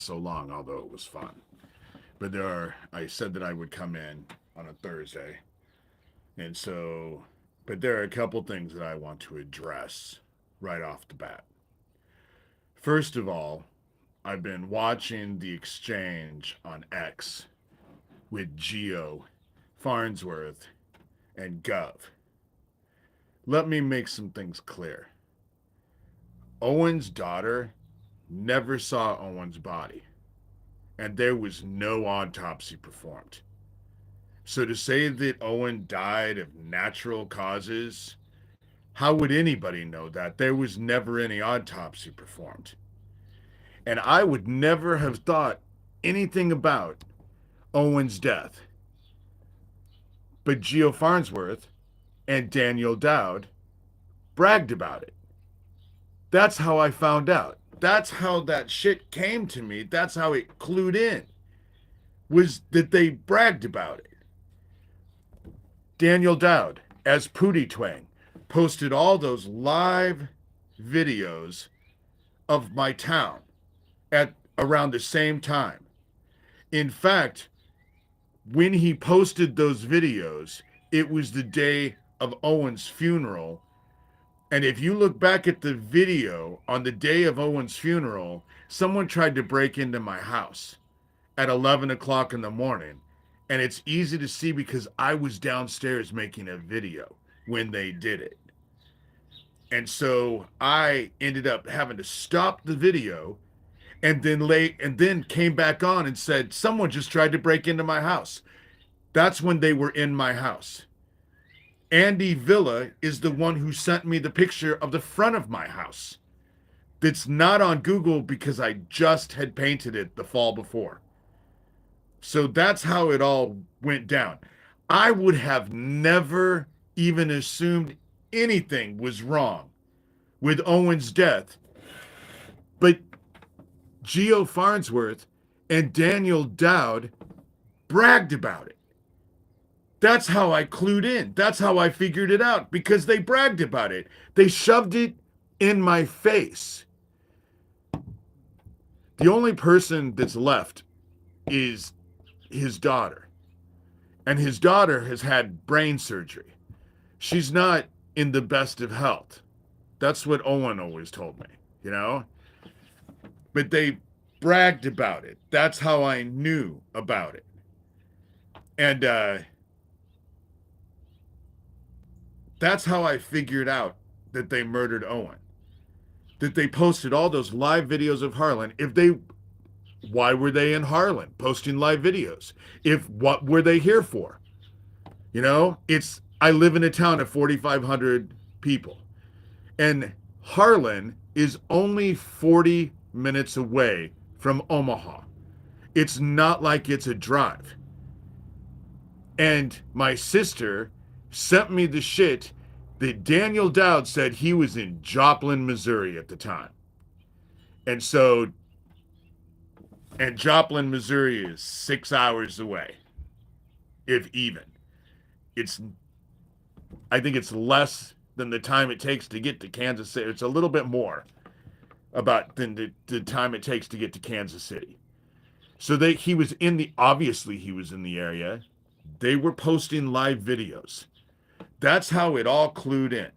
so long, although it was fun. But I said that I would come in on a Thursday. And so, but there are a couple things that I want to address right off the bat. First of all, I've been watching the exchange on X with Geo, Farnsworth, and Gov. Let me make some things clear. Owen's daughter never saw Owen's body, and there was no autopsy performed. So to say that Owen died of natural causes, how would anybody know that? There was never any autopsy performed. And I would never have thought anything about Owen's death. But Geo Farnsworth and Daniel Dowd bragged about it. That's how I found out. That's how that shit came to me. That's how it clued in, was that they bragged about it. Daniel Dowd, as Pootie Twang, posted all those live videos of my town at around the same time. In fact, when he posted those videos, it was the day of Owen's funeral. And if you look back at the video on the day of Owen's funeral, someone tried to break into my house at 11 o'clock in the morning. And it's easy to see because I was downstairs making a video when they did it. And so I ended up having to stop the video and then came back on and said, someone just tried to break into my house. That's when they were in my house. Andy Villa is the one who sent me the picture of the front of my house. That's not on Google because I just had painted it the fall before. So that's how it all went down. I would have never even assumed anything was wrong with Owen's death. But Geo Farnsworth and Daniel Dowd bragged about it. That's how I clued in. That's how I figured it out, because they bragged about it. They shoved it in my face. The only person that's left is his daughter. And his daughter has had brain surgery. She's not in the best of health. That's what Owen always told me, you know? But they bragged about it. That's how I knew about it. And that's how I figured out that they murdered Owen. That they posted all those live videos of Harlan. Why were they in Harlan posting live videos? What were they here for? You know, I live in a town of 4,500 people. And Harlan is only 40 minutes away from Omaha. It's not like it's a drive. And my sister sent me the shit that Daniel Dowd said he was in Joplin, Missouri at the time. And Joplin, Missouri is 6 hours away, if even. I think it's less than the time it takes to get to Kansas City. It's a little bit more than the time it takes to get to Kansas City. So obviously he was in the area. They were posting live videos. That's how it all clued in.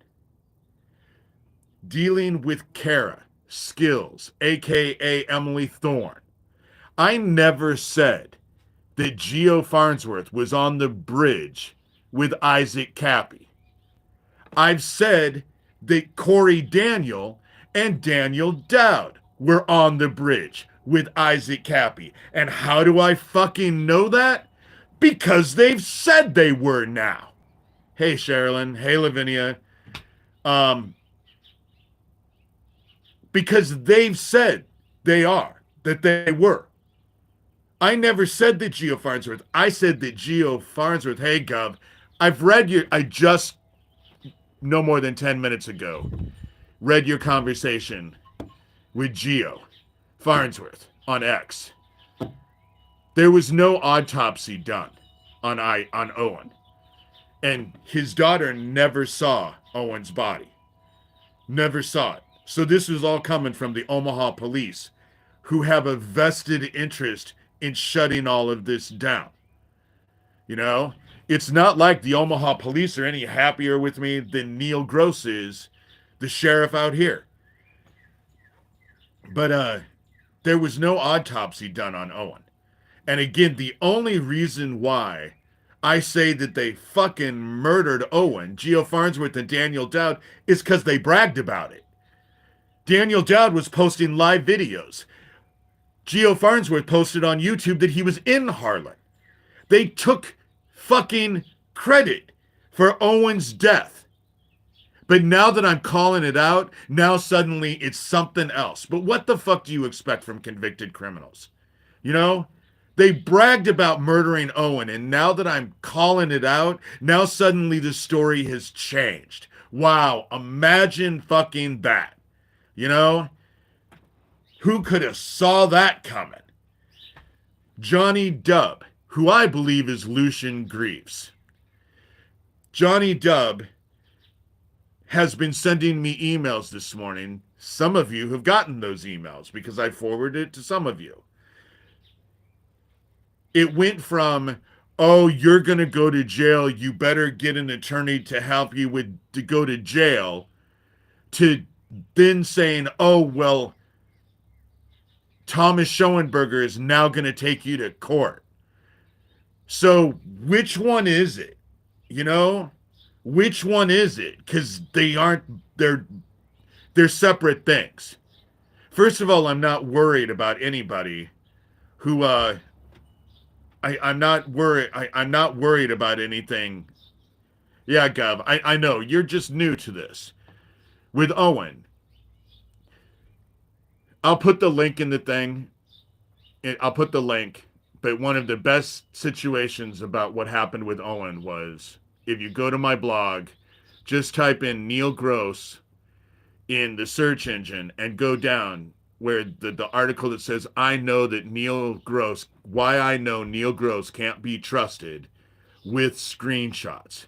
Dealing with Kara Skills, aka Emily Thorne. I never said that Geo Farnsworth was on the bridge with Isaac Cappy. I've said that Corey Daniel and Daniel Dowd were on the bridge with Isaac Cappy. And how do I fucking know that? Because they've said they were now. Hey, Sherilyn. Hey, Lavinia. Because they've said that they were. I never said that Geo Farnsworth. I said that Geo Farnsworth, hey, Gov, I just, no more than 10 minutes ago, read your conversation with Geo Farnsworth on X. There was no autopsy done on Owen. And his daughter never saw Owen's body. Never saw it. So this was all coming from the Omaha police, who have a vested interest in shutting all of this down. You know, it's not like the Omaha police are any happier with me than Neil Gross is, the sheriff out here. But there was no autopsy done on Owen. And again, the only reason why I say that they fucking murdered Owen, Geo Farnsworth and Daniel Dowd, is because they bragged about it. Daniel Dowd was posting live videos. Geo Farnsworth posted on YouTube that he was in Harlan. They took fucking credit for Owen's death. But now that I'm calling it out, now suddenly it's something else. But what the fuck do you expect from convicted criminals? You know? They bragged about murdering Owen, and now that I'm calling it out, now suddenly the story has changed. Wow, imagine fucking that. You know? Who could have saw that coming? Johnny Dubb, who I believe is Lucian Greaves. Johnny Dubb has been sending me emails this morning. Some of you have gotten those emails because I forwarded it to some of you. It went from, oh, you're going to go to jail, you better get an attorney to help you with to go to jail, to then saying, oh, well, Thomas Schoenberger is now going to take you to court. So which one is it? You know, which one is it? Because they're separate things. First of all, I'm not worried about anybody who I'm not worried about anything. Yeah, Gov, I know you're just new to this. With Owen, I'll put the link in the thing. I'll put the link. But one of the best situations about what happened with Owen was, if you go to my blog, just type in Neil Gross in the search engine and go down where the article that says, I know that Neil Gross, why I know Neil Gross can't be trusted, with screenshots.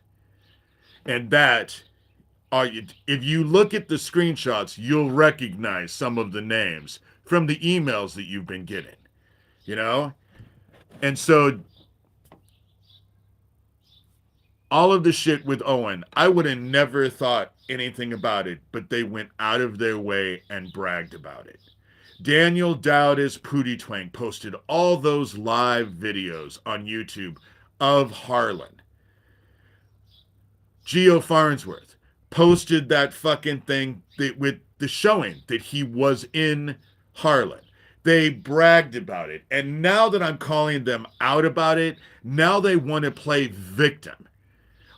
And that, if you look at the screenshots, you'll recognize some of the names from the emails that you've been getting, you know? And so all of the shit with Owen, I would have never thought anything about it, but they went out of their way and bragged about it. Daniel Dowd as Pootie Twang posted all those live videos on YouTube of Harlan. Geo Farnsworth posted that fucking thing with the showing that he was in Harlan. They bragged about it. And now that I'm calling them out about it, now they want to play victim.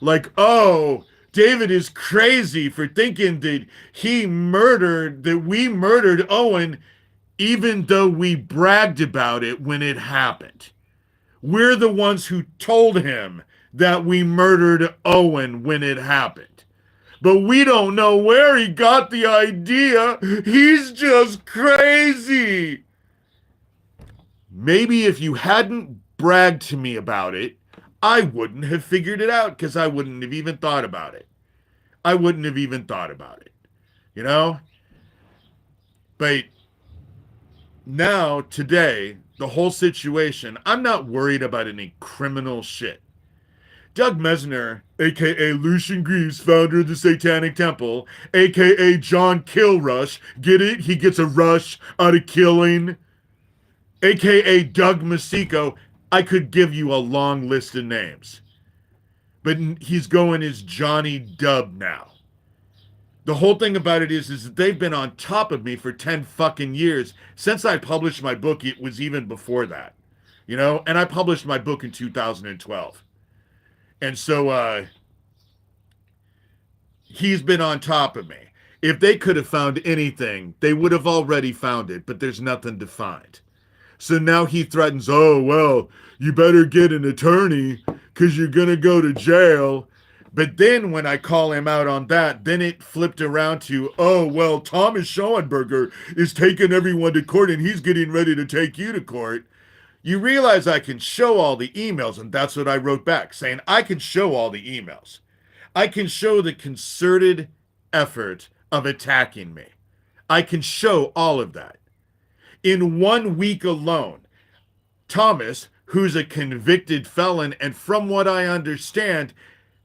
Like, oh, David is crazy for thinking that we murdered Owen, even though we bragged about it when it happened. We're the ones who told him that we murdered Owen when it happened. But we don't know where he got the idea. He's just crazy. Maybe if you hadn't bragged to me about it, I wouldn't have figured it out because I wouldn't have even thought about it. You know? But now, today, the whole situation, I'm not worried about any criminal shit. Doug Mesner, a.k.a. Lucian Greaves, founder of the Satanic Temple, a.k.a. John Killrush, get it? He gets a rush out of killing. A.k.a. Doug Masico. I could give you a long list of names. But he's going as Johnny Dubb now. The whole thing about it is that they've been on top of me for 10 fucking years. Since I published my book, it was even before that. You know? And I published my book in 2012. And so, he's been on top of me. If they could have found anything, they would have already found it, but there's nothing to find. So now he threatens, oh, well, you better get an attorney because you're going to go to jail. But then when I call him out on that, then it flipped around to, oh, well, Thomas Schoenberger is taking everyone to court and he's getting ready to take you to court. You realize I can show all the emails, and that's what I wrote back, saying I can show all the emails. I can show the concerted effort of attacking me. I can show all of that. In 1 week alone, Thomas, who's a convicted felon, and from what I understand,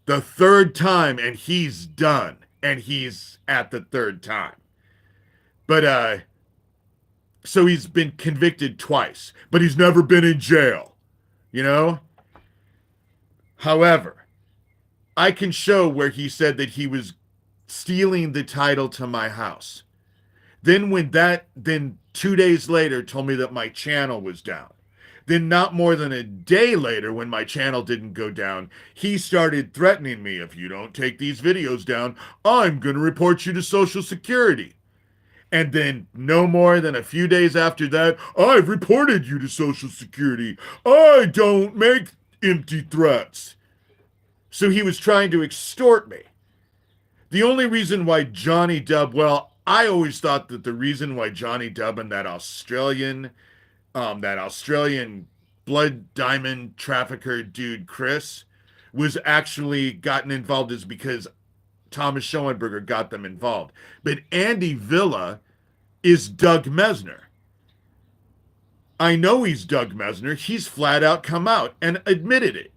the third time, and he's done. And he's at the third time. But so he's been convicted twice, but he's never been in jail, you know? However, I can show where he said that he was stealing the title to my house. Then 2 days later told me that my channel was down. Then not more than a day later, when my channel didn't go down, he started threatening me. If you don't take these videos down, I'm going to report you to Social Security. And then no more than a few days after that, I've reported you to Social Security. I don't make empty threats. So he was trying to extort me. The only reason why Johnny Depp, well, I always thought that the reason why Johnny Depp and that Australian blood diamond trafficker dude Chris was actually gotten involved is because Thomas Schoenberger got them involved. But Andy Villa is Doug Mesner. I know he's Doug Mesner. He's flat out come out and admitted it.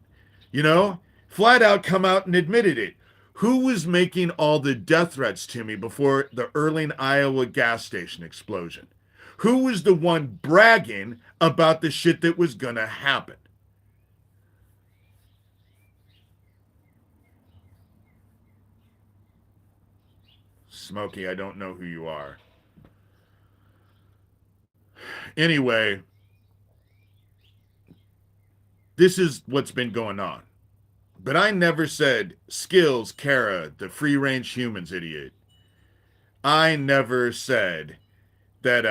You know, flat out come out and admitted it. Who was making all the death threats to me before the Erling, Iowa gas station explosion? Who was the one bragging about the shit that was going to happen? Smokey, I don't know who you are. Anyway, this is what's been going on. But I never said Skills, Kara, the free range humans idiot. I never said that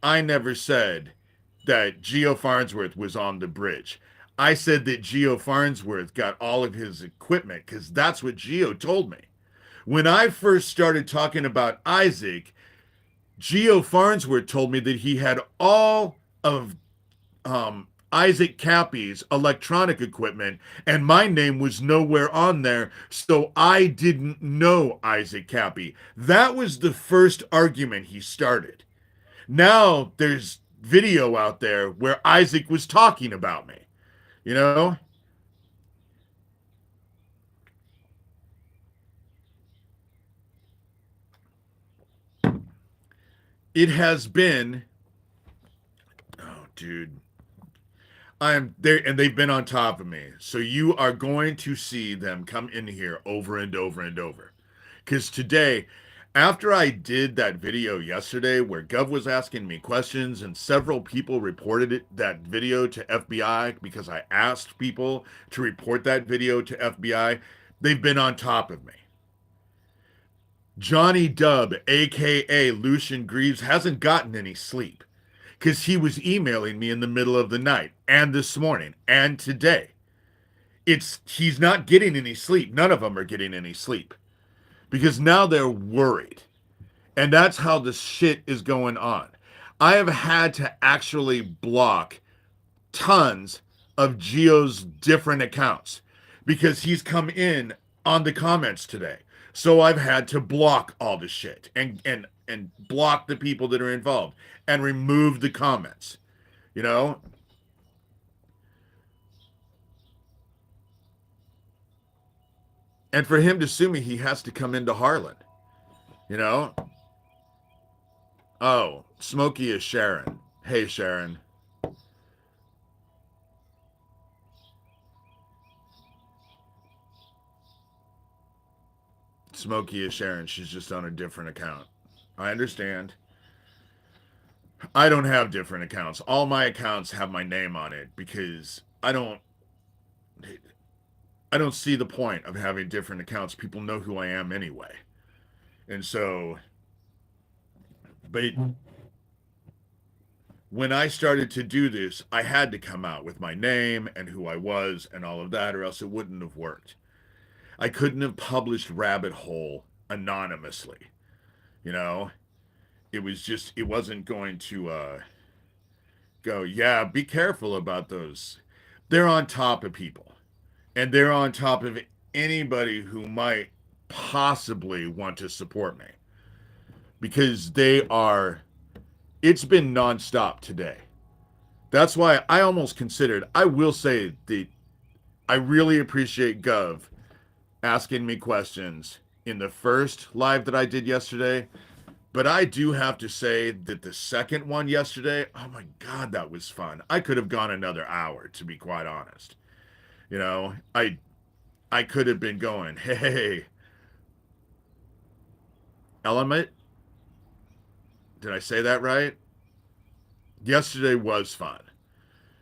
I never said that Geo Farnsworth was on the bridge. I said that Geo Farnsworth got all of his equipment because that's what Geo told me. When I first started talking about Isaac, Geo Farnsworth told me that he had all of Isaac Cappy's electronic equipment, and my name was nowhere on there, so I didn't know Isaac Cappy. That was the first argument he started. Now there's video out there where Isaac was talking about me, you know? It has been, oh, dude. I am there, and they've been on top of me. So you are going to see them come in here over and over and over. Because today, after I did that video yesterday where Gov was asking me questions and several people reported that video to FBI because I asked people to report that video to FBI, they've been on top of me. Johnny Dubb, aka Lucian Greaves, hasn't gotten any sleep because he was emailing me in the middle of the night and this morning and today. He's not getting any sleep. None of them are getting any sleep because now they're worried. And that's how the shit is going on. I have had to actually block tons of Geo's different accounts because he's come in on the comments today. So I've had to block all the shit and block the people that are involved and remove the comments. You know? And for him to sue me, he has to come into Harlan. You know? Oh, Smokey is Sharon. Hey, Sharon. Smokey is Sharon. She's just on a different account. I understand. I don't have different accounts. All my accounts have my name on it because I don't see the point of having different accounts. People know who I am anyway. And so but when I started to do this, I had to come out with my name and who I was and all of that, or else it wouldn't have worked. I couldn't have published Rabbit Hole anonymously. You know, it wasn't going to go, yeah, be careful about those. They're on top of people, and they're on top of anybody who might possibly want to support me because they are It's been nonstop today. That's why I almost considered, I will say that I really appreciate Gov asking me questions in the first live that I did yesterday. But I do have to say that the second one yesterday, oh my God, that was fun. I could have gone another hour, to be quite honest. You know, I could have been going, hey, Element, did I say that right? Yesterday was fun.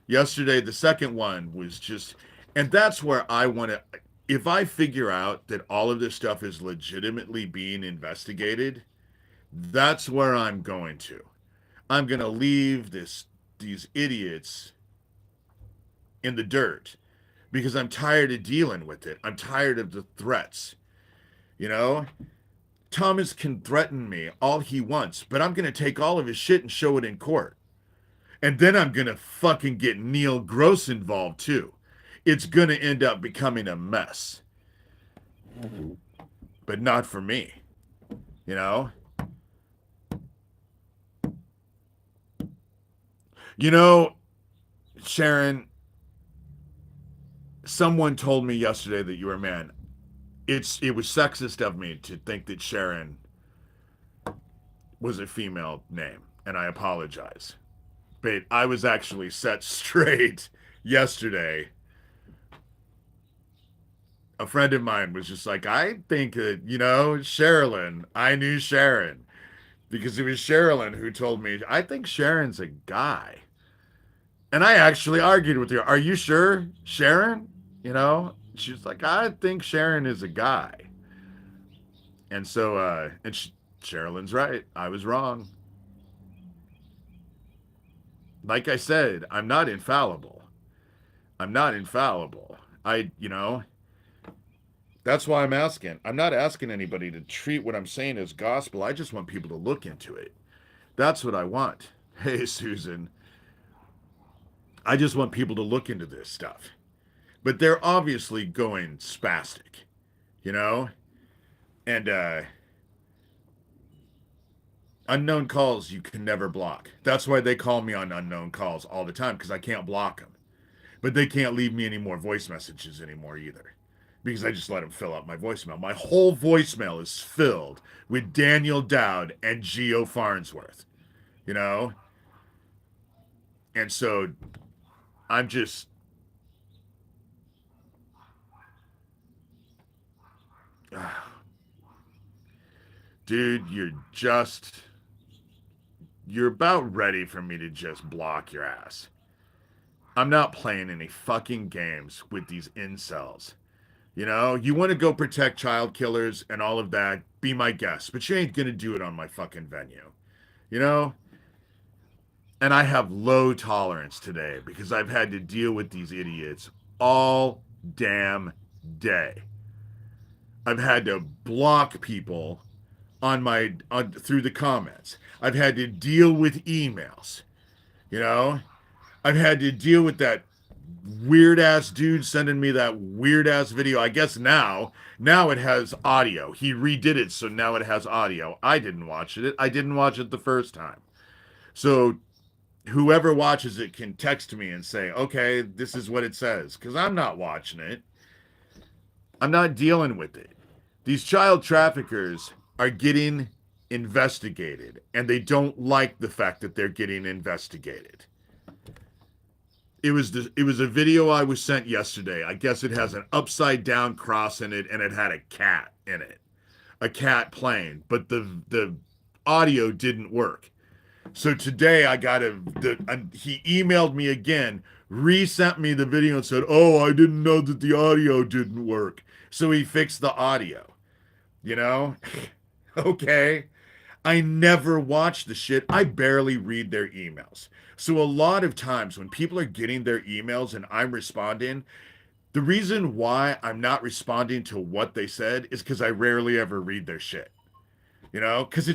Yesterday, the second one was just, and that's where I want to, if I figure out that all of this stuff is legitimately being investigated, that's where I'm going to. I'm going to leave these idiots in the dirt because I'm tired of dealing with it. I'm tired of the threats. You know, Thomas can threaten me all he wants, but I'm going to take all of his shit and show it in court. And then I'm going to fucking get Neil Gross involved too. It's going to end up becoming a mess. But not for me. You know? You know, Sharon, someone told me yesterday that you were a man. It was sexist of me to think that Sharon was a female name, and I apologize. But I was actually set straight yesterday. A friend of mine was just like, I think that, Sherilyn, I knew Sharon because it was Sherilyn who told me, I think Sharon's a guy. And I actually argued with her. Are you sure, Sharon? She's like, I think Sharon is a guy. And so, Sherilyn's right. I was wrong. Like I said, I'm not infallible. I'm not infallible. That's why I'm asking. I'm not asking anybody to treat what I'm saying as gospel. I just want people to look into it. That's what I want. Hey, Susan. I just want people to look into this stuff. But they're obviously going spastic, you know? And unknown calls you can never block. That's why they call me on unknown calls all the time because I can't block them. But they can't leave me any more voice messages anymore either because I just let them fill up my voicemail. My whole voicemail is filled with Daniel Dowd and Geo Farnsworth, you know? And so I'm just, dude, you're about ready for me to just block your ass. I'm not playing any fucking games with these incels. You want to go protect child killers and all of that, be my guest, but you ain't going to do it on my fucking venue. You know? And I have low tolerance today because I've had to deal with these idiots all damn day. I've had to block people through the comments. I've had to deal with emails. You know, I've had to deal with that weird ass dude sending me that weird ass video. I guess now it has audio. He redid it so now it has audio. I didn't watch it. I didn't watch it the first time. So whoever watches it can text me and say, "Okay, this is what it says," cuz I'm not watching it. I'm not dealing with it. These child traffickers are getting investigated and they don't like the fact that they're getting investigated. It was a video I was sent yesterday. I guess it has an upside down cross in it and it had a cat in it. A cat playing, but the audio didn't work. So today I got he emailed me again, resent me the video and said, "Oh, I didn't know that the audio didn't work." So he fixed the audio. You know? Okay. I never watch the shit. I barely read their emails. So a lot of times when people are getting their emails and I'm responding, the reason why I'm not responding to what they said is because I rarely ever read their shit. Because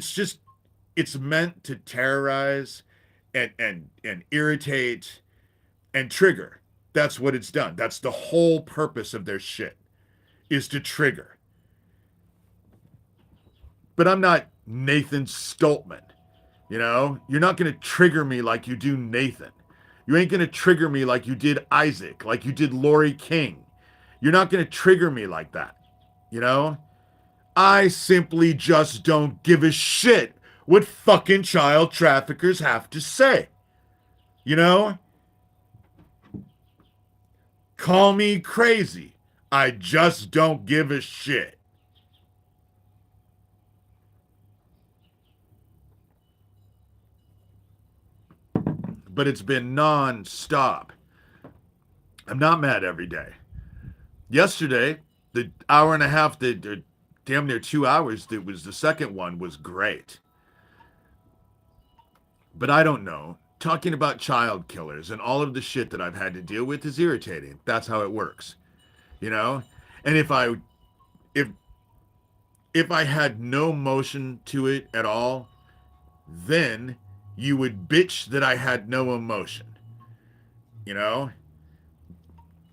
it's meant to terrorize and irritate and trigger. That's what it's done. That's the whole purpose of their shit is to trigger. But I'm not Nathan Stoltman. You know, you're not going to trigger me like you do Nathan. You ain't going to trigger me like you did Isaac, like you did Lori King. You're not going to trigger me like that. You know? I simply just don't give a shit what fucking child traffickers have to say. You know? Call me crazy. I just don't give a shit. But it's been non-stop. I'm not mad every day. Yesterday, the hour and a half, the damn near 2 hours that was the second one was great. But I don't know. Talking about child killers and all of the shit that I've had to deal with is irritating. That's how it works, you know? And if if I had no motion to it at all, then you would bitch that I had no emotion. You know?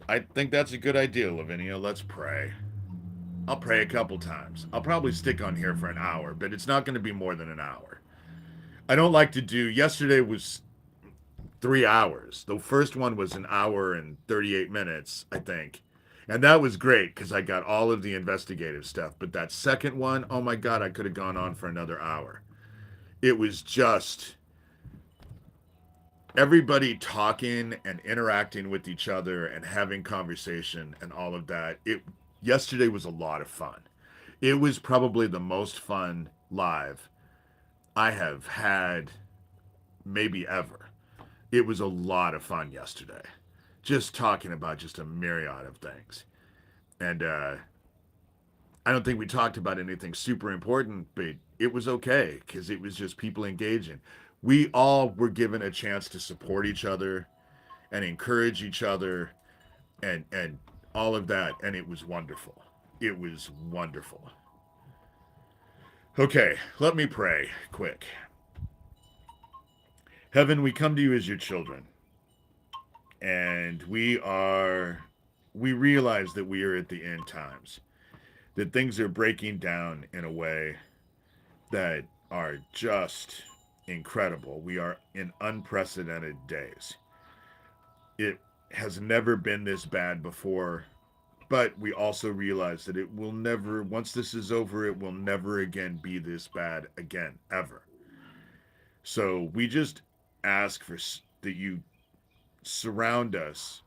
I think that's a good idea, Lavinia. Let's pray. I'll pray a couple times. I'll probably stick on here for an hour, but it's not going to be more than an hour. I don't like to do. Yesterday was 3 hours. The first one was an hour and 38 minutes, I think. And that was great because I got all of the investigative stuff. But that second one, oh my God, I could have gone on for another hour. It was just everybody talking and interacting with each other and having conversation and all of that. It yesterday was a lot of fun. It was probably the most fun live I have had maybe ever. It was a lot of fun yesterday. Just talking about just a myriad of things. And I don't think we talked about anything super important, but it was okay because it was just people engaging. We all were given a chance to support each other and encourage each other and all of that, and it was wonderful. It was wonderful. Okay, let me pray quick. Heaven, we come to you as your children, and we realize that we are at the end times, that things are breaking down in a way that are just incredible. We are in unprecedented days. It has never been this bad before, but we also realize that it will never, once this is over, it will never again be this bad again, ever. So we just ask for that you surround us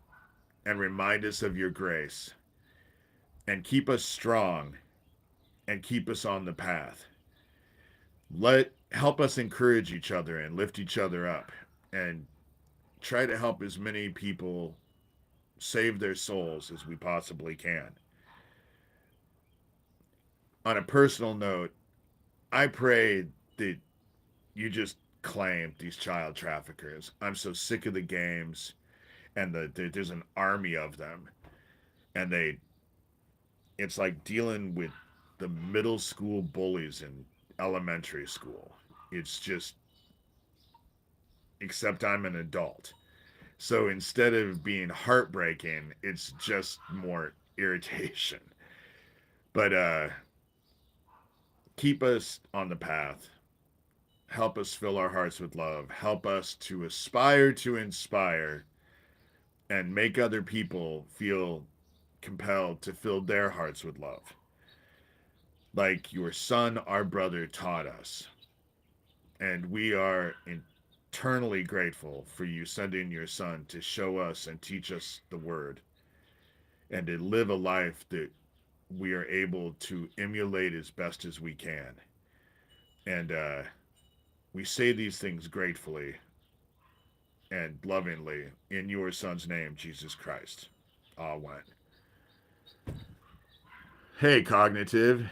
and remind us of your grace and keep us strong and keep us on the path. Help us encourage each other and lift each other up and try to help as many people save their souls as we possibly can. On a personal note, I pray that you just claim these child traffickers. I'm so sick of the games and there's an army of them, and it's like dealing with the middle school bullies in elementary school. It's just, except I'm an adult. So instead of being heartbreaking, it's just more irritation. But keep us on the path. Help us fill our hearts with love. Help us to aspire to inspire and make other people feel compelled to fill their hearts with love. Like your son, our brother, taught us. And we are eternally grateful for you sending your son to show us and teach us the word and to live a life that we are able to emulate as best as we can. And we say these things gratefully and lovingly in your son's name, Jesus Christ. Amen. Hey, cognitive.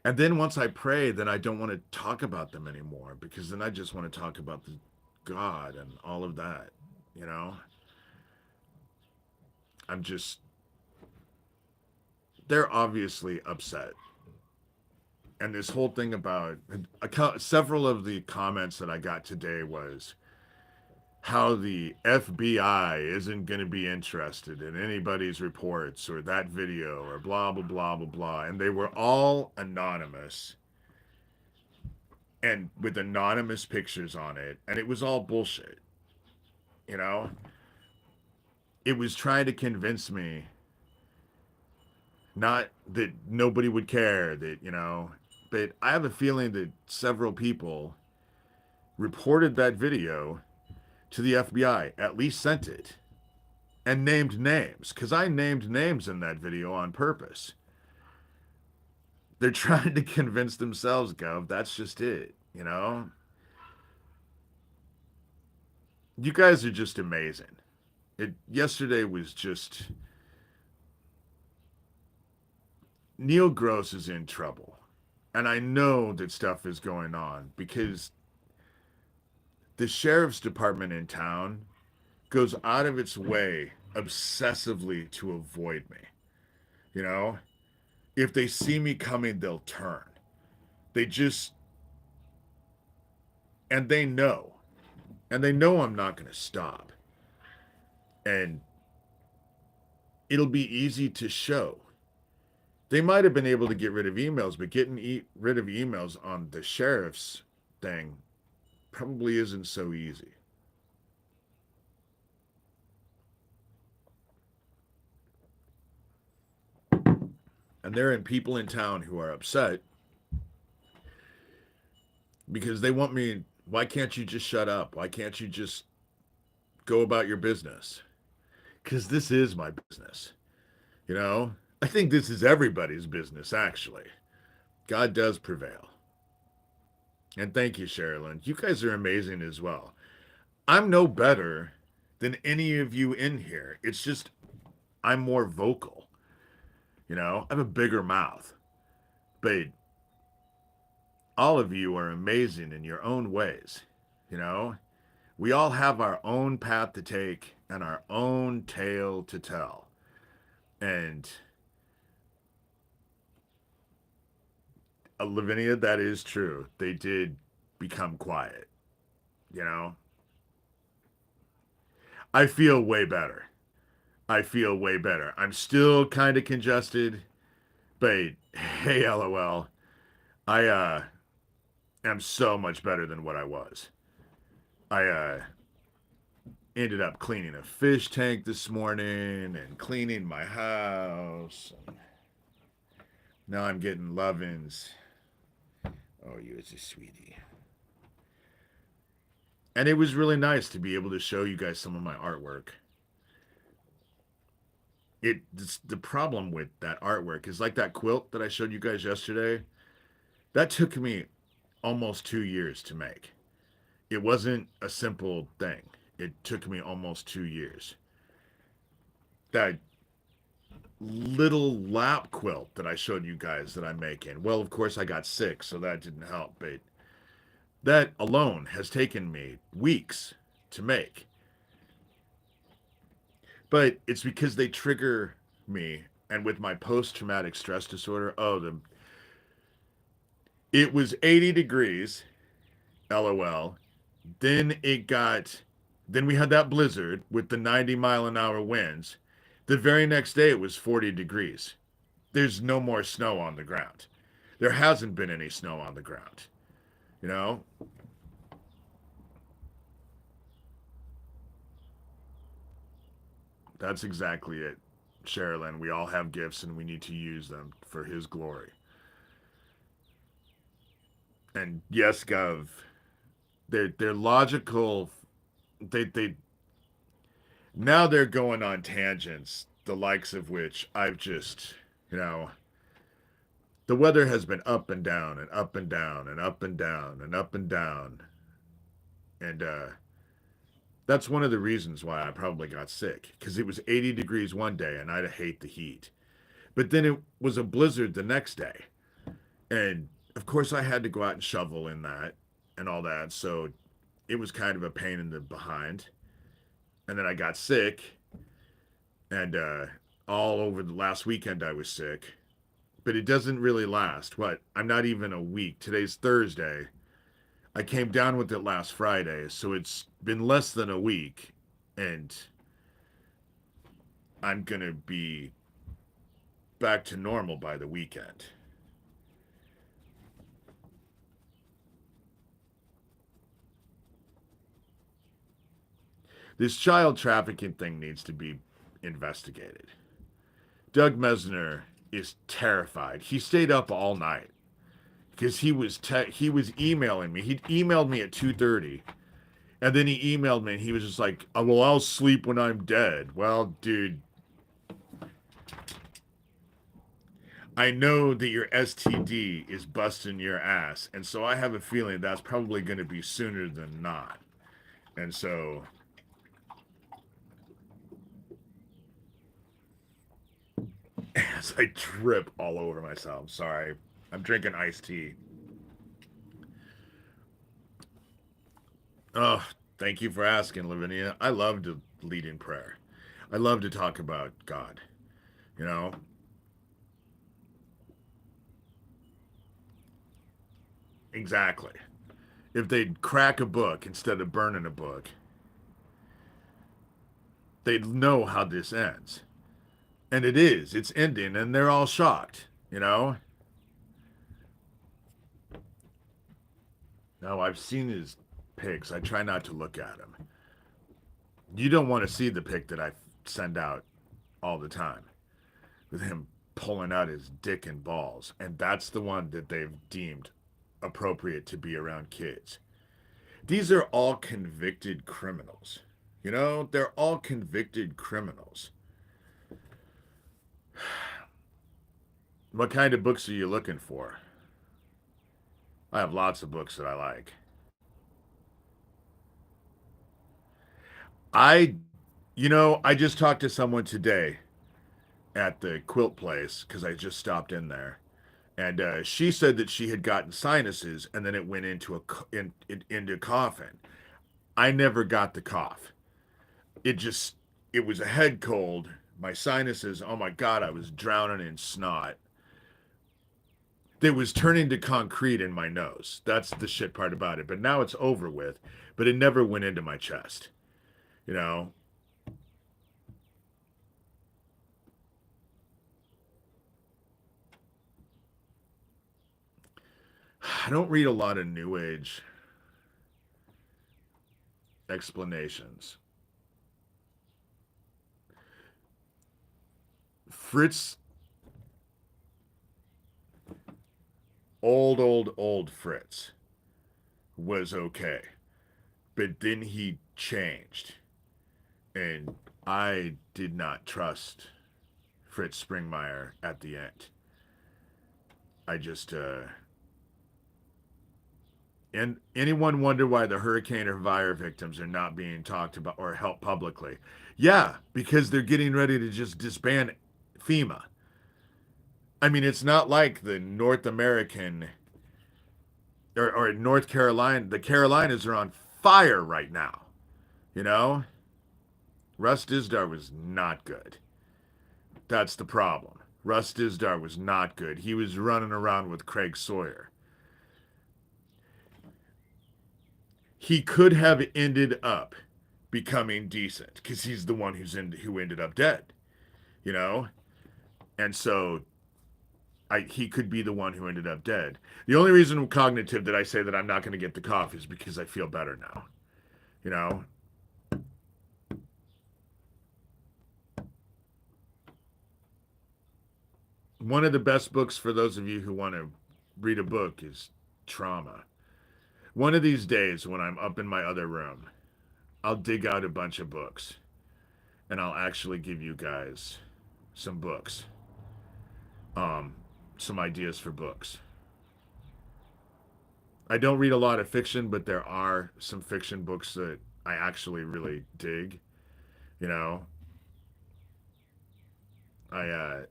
And then once I pray, then I don't want to talk about them anymore because then I just want to talk about the God and all of that, you know? I'm just, they're obviously upset. And this whole thing about several of the comments that I got today was how the FBI isn't going to be interested in anybody's reports or that video or blah, blah, blah, blah, blah. And they were all anonymous and with anonymous pictures on it. And it was all bullshit, you know? It was trying to convince me not that nobody would care, that, but I have a feeling that several people reported that video to the FBI, at least sent it, and named names, because I named names in that video on purpose. They're trying to convince themselves, Gov, that's just it, you know? You guys are just amazing. Yesterday was just Neil Gross is in trouble. And I know that stuff is going on because the sheriff's department in town goes out of its way obsessively to avoid me. You know, if they see me coming, they'll turn. They just, and they know, and they know I'm not going to stop. And it'll be easy to show. They might have been able to get rid of emails, but getting rid of emails on the sheriff's thing probably isn't so easy. And there are people in town who are upset because they want me. Why can't you just shut up? Why can't you just go about your business? Because this is my business. You know, I think this is everybody's business, actually. God does prevail. And thank you, Sherilyn. You guys are amazing as well. I'm no better than any of you in here. It's just I'm more vocal. I have a bigger mouth. But all of you are amazing in your own ways. You know, we all have our own path to take and our own tale to tell. And Lavinia, that is true. They did become quiet. You know, I feel way better. I feel way better. I'm still kind of congested, but hey, lol. I am so much better than what I was. I ended up cleaning a fish tank this morning and cleaning my house. Now I'm getting lovin's. Oh, you're a sweetie. And it was really nice to be able to show you guys some of my artwork. It's the problem with that artwork is like that quilt that I showed you guys yesterday. That took me almost 2 years to make. It wasn't a simple thing. It took me almost 2 years. That little lap quilt that I showed you guys that I'm making. Well, of course, I got sick, so that didn't help. But that alone has taken me weeks to make. But it's because they trigger me. And with my post traumatic stress disorder, it was 80 degrees, lol. Then then we had that blizzard with the 90-mile-an-hour winds. The very next day, it was 40 degrees. There's no more snow on the ground. There hasn't been any snow on the ground. You know? That's exactly it, Sherilyn. We all have gifts and we need to use them for His glory. And yes, Gov, they're logical. They now they're going on tangents, the likes of which I've just, you know, the weather has been up and down and up and down and up and down and up and down. And that's one of the reasons why I probably got sick because it was 80 degrees one day and I hate the heat. But then it was a blizzard the next day. And of course, I had to go out and shovel in that and all that. So it was kind of a pain in the behind. And then I got sick. And all over the last weekend, I was sick. But it doesn't really last. What? I'm not even a week. Today's Thursday. I came down with it last Friday, so it's been less than a week, and I'm gonna be back to normal by the weekend. This child trafficking thing needs to be investigated. Doug Mesner is terrified. He stayed up all night because he was emailing me. He emailed me at 2:30, and then he emailed me and he was just like, "Oh, well, I'll sleep when I'm dead." Well, dude, I know that your STD is busting your ass, and so I have a feeling that's probably going to be sooner than not. And so, as I trip all over myself, sorry, I'm drinking iced tea. Oh, thank you for asking, Lavinia. I love to lead in prayer. I love to talk about God. You know, exactly. If they'd crack a book instead of burning a book, they'd know how this ends. And it is. It's ending, and they're all shocked. You know. No, I've seen his pics. I try not to look at him. You don't want to see the pic that I send out all the time with him pulling out his dick and balls, and that's the one that they've deemed appropriate to be around kids. These are all convicted criminals. You know, they're all convicted criminals. What kind of books are you looking for? I have lots of books that I like. I, I just talked to someone today at the quilt place because I just stopped in there, and she said that she had gotten sinuses and then it went into into coughing. I never got the cough. It just it was a head cold. My sinuses, oh my god, I was drowning in snot. It was turning to concrete in my nose. That's the shit part about it. But now it's over with. But it never went into my chest. You know, I don't read a lot of new age explanations. Fritz, old Fritz was okay. But then he changed. And I did not trust Fritz Springmeier at the end. I just, and anyone wonder why the hurricane or fire victims are not being talked about or helped publicly? Yeah, because they're getting ready to just disband FEMA. I mean, it's not like the North American or North Carolina. The Carolinas are on fire right now. You know, Russ Dizdar was not good. That's the problem. Russ Dizdar was not good. He was running around with Craig Sawyer. He could have ended up becoming decent because he's the one who ended up dead, you know? And so he could be the one who ended up dead. The only reason cognitive that I say that I'm not going to get the cough is because I feel better now, you know? One of the best books for those of you who want to read a book is Trauma. One of these days when I'm up in my other room, I'll dig out a bunch of books and I'll actually give you guys some books, um, some ideas for books. I don't read a lot of fiction, but there are some fiction books that I actually really dig. You know, I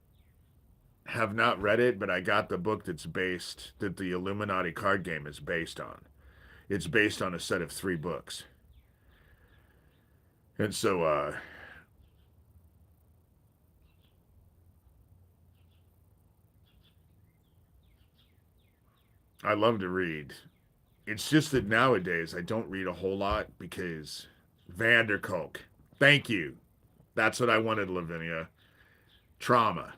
have not read it, but I got the book that the Illuminati card game is based on. It's based on a set of three books. And so I love to read. It's just that nowadays I don't read a whole lot because Vanderkolk. Thank you. That's what I wanted, Lavinia. Trauma.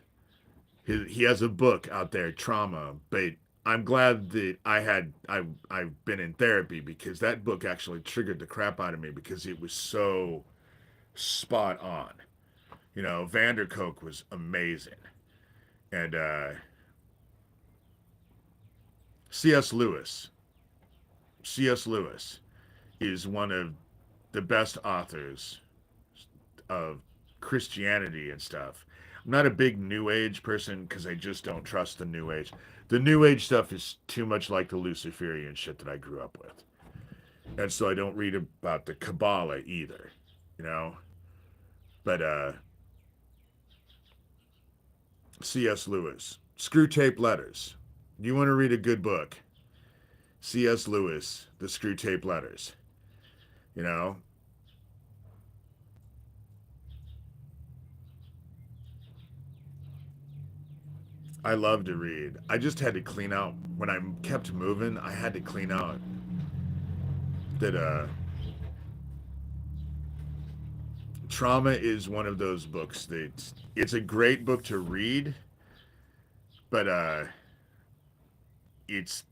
He has a book out there, Trauma. But I'm glad that I've been in therapy because that book actually triggered the crap out of me because it was so spot on. You know, Vanderkolk was amazing, and C.S. Lewis. C.S. Lewis is one of the best authors of Christianity and stuff. I'm not a big New Age person because I just don't trust the New Age. The New Age stuff is too much like the Luciferian shit that I grew up with. And so I don't read about the Kabbalah either, you know? But C.S. Lewis, Screw Tape Letters. You want to read a good book? C.S. Lewis, The Screw Tape Letters. You know, I love to read. I just had to clean out when I kept moving. I had to clean out that Trauma is one of those books that it's a great book to read, but it's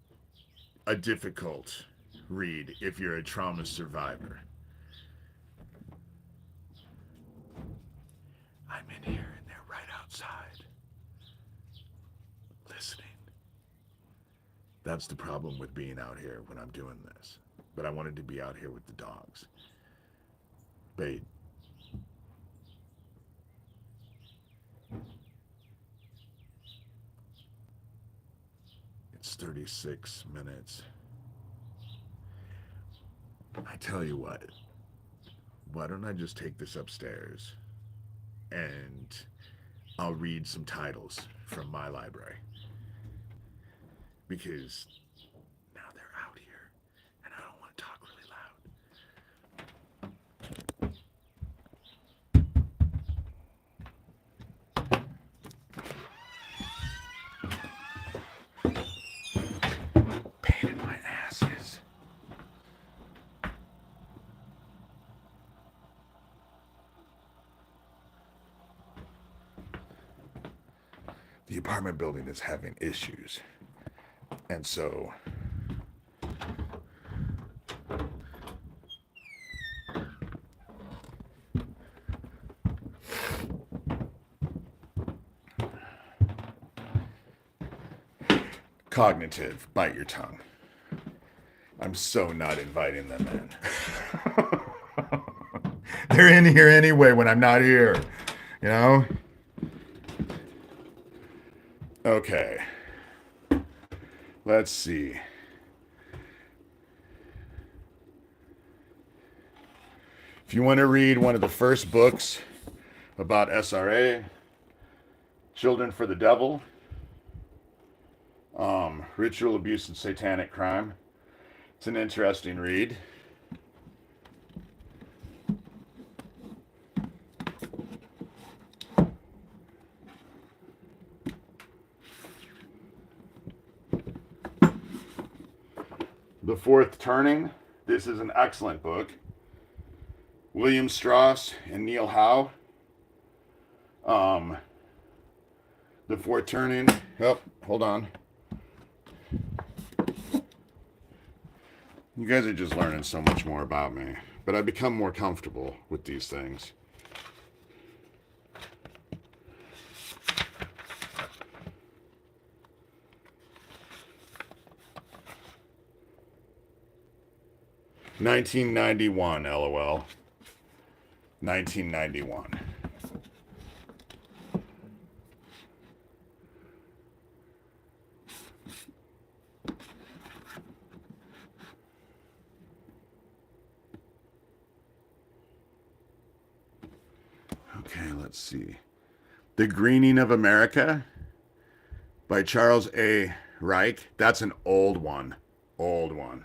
a difficult read if you're a trauma survivor. I'm in here and they're right outside listening. That's the problem with being out here when I'm doing this. But I wanted to be out here with the dogs. But it's 36 minutes. I tell you what, why don't I just take this upstairs and I'll read some titles from my library? Because now they're out here and I don't want to talk really loud. Pain in my asses. The apartment building is having issues. And so cognitive, bite your tongue. I'm so not inviting them in. They're in here anyway when I'm not here, you know? Okay. Let's see. If you want to read one of the first books about SRA, Children for the Devil, Ritual Abuse and Satanic Crime, it's an interesting read. The Fourth Turning, this is an excellent book. William Strauss and Neil Howe. The Fourth Turning. Oh, hold on. You guys are just learning so much more about me, but I've become more comfortable with these things. $1991, LOL. 1991. Okay, let's see. The Greening of America by Charles A. Reich. That's an old one. Old one.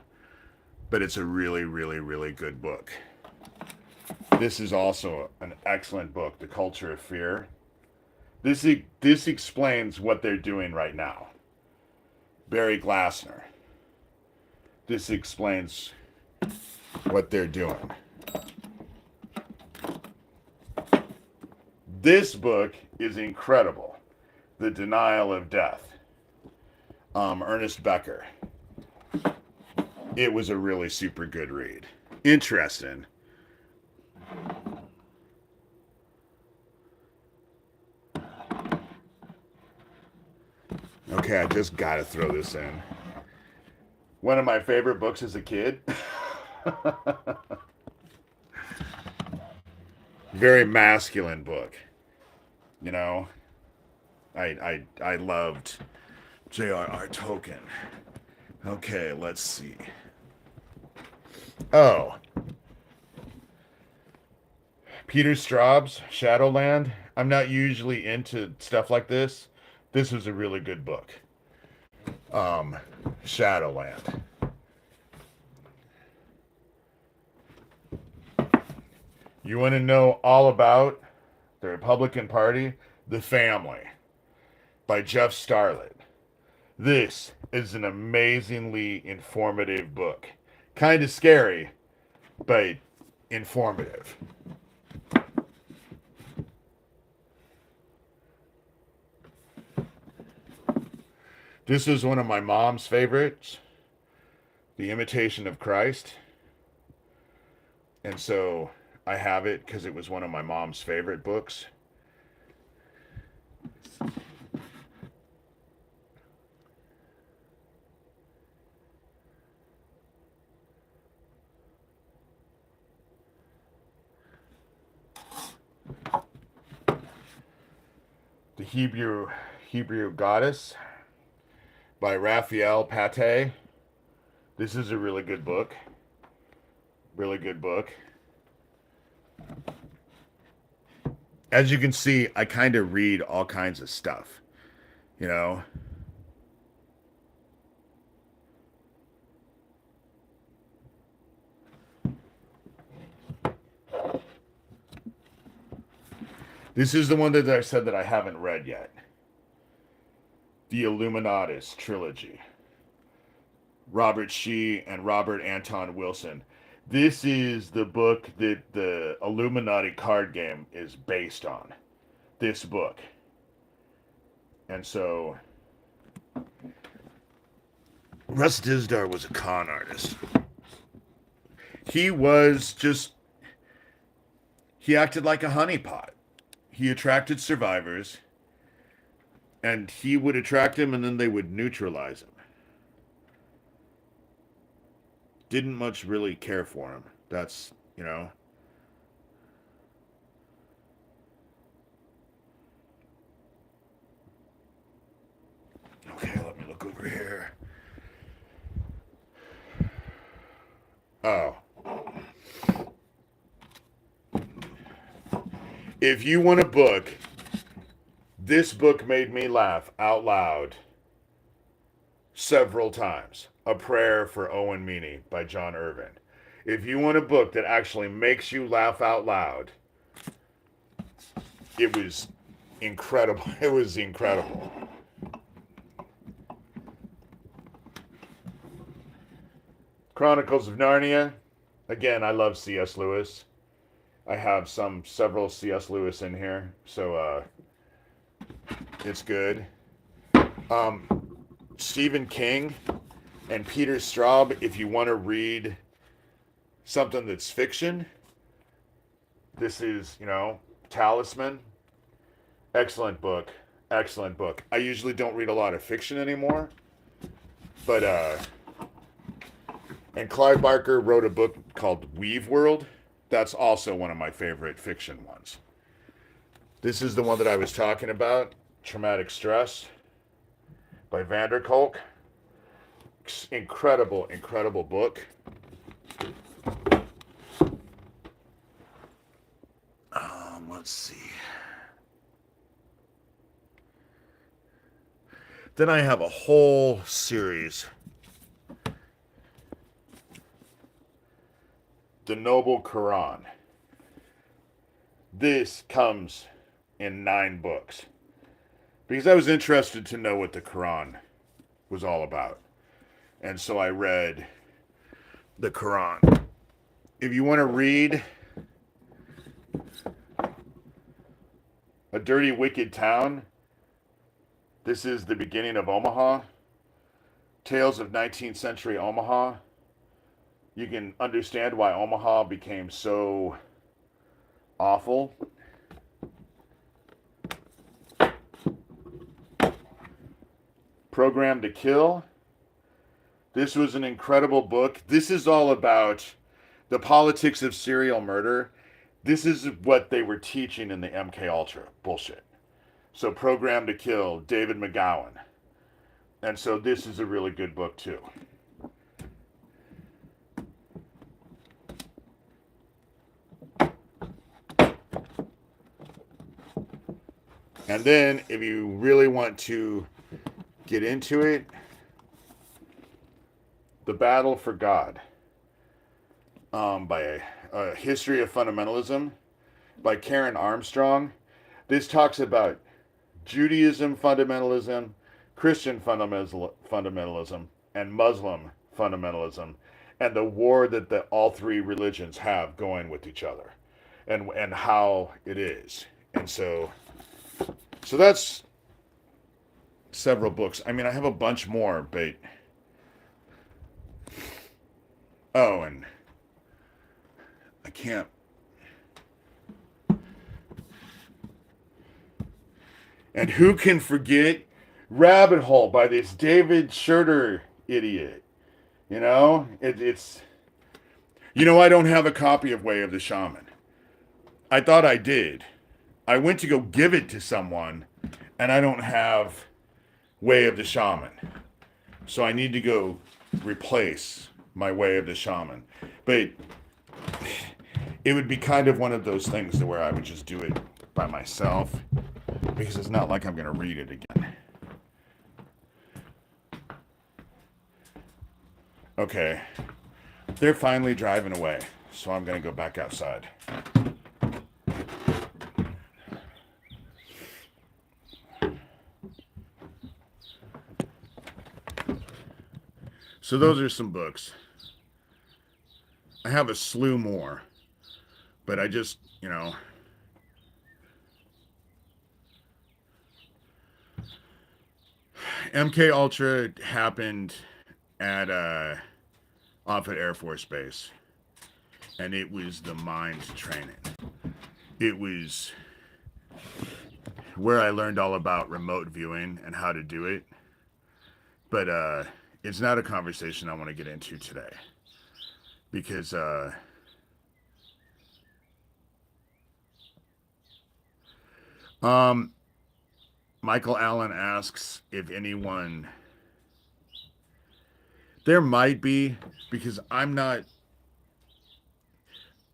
But it's a really, really, really good book. This is also an excellent book, The Culture of Fear. This explains what they're doing right now. Barry Glassner. This explains what they're doing. This book is incredible. The Denial of Death. Ernest Becker. It was a really super good read. Interesting. Okay, I just gotta throw this in. One of my favorite books as a kid. Very masculine book. You know, I loved J.R.R. Tolkien. Okay, let's see. Oh, Peter Straub's Shadowland. I'm not usually into stuff like this. This was a really good book. Shadowland. You want to know all about the Republican Party? The Family by Jeff Starlett. This is an amazingly informative book. Kind of scary, but informative. This is one of my mom's favorites, The Imitation of Christ. And so I have it because it was one of my mom's favorite books. The Hebrew Goddess by Raphael Paté. This is a really good book. Really good book. As you can see, I kind of read all kinds of stuff, you know. This is the one that I said that I haven't read yet. The Illuminatus trilogy. Robert Shee and Robert Anton Wilson. This is the book that the Illuminati card game is based on. This book. And so Russ Dizdar was a con artist. He acted like a honeypot. He attracted survivors, and he would attract him, and then they would neutralize him. Didn't much really care for him. That's, you know. Okay, let me look over here. Oh. If you want a book, this book made me laugh out loud several times. A Prayer for Owen Meany by John Irvin. If you want a book that actually makes you laugh out loud, it was incredible. It was incredible. Chronicles of Narnia. Again, I love C.S. Lewis. I have several C.S. Lewis in here, so it's good. Stephen King and Peter Straub, if you want to read something that's fiction, this is, you know, Talisman. Excellent book. Excellent book. I usually don't read a lot of fiction anymore, but and Clive Barker wrote a book called Weave World. That's also one of my favorite fiction ones. This is the one that I was talking about, Traumatic Stress by Vanderkolk. Incredible, incredible book. Let's see. Then I have a whole series. The Noble Quran. This comes in 9 books. Because I was interested to know what the Quran was all about. And so I read the Quran. If you want to read A Dirty Wicked Town, this is the beginning of Omaha. Tales of 19th century Omaha. You can understand why Omaha became so awful. Program to Kill. This was an incredible book. This is all about the politics of serial murder. This is what they were teaching in the MK Ultra bullshit. So Program to Kill, David McGowan. And so this is a really good book too. And then if you really want to get into it, The Battle for God, by a History of Fundamentalism by Karen Armstrong. This talks about Judaism fundamentalism, Christian fundamentalism, and Muslim fundamentalism, and the war that all three religions have going with each other, and how it is. And so that's several books. I mean, I have a bunch more, but oh, and I can't. And who can forget Rabbit Hole by this David Shurter idiot? You know, it's. You know, I don't have a copy of Way of the Shaman. I thought I did. I went to go give it to someone, and I don't have Way of the Shaman. So I need to go replace my Way of the Shaman. But it would be kind of one of those things where I would just do it by myself, because it's not like I'm going to read it again. Okay. They're finally driving away, so I'm going to go back outside. So those are some books. I have a slew more, but I just, you know, MK Ultra happened at Offutt Air Force Base, and it was the mind training. It was where I learned all about remote viewing and how to do it. But it's not a conversation I want to get into today, because Michael Allen asks if anyone. There might be, because I'm not.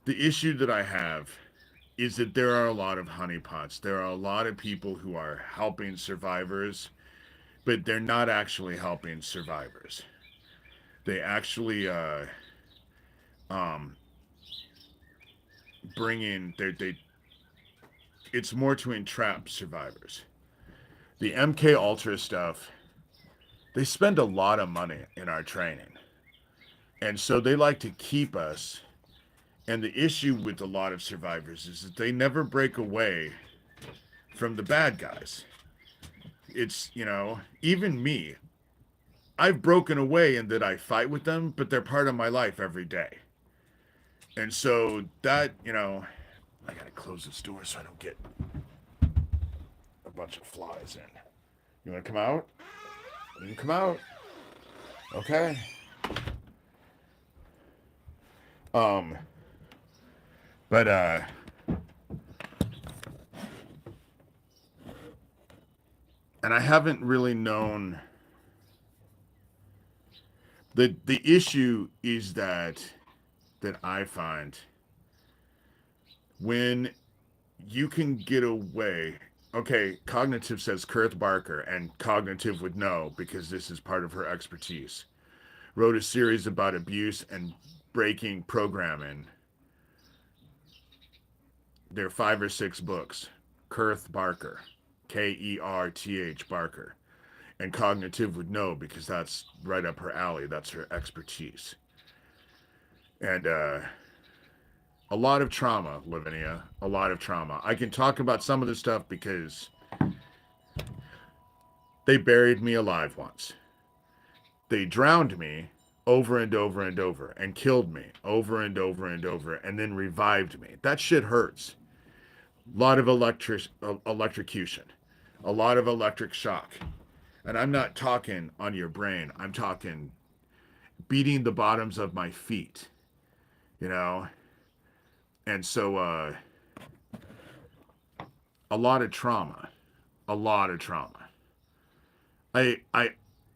The issue that I have is that there are a lot of honeypots. There are a lot of people who are helping survivors, but they're not actually helping survivors. They actually bring in they. It's more to entrap survivors. The MK Ultra stuff, they spend a lot of money in our training. And so they like to keep us. And the issue with a lot of survivors is that they never break away from the bad guys. It's, you know, even me, I've broken away in that I fight with them, but they're part of my life every day. And so that, you know, I gotta close this door so I don't get a bunch of flies in. You wanna come out? You can come out. Okay. But and I haven't really known. The issue is that I find when you can get away. Okay, Cognitive says Kurth Barker, and Cognitive would know because this is part of her expertise. Wrote a series about abuse and breaking programming. There are 5 or 6 books. Kurth Barker, Kerth Barker. And Cognitive would know because that's right up her alley. That's her expertise. And a lot of trauma, Lavinia. A lot of trauma. I can talk about some of this stuff because they buried me alive once. They drowned me over and over and over and killed me over and over and over and then revived me. That shit hurts. A lot of electrocution, a lot of electric shock. And I'm not talking on your brain. I'm talking beating the bottoms of my feet, you know? And so a lot of trauma, a lot of trauma. I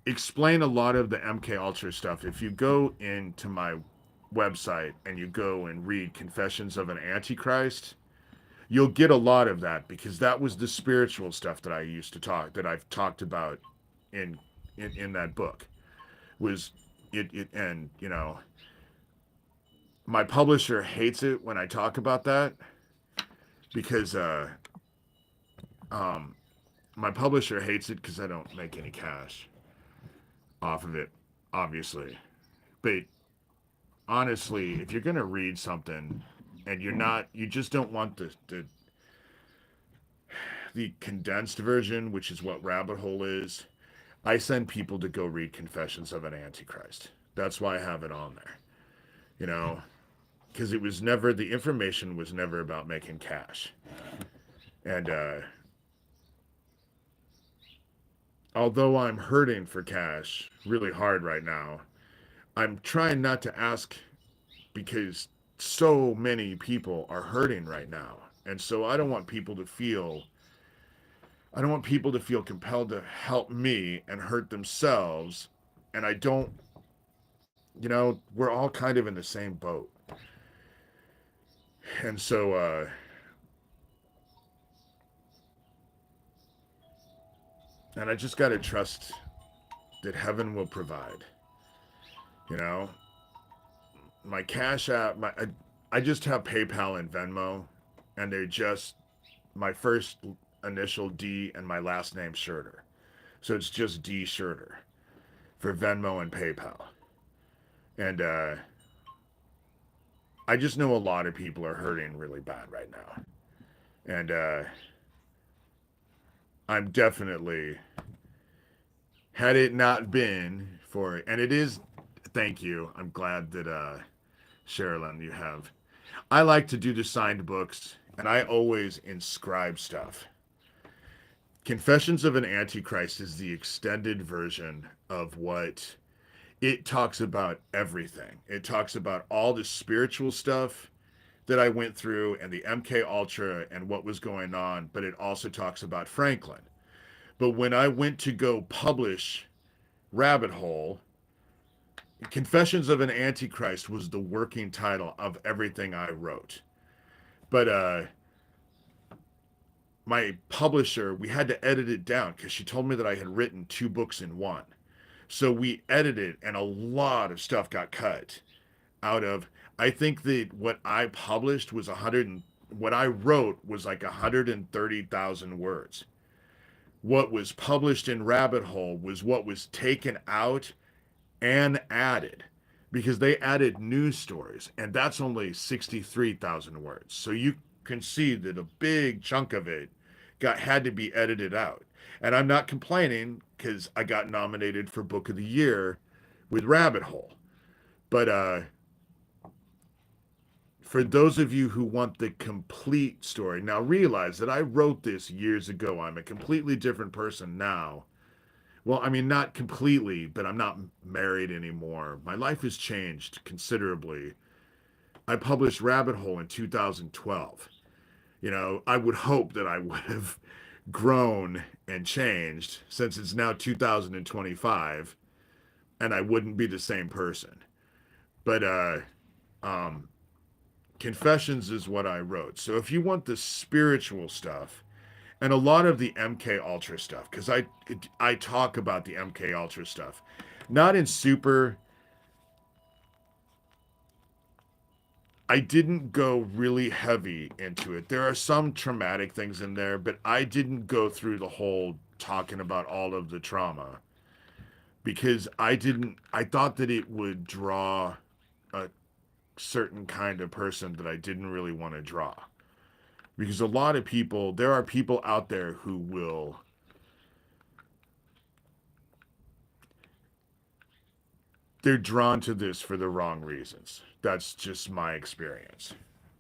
explain a lot of the MK Ultra stuff. If you go into my website and you go and read Confessions of an Antichrist, you'll get a lot of that because that was the spiritual stuff that I used to talk that I've talked about in in that book. Was it and you know, my publisher hates it when I talk about that because um my publisher hates it because I don't make any cash off of it, obviously. But honestly, if you're gonna read something and you just don't want the condensed version, which is what Rabbit Hole is, I send people to go read Confessions of an Antichrist. That's why I have it on there. You know, because it was never the information was never about making cash. And although I'm hurting for cash really hard right now, I'm trying not to ask because so many people are hurting right now. And so I don't want people to feel compelled to help me and hurt themselves. And I don't, you know, we're all kind of in the same boat. And so and I just got to trust that heaven will provide. You know, my Cash App, I just have PayPal and Venmo, and they're just my first initial D and my last name Shurter. So it's just D Shurter for Venmo and PayPal. And I just know a lot of people are hurting really bad right now. And I'm definitely, had it not been for, and it is, thank you. I'm glad that, Sherilyn, you have. I like to do the signed books, and I always inscribe stuff. Confessions of an Antichrist is the extended version of what it talks about everything. It talks about all the spiritual stuff that I went through and the MK Ultra and what was going on, but it also talks about Franklin. But when I went to go publish Rabbit Hole, Confessions of an Antichrist was the working title of everything I wrote. But my publisher, we had to edit it down because she told me that I had written two books in one. So we edited, and a lot of stuff got cut out of. I think that what I published was 100, what I wrote was like 130,000 words. What was published in Rabbit Hole was what was taken out and added because they added news stories, and that's only 63,000 words. So you can see that a big chunk of it got had to be edited out. And I'm not complaining because I got nominated for Book of the Year with Rabbit Hole. But for those of you who want the complete story, now realize that I wrote this years ago. I'm a completely different person now. Well, I mean, not completely, but I'm not married anymore. My life has changed considerably. I published Rabbit Hole in 2012. You know, I would hope that I would have grown and changed since it's now 2025 and I wouldn't be the same person. But um Confessions is what I wrote. So if you want the spiritual stuff and a lot of the MK Ultra stuff, because I talk about the MK Ultra stuff, not in super. I didn't go really heavy into it. There are some traumatic things in there, but I didn't go through the whole talking about all of the trauma because I didn't. I thought that it would draw a certain kind of person that I didn't really want to draw. Because a lot of people, there are people out there who will, they're drawn to this for the wrong reasons. That's just my experience.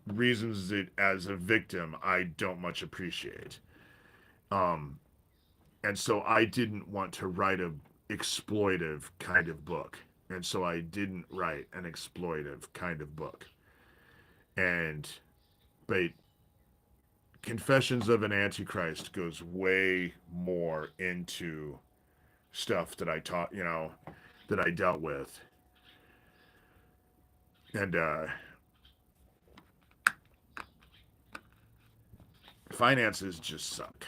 Reasons that as a victim I don't much appreciate. Um, and so I didn't want to write a exploitive kind of book. And so I didn't write an exploitive kind of book. And but Confessions of an Antichrist goes way more into stuff that I taught, that I dealt with. And finances just suck.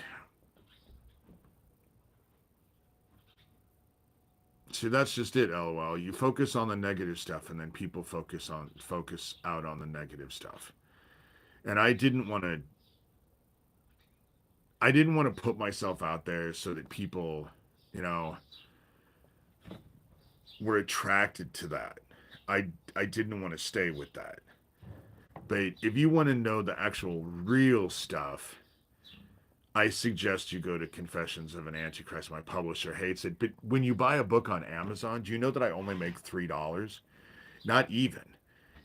See, that's just it, LOL. You focus on the negative stuff and then people focus out on the negative stuff. And I didn't want to put myself out there so that people, you know, were attracted to that. I didn't want to stay with that. But if you want to know the actual real stuff, I suggest you go to Confessions of an Antichrist. My publisher hates it. But when you buy a book on Amazon, do you know that I only make $3? Not even.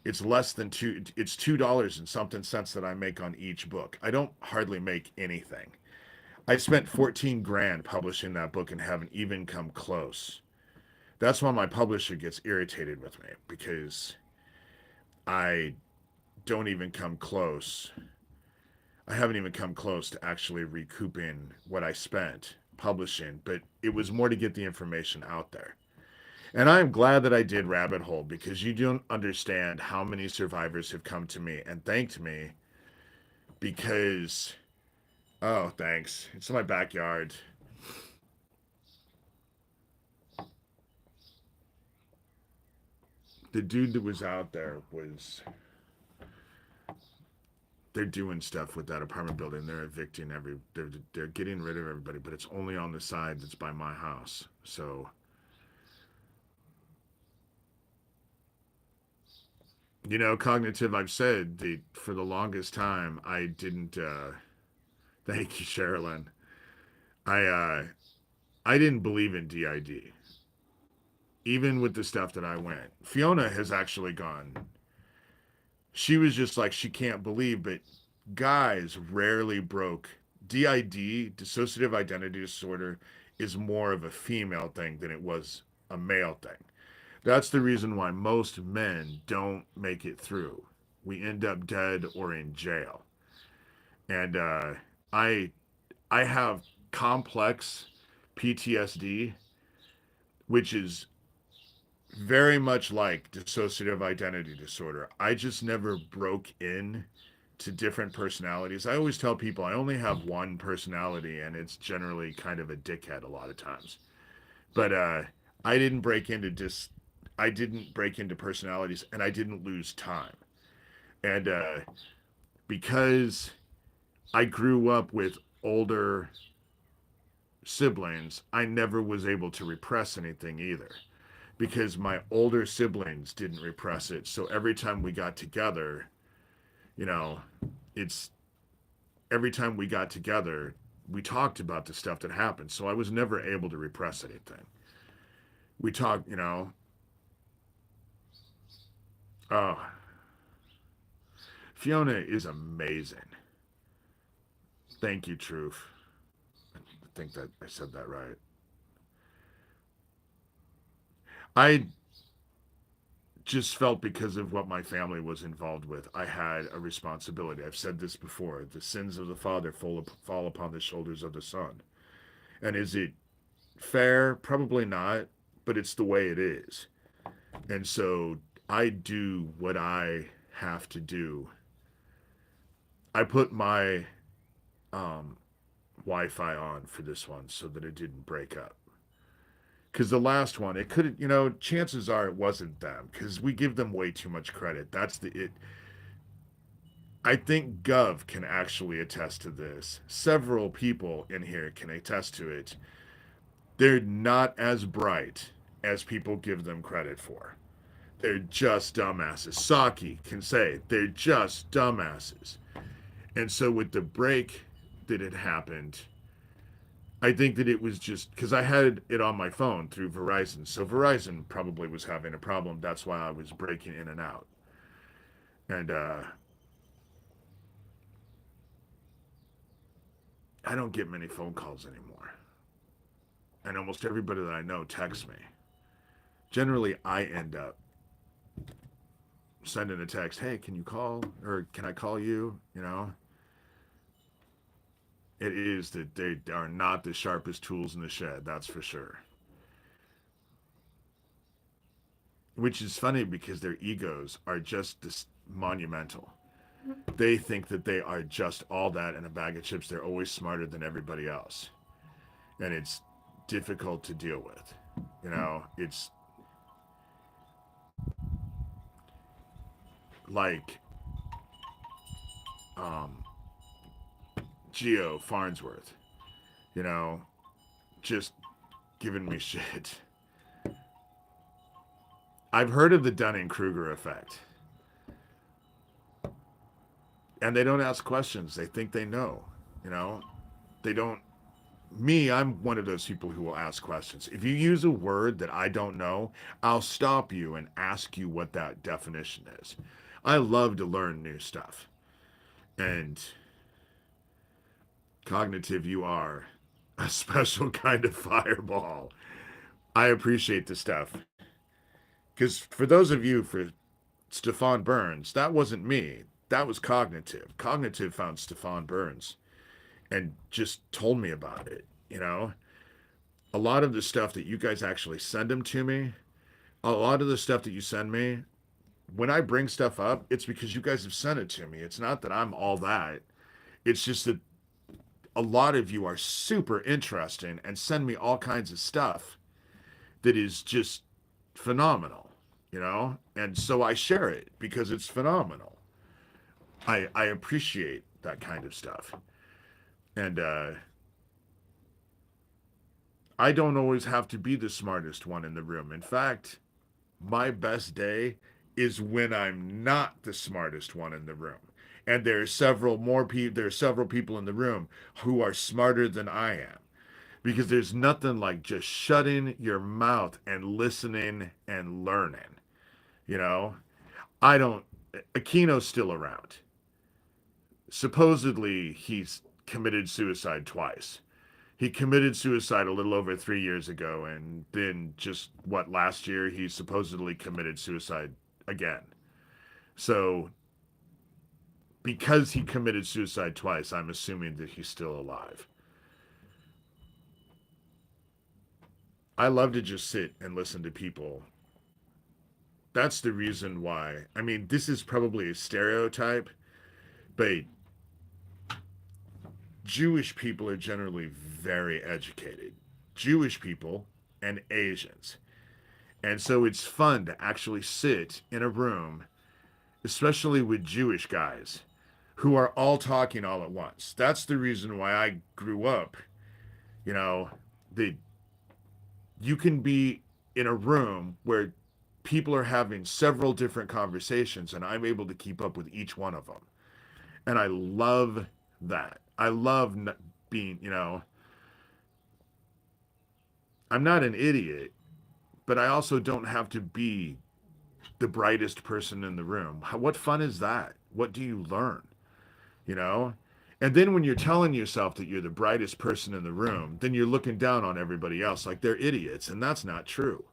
It's less than two. It's $2 and something cents that I make on each book. I don't hardly make anything. I spent 14 grand publishing that book and haven't even come close. That's why my publisher gets irritated with me because I don't even come close. I haven't even come close to actually recouping what I spent publishing, but it was more to get the information out there. And I'm glad that I did Rabbit Hole because you don't understand how many survivors have come to me and thanked me because, oh, thanks. It's in my backyard. The dude that was out there was, they're doing stuff with that apartment building. They're evicting they're getting rid of everybody, but it's only on the side that's by my house. So, cognitive, I've said that for the longest time I didn't thank you, Sherilyn. I didn't believe in DID. Even with the stuff that I went. Fiona has actually gone. She was just like she can't believe, but guys rarely broke. DID, dissociative identity disorder, is more of a female thing than it was a male thing. That's the reason why most men don't make it through. We end up dead or in jail. And I I have complex PTSD, which is very much like dissociative identity disorder. I just never broke in to different personalities. I always tell people I only have one personality, and it's generally kind of a dickhead a lot of times. But I didn't break into I didn't break into personalities, and I didn't lose time. And because I grew up with older siblings, I never was able to repress anything either because my older siblings didn't repress it. So every time we got together, you know, it's every time we got together, we talked about the stuff that happened. So I was never able to repress anything. We talked, oh, Fiona is amazing. Thank you, Truth. I think that I said that right. I just felt because of what my family was involved with, I had a responsibility. I've said this before. The sins of the father fall upon the shoulders of the son. And is it fair? Probably not, but it's the way it is. And so I do what I have to do. I put my um, Wi Fi on for this one so that it didn't break up. Because the last one, it could, chances are it wasn't them because we give them way too much credit. That's the it. I think Gov can actually attest to this. Several people in here can attest to it. They're not as bright as people give them credit for. They're just dumbasses. Saki can say they're just dumbasses. And so with the break that had happened, I think that it was just because I had it on my phone through Verizon. So Verizon probably was having a problem. That's why I was breaking in and out. And I don't get many phone calls anymore. And almost everybody that I know texts me. Generally, I end up sending a text, hey, can you call? Or can I call you? You know, it is that they are not the sharpest tools in the shed, that's for sure. Which is funny because their egos are just this monumental. They think that they are just all that in a bag of chips. They're always smarter than everybody else. And it's difficult to deal with. You know, it's like um, Geo Farnsworth, you know, just giving me shit. I've heard of the Dunning Kruger effect. And they don't ask questions. They think they know. You know, they don't. Me, I'm one of those people who will ask questions. If you use a word that I don't know, I'll stop you and ask you what that definition is. I love to learn new stuff. And cognitive, you are a special kind of fireball. I appreciate the stuff. Because for those of you, for Stefan Burns, that wasn't me. That was cognitive. Cognitive found Stefan Burns and just told me about it. You know, a lot of the stuff that you guys actually send them to me, a lot of the stuff that you send me, when I bring stuff up, it's because you guys have sent it to me. It's not that I'm all that. It's just that a lot of you are super interesting and send me all kinds of stuff that is just phenomenal, you know? And so I share it because it's phenomenal. I appreciate that kind of stuff. And I don't always have to be the smartest one in the room. In fact, my best day is when I'm not the smartest one in the room. And there are several people in the room who are smarter than I am. Because there's nothing like just shutting your mouth and listening and learning. You know? I don't Aquino's still around. Supposedly he's committed suicide twice. He committed suicide a little over 3 years ago, and then just what, last year he supposedly committed suicide again. So because he committed suicide twice, I'm assuming that he's still alive. I love to just sit and listen to people. That's the reason why. I mean, this is probably a stereotype, but Jewish people are generally very educated. Jewish people and Asians. And so it's fun to actually sit in a room, especially with Jewish guys who are all talking all at once. That's the reason why I grew up, you know, the you can be in a room where people are having several different conversations and I'm able to keep up with each one of them. And I love that. I love being, you know, I'm not an idiot, but I also don't have to be the brightest person in the room. What fun is that? What do you learn? You know? And then when you're telling yourself that you're the brightest person in the room, then you're looking down on everybody else like they're idiots. And that's not true.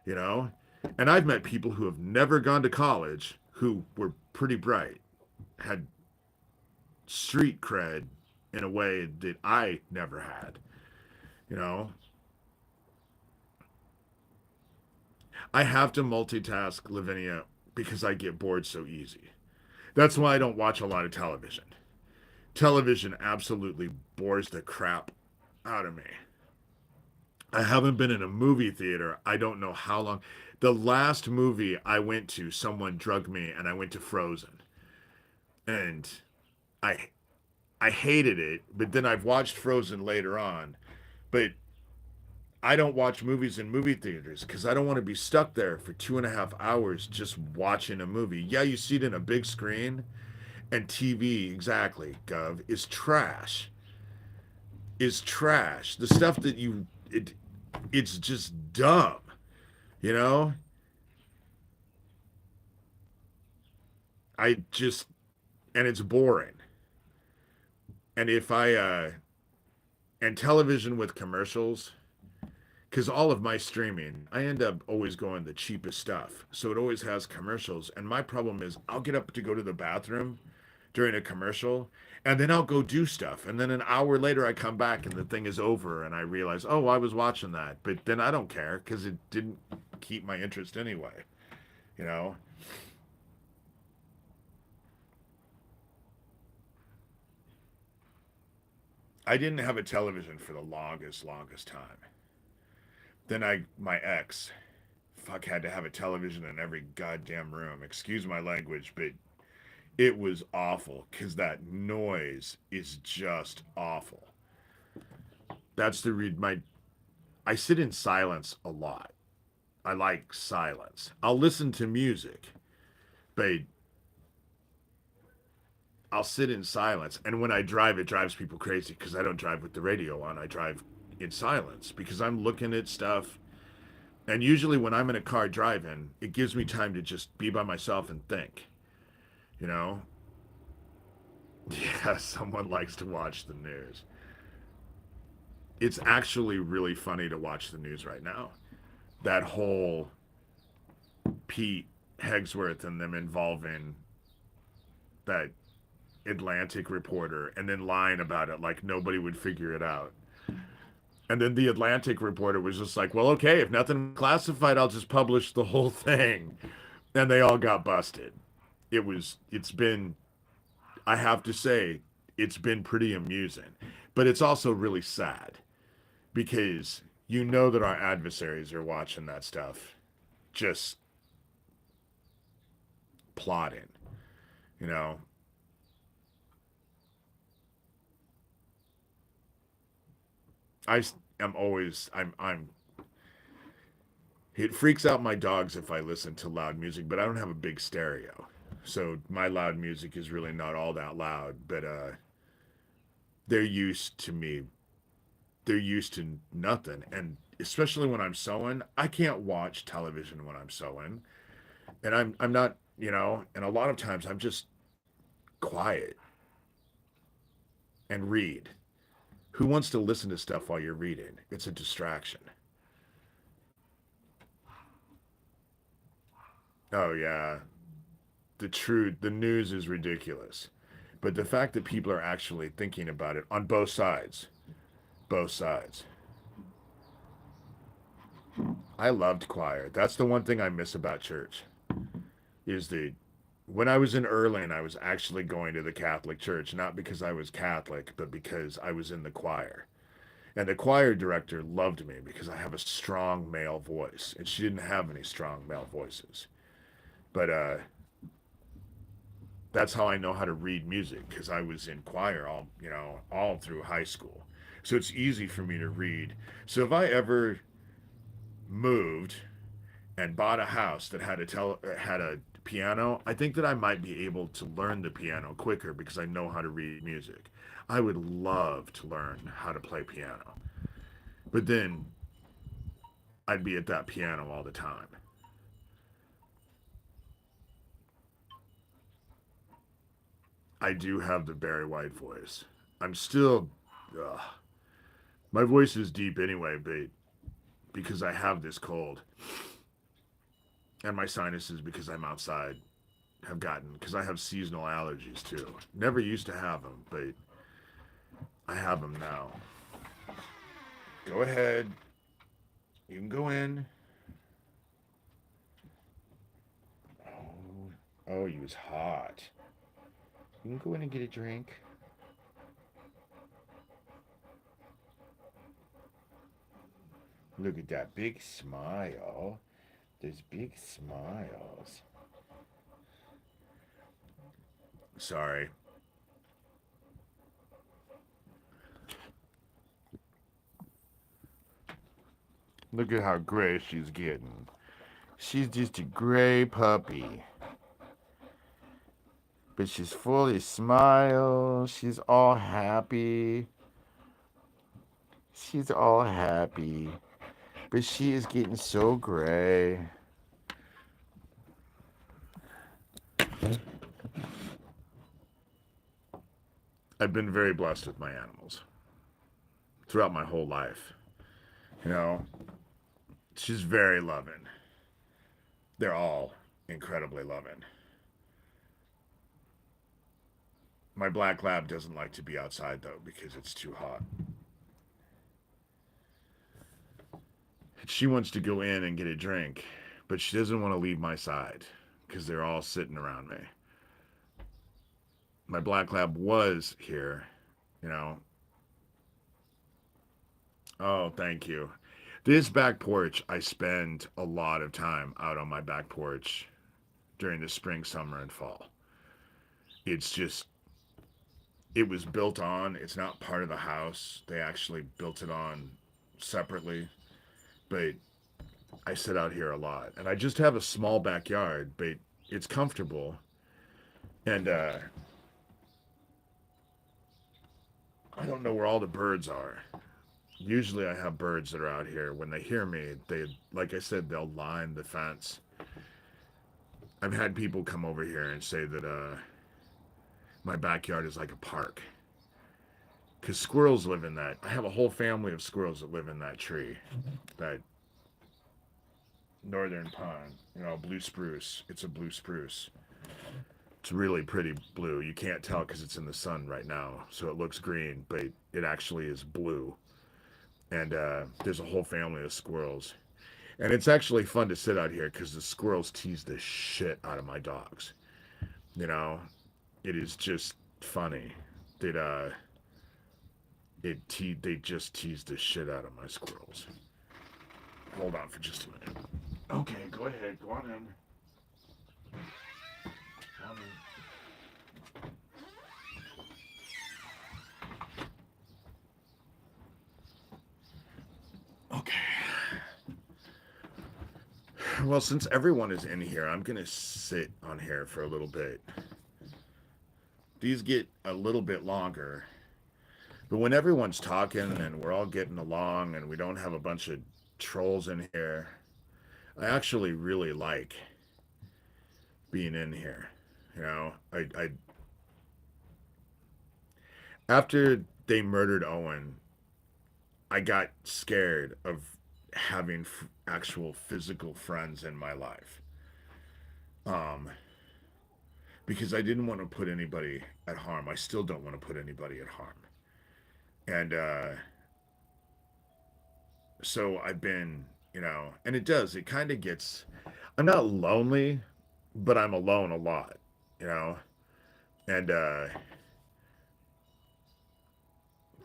You know? And I've met people who have never gone to college who were pretty bright, had street cred in a way that I never had. You know? I have to multitask, Lavinia, because I get bored so easy. That's why I don't watch a lot of television. Television absolutely bores the crap out of me. I haven't been in a movie theater. I don't know how long. The last movie I went to, someone drugged me and I went to Frozen. And I I hated it, but then I've watched Frozen later on. But I don't watch movies in movie theaters because I don't want to be stuck there for 2.5 hours just watching a movie. Yeah, you see it in a big screen, and TV, exactly, Gov, is trash. Is trash. The stuff that it's just dumb, you know? I just, and it's boring. And and television with commercials, because all of my streaming, I end up always going the cheapest stuff. So it always has commercials. And my problem is I'll get up to go to the bathroom during a commercial and then I'll go do stuff. And then an hour later I come back and the thing is over and I realize, oh, I was watching that. But then I don't care because it didn't keep my interest anyway. You know, I didn't have a television for the longest time. Then my ex, fuck, had to have a television in every goddamn room. Excuse my language, but it was awful because that noise is just awful. That's the read my I sit in silence a lot. I like silence. I'll listen to music, but I'll sit in silence. And when I drive, it drives people crazy because I don't drive with the radio on. I drive in silence because I'm looking at stuff. And usually when I'm in a car driving, it gives me time to just be by myself and think, you know? Yeah, someone likes to watch the news. It's actually really funny to watch the news right now. That whole Pete Hegsworth and them involving that Atlantic reporter and then lying about it like nobody would figure it out. And then the Atlantic reporter was just like, well, okay, if nothing classified, I'll just publish the whole thing. And they all got busted. It's been, I have to say, it's been pretty amusing. But it's also really sad because you know that our adversaries are watching that stuff, just plotting, you know. I am always I'm it freaks out my dogs if I listen to loud music, but I don't have a big stereo. So my loud music is really not all that loud, but they're used to me. They're used to nothing, and especially when I'm sewing, I can't watch television when I'm sewing. And I'm not, and a lot of times I'm just quiet and read. Who wants to listen to stuff while you're reading? It's a distraction. Oh yeah, the news is ridiculous. But the fact that people are actually thinking about it on both sides. I loved choir. That's the one thing I miss about church is the when I was in Erling, I was actually going to the Catholic church, not because I was Catholic, but because I was in the choir. And the choir director loved me because I have a strong male voice, and she didn't have any strong male voices. But that's how I know how to read music because I was in choir all through high school. So it's easy for me to read. So if I ever moved and bought a house that had a piano, I think that I might be able to learn the piano quicker because I know how to read music. I would love to learn how to play piano. But then I'd be at that piano all the time. I do have the Barry White voice. I'm still ugh, my voice is deep anyway, but because I have this cold and my sinuses because I'm outside have gotten because I have seasonal allergies too. Never used to have them, but I have them now. Go ahead. You can go in. Oh, oh, he was hot. You can go in and get a drink. Look at that big smile. There's big smiles. Sorry. Look at how gray she's getting. She's just a gray puppy. But she's full of smiles. She's all happy. She's all happy. But she is getting so gray. I've been very blessed with my animals throughout my whole life. You know, she's very loving. They're all incredibly loving. My black lab doesn't like to be outside though because it's too hot. She wants to go in and get a drink, but she doesn't want to leave my side because they're all sitting around me. My black lab was here, you know. Oh, thank you. This back porch, I spend a lot of time out on my back porch during the spring, summer, and fall. It's just, it was built on. It's not part of the house. They actually built it on separately. But I sit out here a lot. And I just have a small backyard, but it's comfortable. And I don't know where all the birds are. Usually I have birds that are out here. When they hear me, they, like I said, they'll line the fence. I've had people come over here and say that my backyard is like a park. Because squirrels live in that. I have a whole family of squirrels that live in that tree. That northern pine, you know, blue spruce. It's a blue spruce. It's really pretty blue. You can't tell because it's in the sun right now, so it looks green, but it actually is blue. And there's a whole family of squirrels. And it's actually fun to sit out here because the squirrels tease the shit out of my dogs. You know, it is just funny that they just tease the shit out of my squirrels. Hold on for just a minute. Okay, go ahead. Go on in. Go on in. Okay. Well, since everyone is in here, I'm going to sit on here for a little bit. These get a little bit longer. But when everyone's talking and we're all getting along and we don't have a bunch of trolls in here, I actually really like being in here. You know, after they murdered Owen, I got scared of having actual physical friends in my life. Um, because I didn't want to put anybody at harm. I still don't want to put anybody at harm. And so I've been, you know, and it kind of gets, I'm not lonely, but I'm alone a lot, you know? And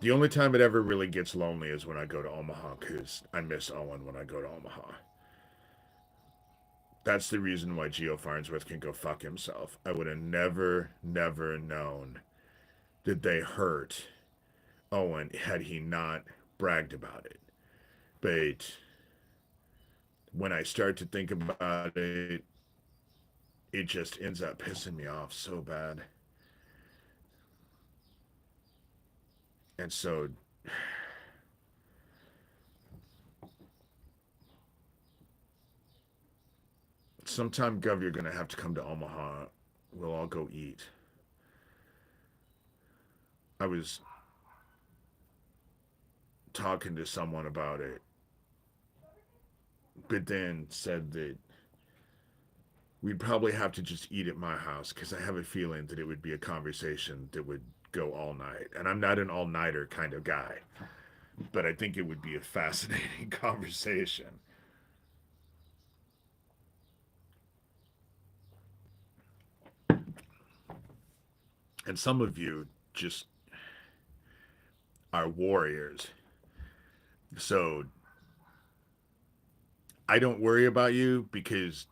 the only time it ever really gets lonely is when I go to Omaha because I miss Owen when I go to Omaha. That's the reason why Geo Farnsworth can go fuck himself. I would have never known that they hurt Owen had he not bragged about it. But when I start to think about it, it just ends up pissing me off so bad. And so sometime, Gov, you're going to have to come to Omaha. We'll all go eat. I was talking to someone about it, but then said that we'd probably have to just eat at my house because I have a feeling that it would be a conversation that would go all night. And I'm not an all nighter kind of guy, but I think it would be a fascinating conversation. And some of you just are warriors. So I don't worry about you because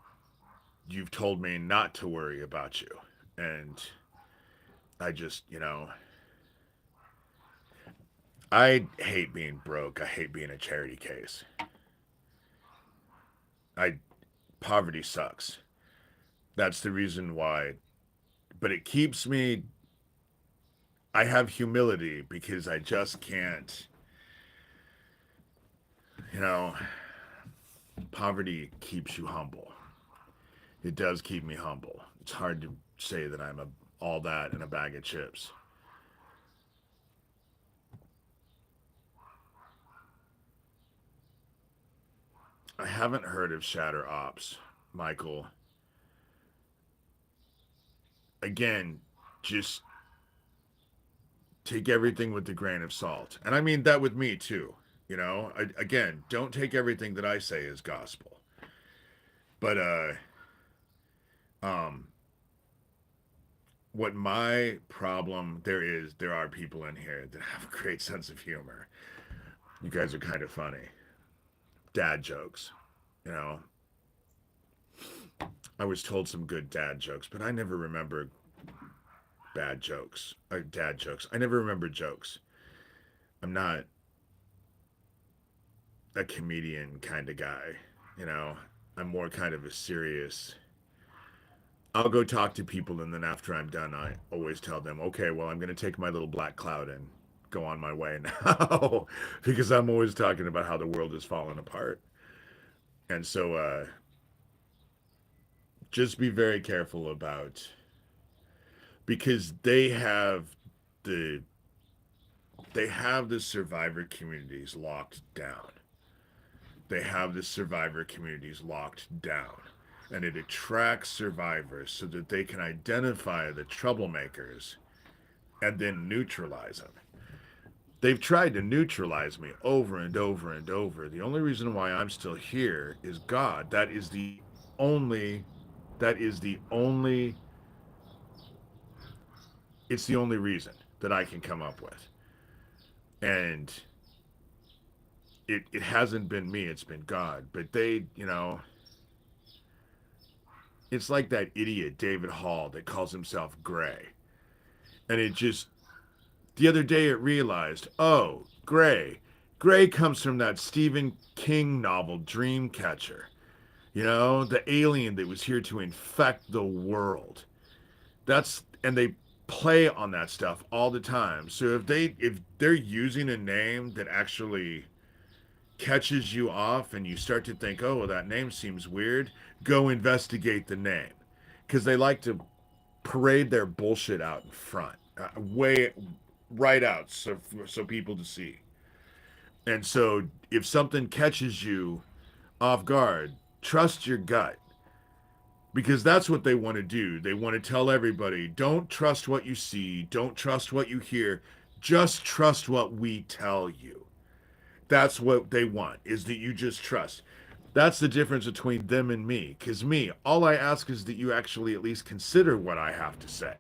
you've told me not to worry about you. And I just, you know, I hate being broke. I hate being a charity case. I poverty sucks. That's the reason why. But it keeps me. I have humility because I just can't. You know, poverty keeps you humble. It does keep me humble. It's hard to say that I'm all that in a bag of chips. I haven't heard of Shatter Ops, Michael. Again, just take everything with a grain of salt. And I mean that with me too. Again, don't take everything that I say as gospel. But um what my problem there are people in here that have a great sense of humor. You guys are kind of funny. Dad jokes, you know. I was told some good dad jokes, but I never remember bad jokes. Dad jokes. I never remember jokes. I'm not a comedian kind of guy, you know. I'm more kind of a serious. I'll go talk to people, and then after I'm done, I always tell them, okay, well, I'm going to take my little black cloud and go on my way now, because I'm always talking about how the world is falling apart. And so, just be very careful about because the they have the survivor communities locked down. They have the survivor communities locked down. And it attracts survivors so that they can identify the troublemakers and then neutralize them. They've tried to neutralize me over and over and over. The only reason why I'm still here is God. Only, that is the only, it's the only reason that I can come up with. And it hasn't been me, it's been God. But it's like that idiot David Hall that calls himself Gray. And the other day it realized, oh, Gray. Gray comes from that Stephen King novel, Dreamcatcher. The alien that was here to infect the world. And they play on that stuff all the time. So if they're using a name that actually catches you off and you start to think, oh, well, that name seems weird, go investigate the name. Because they like to parade their bullshit out in front, way right out, so people to see. And so if something catches you off guard, trust your gut because that's what they want to do. They want to tell everybody, don't trust what you see, don't trust what you hear, just trust what we tell you. That's what they want, is that you just trust. That's the difference between them and me. Because me, all I ask is that you actually at least consider what I have to say.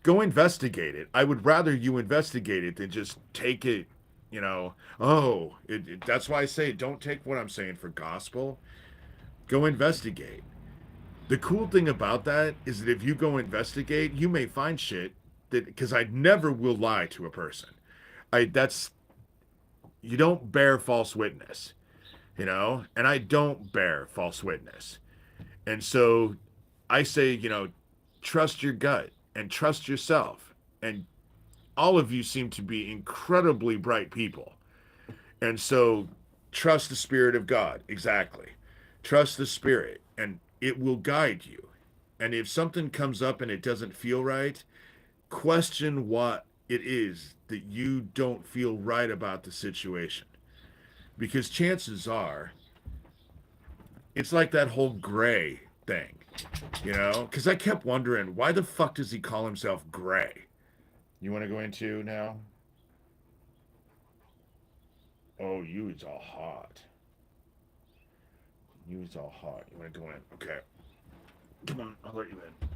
Go investigate it. I would rather you investigate it than just take it, that's why I say don't take what I'm saying for gospel. Go investigate. The cool thing about that is that if you go investigate, you may find shit because I never will lie to a person. That's you don't bear false witness, and I don't bear false witness. And so I say, trust your gut and trust yourself. And all of you seem to be incredibly bright people. And so trust the Spirit of God. Exactly. Trust the Spirit, and it will guide you. And if something comes up and it doesn't feel right, question what it is that you don't feel right about the situation. Because chances are, it's like that whole gray thing, Because I kept wondering, why the fuck does he call himself Gray? You want to go into now? Oh, you is all hot. You is all hot. You want to go in? Okay. Come on, I'll let you in.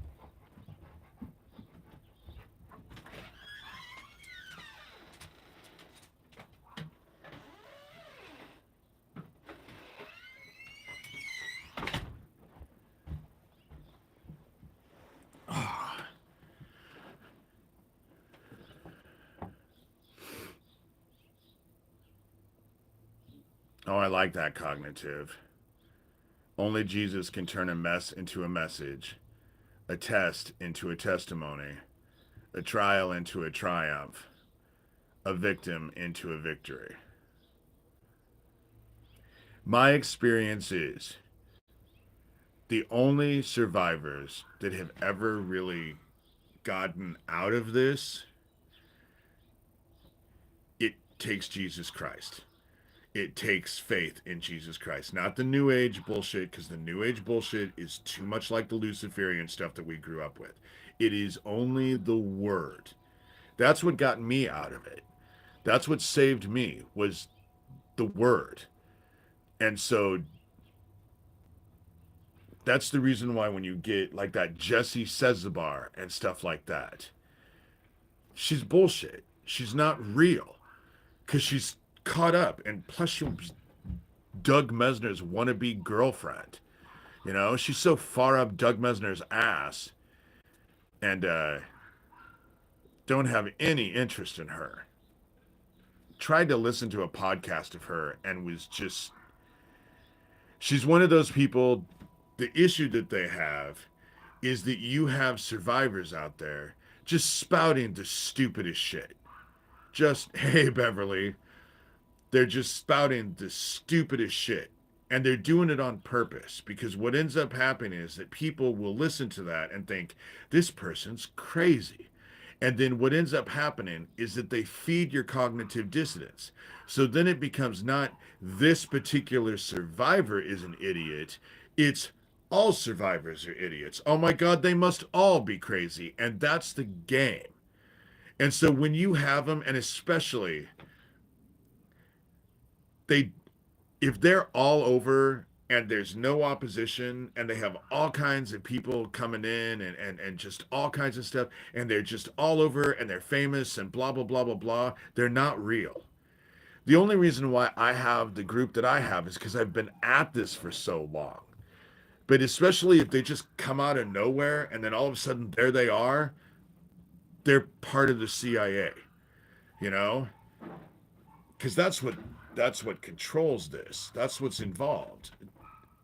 Oh, I like that cognitive. Only Jesus can turn a mess into a message, a test into a testimony, a trial into a triumph, a victim into a victory. My experience is the only survivors that have ever really gotten out of this, it takes Jesus Christ. It takes faith in Jesus Christ, not the New Age bullshit, because the New Age bullshit is too much like the Luciferian stuff that we grew up with. It is only the Word. That's what got me out of it. That's what saved me was the Word. And so that's the reason why when you get like that Jesse Cezabar and stuff like that, she's bullshit. She's not real because she's caught up. And plus, she's Doug Mesner's wannabe girlfriend. You know, she's so far up Doug Mesner's ass and don't have any interest in her. Tried to listen to a podcast of her and was just, she's one of those people. The issue that they have is that you have survivors out there just spouting the stupidest shit. Just, hey, Beverly, they're just spouting the stupidest shit. And they're doing it on purpose because what ends up happening is that people will listen to that and think, this person's crazy. And then what ends up happening is that they feed your cognitive dissonance. So then it becomes not this particular survivor is an idiot, it's all survivors are idiots. Oh my God, they must all be crazy. And that's the game. And so when you have them, and especially they if they're all over and there's no opposition and they have all kinds of people coming in and just all kinds of stuff and they're just all over and they're famous and blah blah blah blah blah, they're not real. The only reason why I have the group that I have is because I've been at this for so long. But especially if they just come out of nowhere and then all of a sudden there they are, they're part of the CIA, you know? Because that's what controls this. That's what's involved.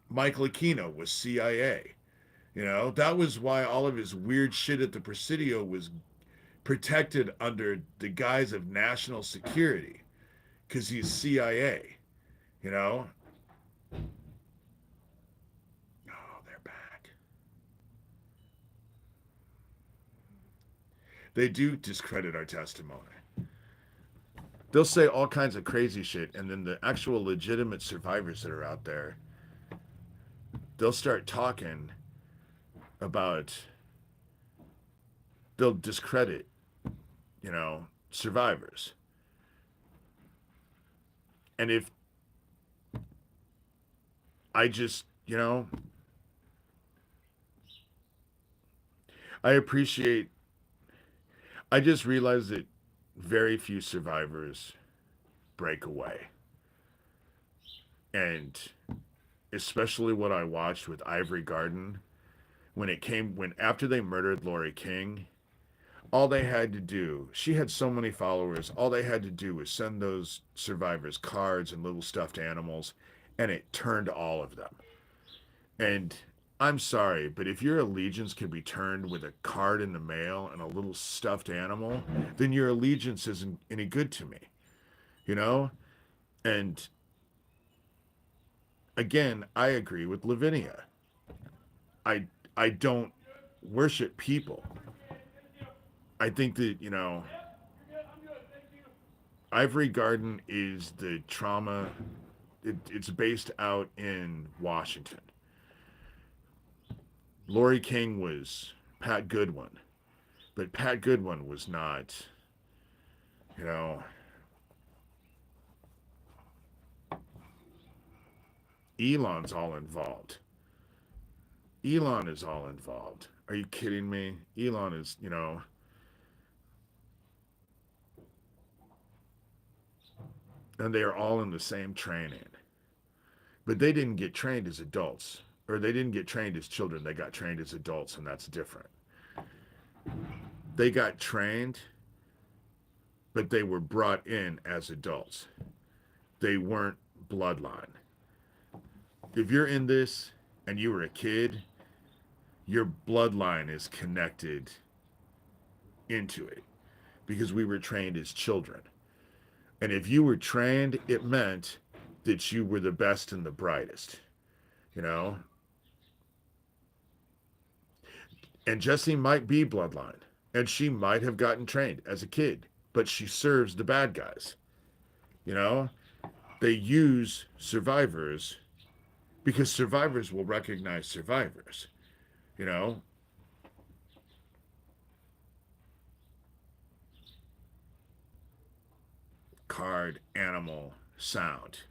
Mike Aquino was CIA. You know, that was why all of his weird shit at the Presidio was protected under the guise of national security because he's CIA. You know? Oh, they're back. They do discredit our testimony. They'll say all kinds of crazy shit, and then the actual legitimate survivors that are out there, they'll start talking about, they'll discredit, survivors. And if I just, I appreciate, I just realized that very few survivors break away. And especially what I watched with Ivory Garden, when after they murdered Lori King, all they had to do, she had so many followers, all they had to do was send those survivors cards and little stuffed animals, and it turned all of them. And I'm sorry, but if your allegiance can be turned with a card in the mail and a little stuffed animal, then your allegiance isn't any good to me, you know? And again, I agree with Lavinia. I I don't worship people. I think that, Ivory Garden is the trauma. It's based out in Washington. Lori King was Pat Goodwin, but Pat Goodwin was not, you know, Elon's all involved. Elon is all involved. Are you kidding me? Elon is, and they are all in the same training. But they didn't get trained as adults, or they didn't get trained as children. They got trained as adults, and that's different. They got trained, but they were brought in as adults. They weren't bloodline. If you're in this, and you were a kid, your bloodline is connected into it because we were trained as children. And if you were trained, it meant that you were the best and the brightest, you know? And Jessie might be bloodline, and she might have gotten trained as a kid, but she serves the bad guys, you know? They use survivors because survivors will recognize survivors, you know? Card, animal, sounds.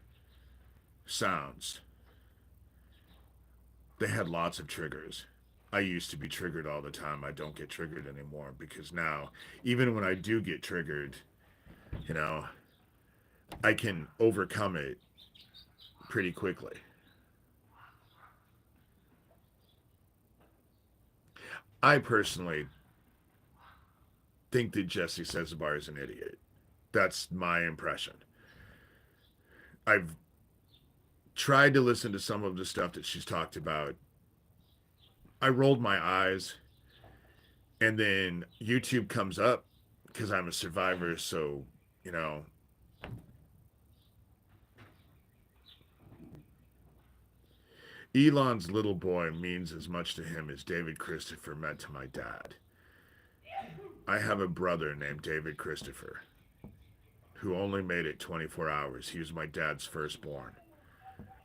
They had lots of triggers. I used to be triggered all the time. I don't get triggered anymore because now, even when I do get triggered, you know, I can overcome it pretty quickly. I personally think that Jesse Cesabar is an idiot. That's my impression. I've tried to listen to some of the stuff that she's talked about. I rolled my eyes, and then YouTube comes up because I'm a survivor. So, you know, Elon's little boy means as much to him as David Christopher meant to my dad. I have a brother named David Christopher who only made it 24 hours. He was my dad's firstborn,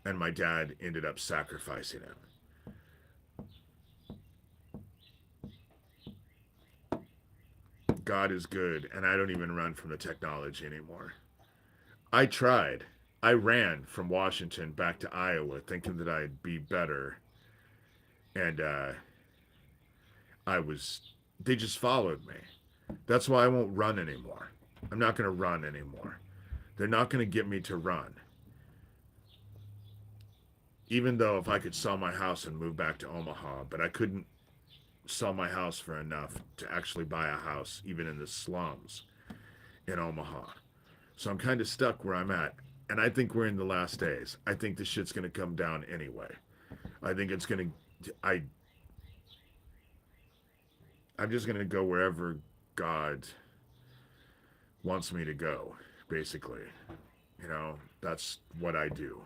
and my dad ended up sacrificing him. God is good, and I don't even run from the technology anymore. I tried. I ran from Washington back to Iowa thinking that I'd be better, and I was. They just followed me. That's why I won't run anymore. I'm not going to run anymore. They're not going to get me to run. Even though if I could sell my house and move back to Omaha, but I couldn't sell my house for enough to actually buy a house, even in the slums in Omaha. So I'm kind of stuck where I'm at. And I think we're in the last days. I think this shit's going to come down anyway. I think it's going to. I'm just going to go wherever God wants me to go, basically. You know, that's what I do.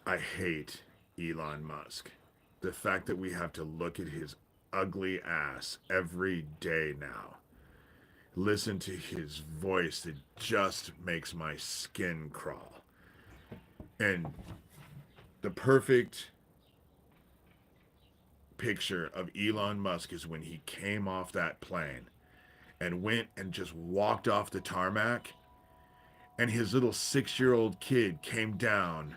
I hate Elon Musk. The fact that we have to look at his ugly ass every day now. Listen to his voice that just makes my skin crawl. And the perfect picture of Elon Musk is when he came off that plane and went and just walked off the tarmac, and his little 6 year old kid came down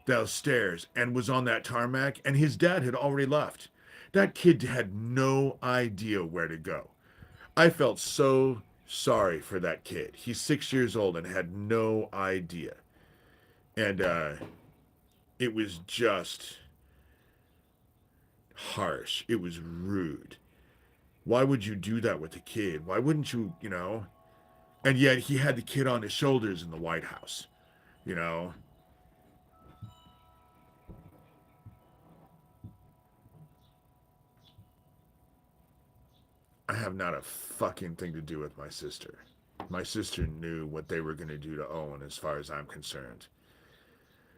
those stairs and was on that tarmac, and his dad had already left. That kid had no idea where to go. I felt so sorry for that kid. He's 6 years old and had no idea. And it was just harsh. It was rude. Why would you do that with a kid? Why wouldn't you, you know? And yet he had the kid on his shoulders in the White House, you know? I have not a fucking thing to do with my sister. My sister knew what they were going to do to Owen as far as I'm concerned.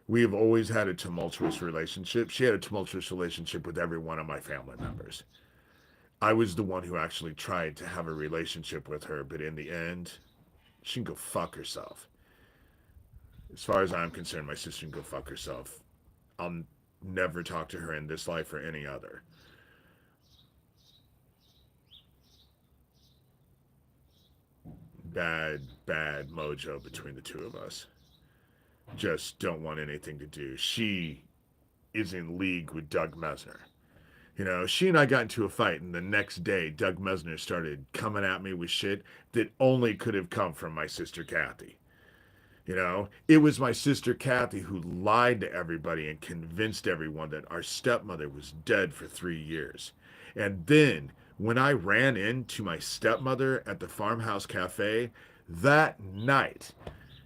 We have always had a tumultuous relationship. She had a tumultuous relationship with every one of my family members. I was the one who actually tried to have a relationship with her, but in the end, she can go fuck herself. As far as I'm concerned, my sister can go fuck herself. I'll never talk to her in this life or any other. Bad mojo between the two of us. Just don't want anything to do. She is in league with Doug Mesner. You know, she and I got into a fight, and the next day, Doug Mesner started coming at me with shit that only could have come from my sister Kathy. You know, it was my sister Kathy who lied to everybody and convinced everyone that our stepmother was dead for 3 years. And then when I ran into my stepmother at the farmhouse cafe, That night,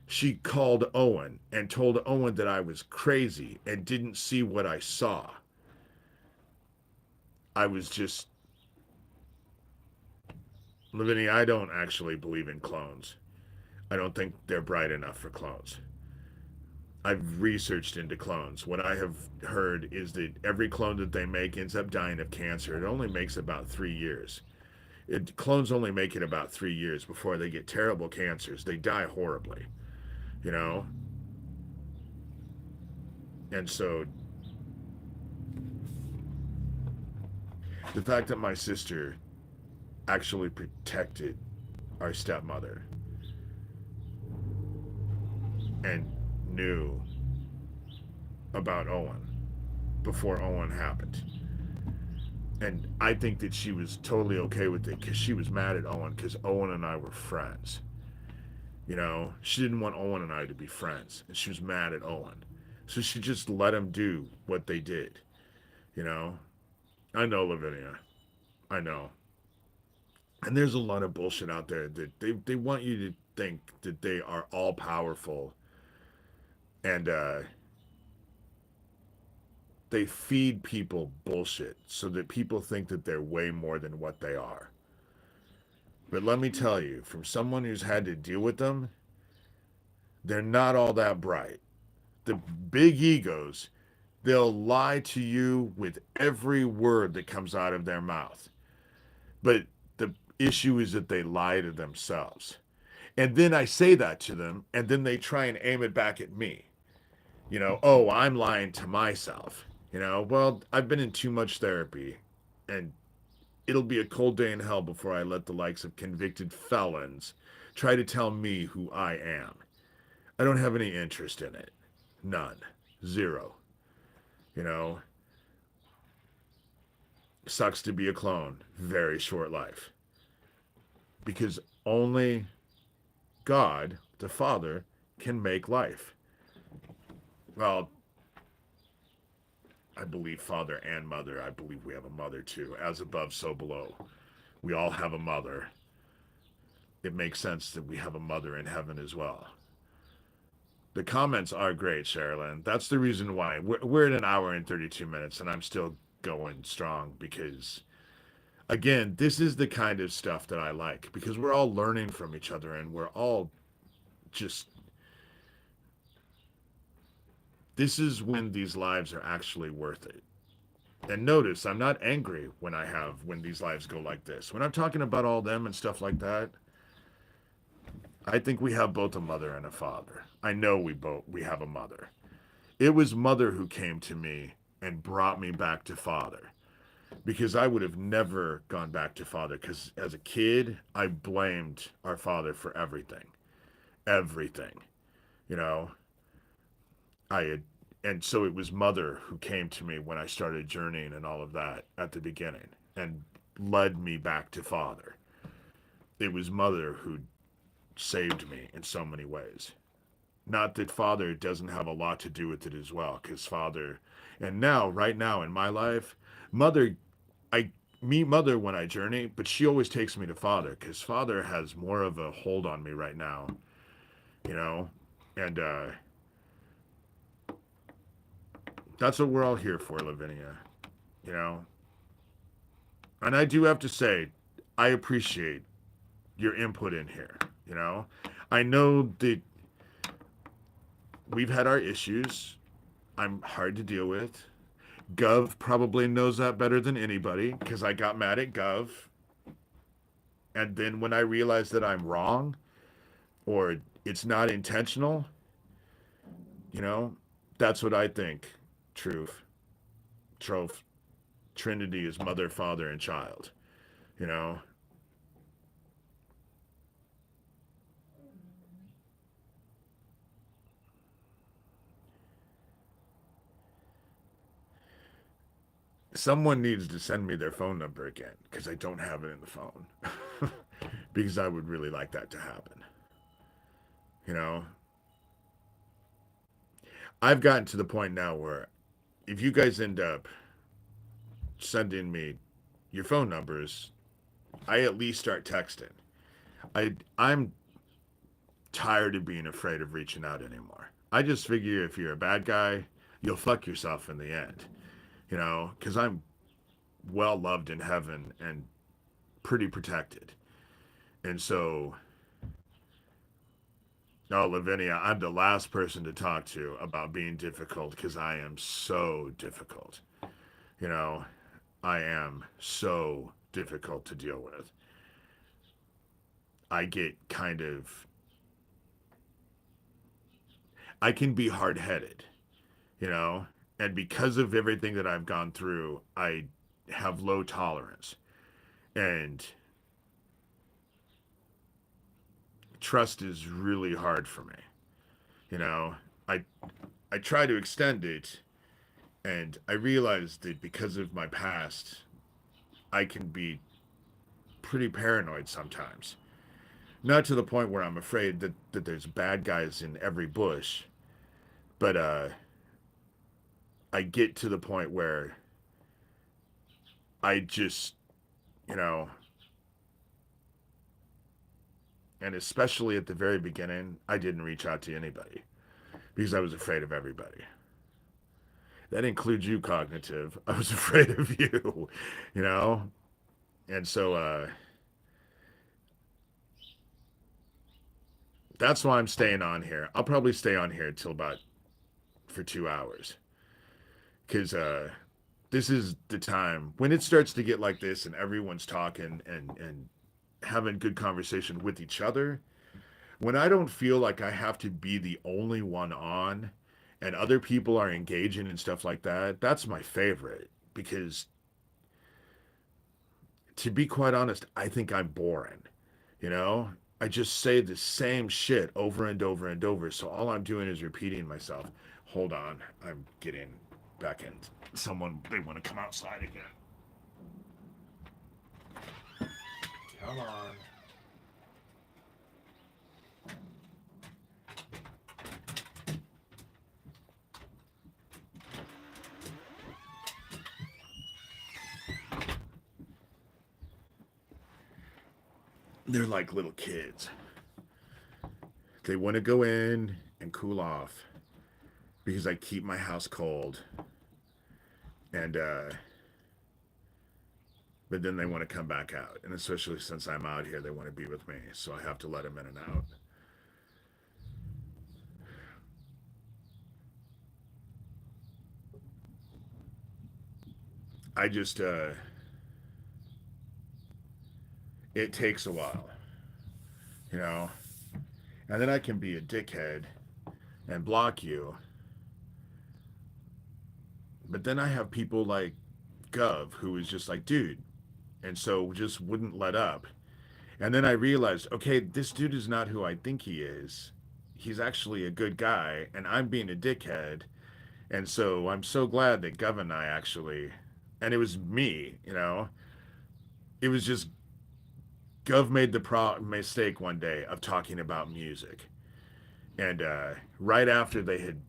she called Owen and told Owen that I was crazy and didn't see what I saw. I was just, Lavinia, I don't actually believe in clones. I don't think they're bright enough for clones. I've researched into clones. What I have heard is that every clone that they make ends up dying of cancer. It only makes about 3 years. Clones only make it about 3 years before they get terrible cancers. They die horribly, you know? And so the fact that my sister actually protected our stepmother and knew about Owen before Owen happened. And I think that she was totally okay with it because she was mad at Owen because Owen and I were friends. You know, she didn't want Owen and I to be friends, and she was mad at Owen. So she just let him do what they did. You know, I know, Lavinia. I know. And there's a lot of bullshit out there that they want you to think that they are all powerful and they feed people bullshit so that people think that they're way more than what they are. But let me tell you, from someone who's had to deal with them, they're not all that bright. The big egos, they'll lie to you with every word that comes out of their mouth. But the issue is that they lie to themselves. And then I say that to them, and then they try and aim it back at me. You know, oh, I'm lying to myself. You know, well, I've been in too much therapy, and it'll be a cold day in hell before I let the likes of convicted felons try to tell me who I am. I don't have any interest in it. None. Zero. You know, sucks to be a clone. Very short life. Because only God, the Father, can make life. Well, I believe father and mother. I believe we have a mother too. As above, so below. We all have a mother. It makes sense that we have a mother in heaven as well. The comments are great, Sherilyn. That's the reason why. We're at an hour and 32 minutes, and I'm still going strong because, again, this is the kind of stuff that I like because we're all learning from each other and we're all just. This is when these lives are actually worth it. And notice, I'm not angry when these lives go like this. When I'm talking about all them and stuff like that, I think we have both a mother and a father. I know we have a mother. It was mother who came to me and brought me back to father because I would have never gone back to father because as a kid, I blamed our father for everything. Everything. You know, I had and so it was mother who came to me when I started journeying and all of that at the beginning and led me back to father. It was mother who saved me in so many ways. Not that father doesn't have a lot to do with it as well, because father, and now, right now in my life, mother, I meet mother when I journey, but she always takes me to father, because father has more of a hold on me right now, you know, and that's what we're all here for, Lavinia, you know. And I do have to say, I appreciate your input in here, you know. I know that we've had our issues. I'm hard to deal with. Gov probably knows that better than anybody because I got mad at Gov. And then when I realized that I'm wrong or it's not intentional, you know, that's what I think. Truth. Troph. Trinity is mother, father, and child. You know, someone needs to send me their phone number again because I don't have it in the phone. Because I would really like that to happen. You know, I've gotten to the point now where if you guys end up sending me your phone numbers, I at least start texting. I'm tired of being afraid of reaching out anymore. I just figure if you're a bad guy, you'll fuck yourself in the end, you know, because I'm well loved in heaven and pretty protected. And so, oh, Lavinia, I'm the last person to talk to about being difficult because I am so difficult. You know, I am so difficult to deal with. I get kind of, I can be hard headed, you know, and because of everything that I've gone through, I have low tolerance. And trust is really hard for me. You know, I I try to extend it, and I realize that because of my past, I can be pretty paranoid sometimes. Not to the point where I'm afraid that there's bad guys in every bush, but I get to the point where I just, you know, and especially at the very beginning, I didn't reach out to anybody because I was afraid of everybody. That includes you, cognitive. I was afraid of you, you know? And so that's why I'm staying on here. I'll probably stay on here till about for 2 hours because this is the time when it starts to get like this and everyone's talking and having good conversation with each other. When I don't feel like I have to be the only one on and other people are engaging and stuff like that, that's my favorite because to be quite honest, I think I'm boring. You know, I just say the same shit over and over and over. So all I'm doing is repeating myself. Hold on, I'm getting back in. Someone, they want to come outside again. Come on. They're like little kids. They want to go in and cool off because I keep my house cold. And, but then they want to come back out. And especially since I'm out here, they want to be with me. So I have to let them in and out. I just, it takes a while, you know? And then I can be a dickhead and block you. But then I have people like Gov who is just like, dude, and so just wouldn't let up. And then I realized, okay, this dude is not who I think he is. He's actually a good guy, and I'm being a dickhead. And so I'm so glad that Gov and I actually, and it was me, you know, it was just Gov made the mistake one day of talking about music. And right after they had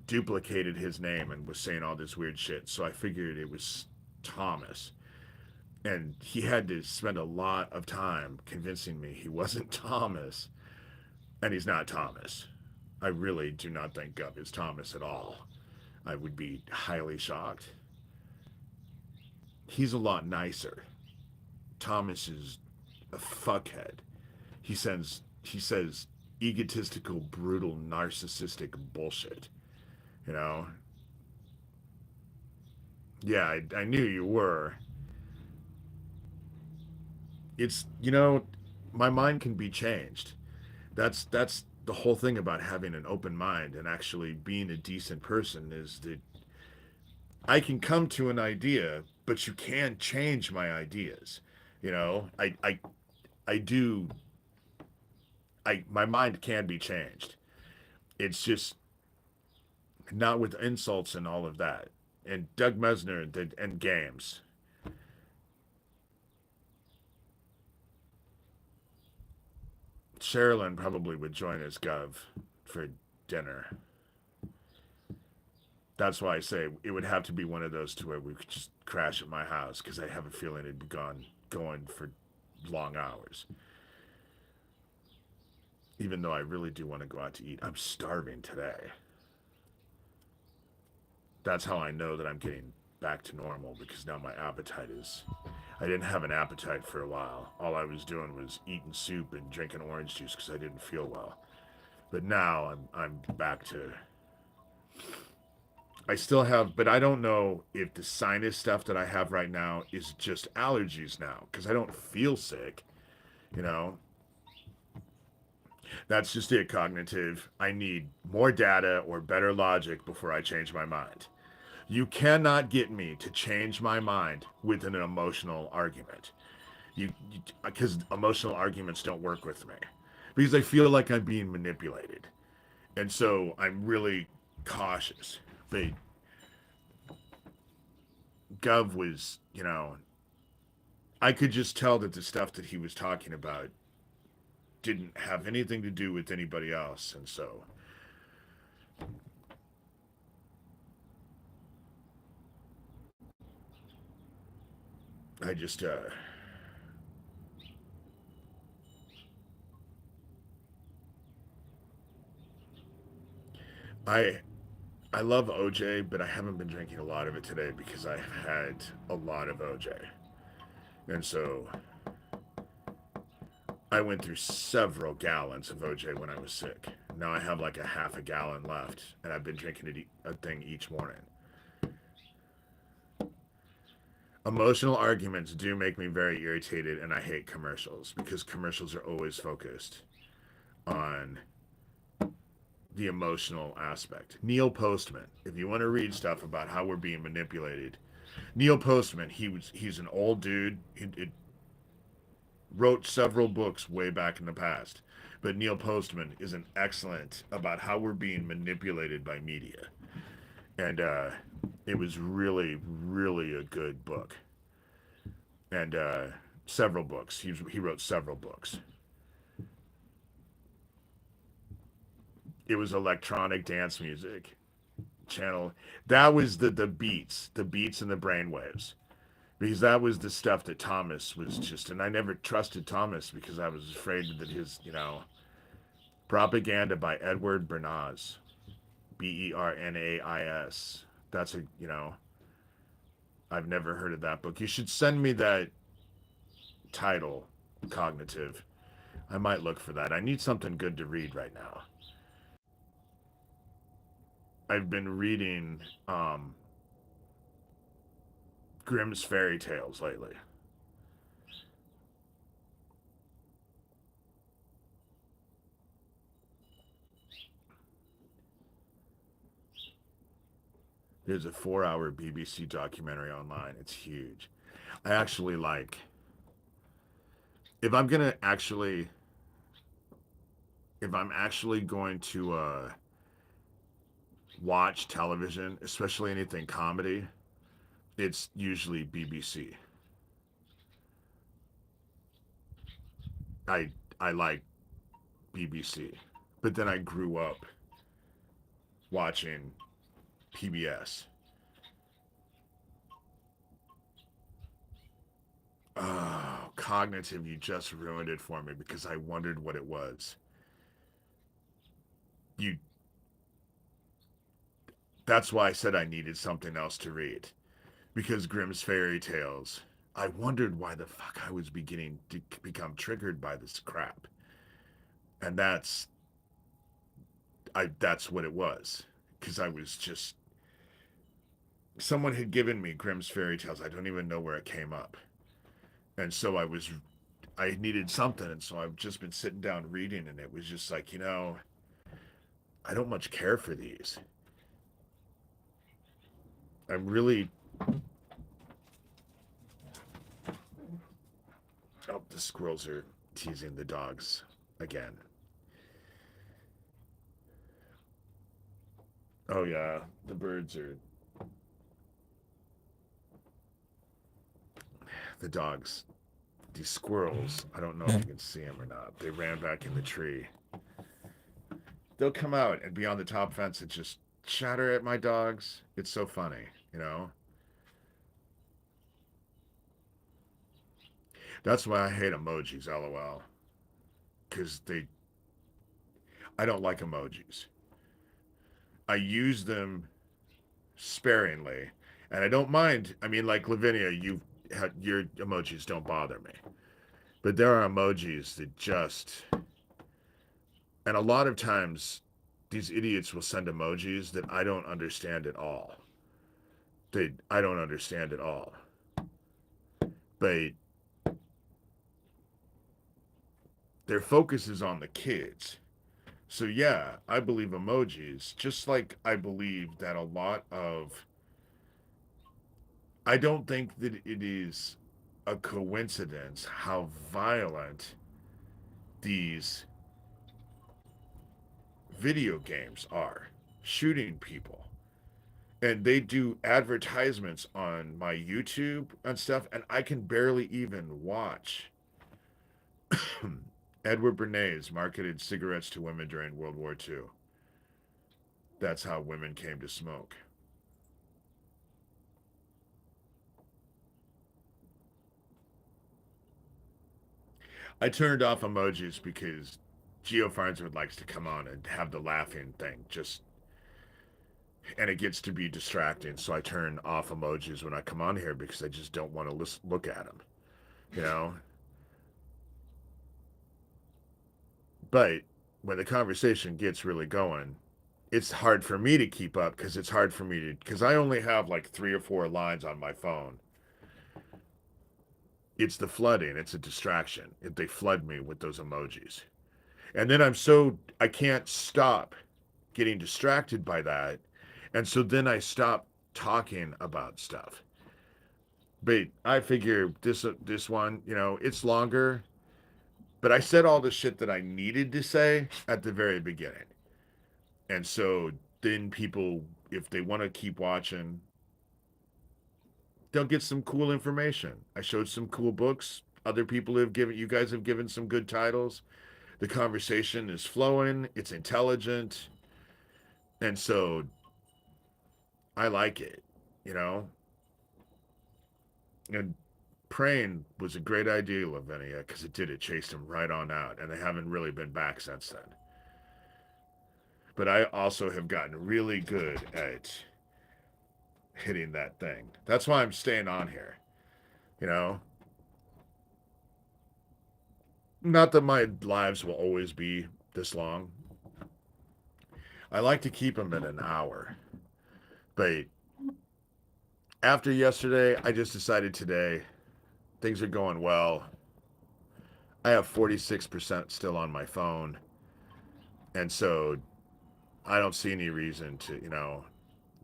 duplicated his name and was saying all this weird shit, so I figured it was Thomas. And he had to spend a lot of time convincing me he wasn't Thomas, and he's not Thomas. I really do not think Gov is Thomas at all. I would be highly shocked. He's a lot nicer. Thomas is a fuckhead. He says egotistical, brutal, narcissistic bullshit. You know? Yeah, I knew you were. It's my mind can be changed. That's the whole thing about having an open mind and actually being a decent person is that I can come to an idea, but you can change my ideas. You know, I do. My mind can be changed. It's just not with insults and all of that. And Doug Mesner and games. Sherilyn probably would join us, Gov, for dinner. That's why I say it would have to be one of those two where we could just crash at my house because I have a feeling it'd be going for long hours. even though I really do want to go out to eat. I'm starving today. That's how I know that I'm getting back to normal because now my appetite is. I didn't have an appetite for a while. All I was doing was eating soup and drinking orange juice because I didn't feel well. But now I'm back to. I still have, but I don't know if the sinus stuff that I have right now is just allergies now because I don't feel sick. You know, that's just it, cognitive. I need more data or better logic before I change my mind. You cannot get me to change my mind with an emotional argument. Because emotional arguments don't work with me. Because I feel like I'm being manipulated. And so I'm really cautious. But Gov was, I could just tell that the stuff that he was talking about didn't have anything to do with anybody else. And so I just, I I love OJ, but I haven't been drinking a lot of it today because I had a lot of OJ. And so I went through several gallons of OJ when I was sick. Now I have like a half a gallon left, and I've been drinking a thing each morning. Emotional arguments do make me very irritated, and I hate commercials because commercials are always focused on the emotional aspect. Neil Postman, if you want to read stuff about how we're being manipulated, Neil Postman, he's an old dude. He wrote several books way back in the past. But Neil Postman is an excellent about how we're being manipulated by media. And it was really, really a good book. And several books. He wrote several books. It was electronic dance music channel. That was the beats and the brainwaves. Because that was the stuff that Thomas was just, and I never trusted Thomas because I was afraid that his, propaganda by Edward Bernays, Bernais. That's I've never heard of that book. You should send me that title, Cognitive. I might look for that. I need something good to read right now. I've been reading Grimm's fairy tales lately. There's a 4 hour BBC documentary online. It's huge. I actually like, if I'm going to actually, if I'm actually going to watch television, especially anything comedy, it's usually BBC. I I like BBC, but then I grew up watching PBS. Oh, cognitive, you just ruined it for me because I wondered what it was. You That's why I said I needed something else to read because Grimm's fairy tales. I wondered why the fuck I was beginning to become triggered by this crap. And that's what it was because I was just someone had given me Grimm's fairy tales. I don't even know where it came up. And so I needed something, and so I've just been sitting down reading, and it was just like, I don't much care for these. I'm really. Oh, the squirrels are teasing the dogs again. Oh yeah, the birds are the dogs. These squirrels. I don't know if you can see them or not. They ran back in the tree. They'll come out and be on the top fence and just chatter at my dogs. It's so funny. That's why I hate emojis, lol. Because I don't like emojis. I use them sparingly, and I don't mind. I mean, like Lavinia, your emojis don't bother me, but there are emojis that just, and a lot of times, these idiots will send emojis that I don't understand at all. I don't understand at all. But their focus is on the kids. So yeah, I believe emojis, just like I believe that a lot of, I don't think that it is a coincidence how violent these video games are, shooting people. And they do advertisements on my YouTube and stuff, and I can barely even watch. Edward Bernays marketed cigarettes to women during World War II. That's how women came to smoke. I turned off emojis because Geo Farnsworth likes to come on and have the laughing thing, just, and it gets to be distracting. So I turn off emojis when I come on here because I just don't want to look at them, you know. But when the conversation gets really going, it's hard for me to keep up because it's hard for me to, because I only have like 3 or 4 lines on my phone. It's the flooding. It's a distraction. They flood me with those emojis. And then I can't stop getting distracted by that. And so then I stop talking about stuff. But I figure this one, it's longer, but I said all the shit that I needed to say at the very beginning. And so then people, if they want to keep watching, they'll get some cool information. I showed some cool books. Other people have given, you guys have given some good titles. The conversation is flowing, it's intelligent. And so I like it, you know? And praying was a great idea, Lavinia, because it chased him right on out. And they haven't really been back since then. But I also have gotten really good at hitting that thing. That's why I'm staying on here, you know? Not that my lives will always be this long. I like to keep them at an hour. But after yesterday, I just decided today things are going well. I have 46% still on my phone. And so I don't see any reason to,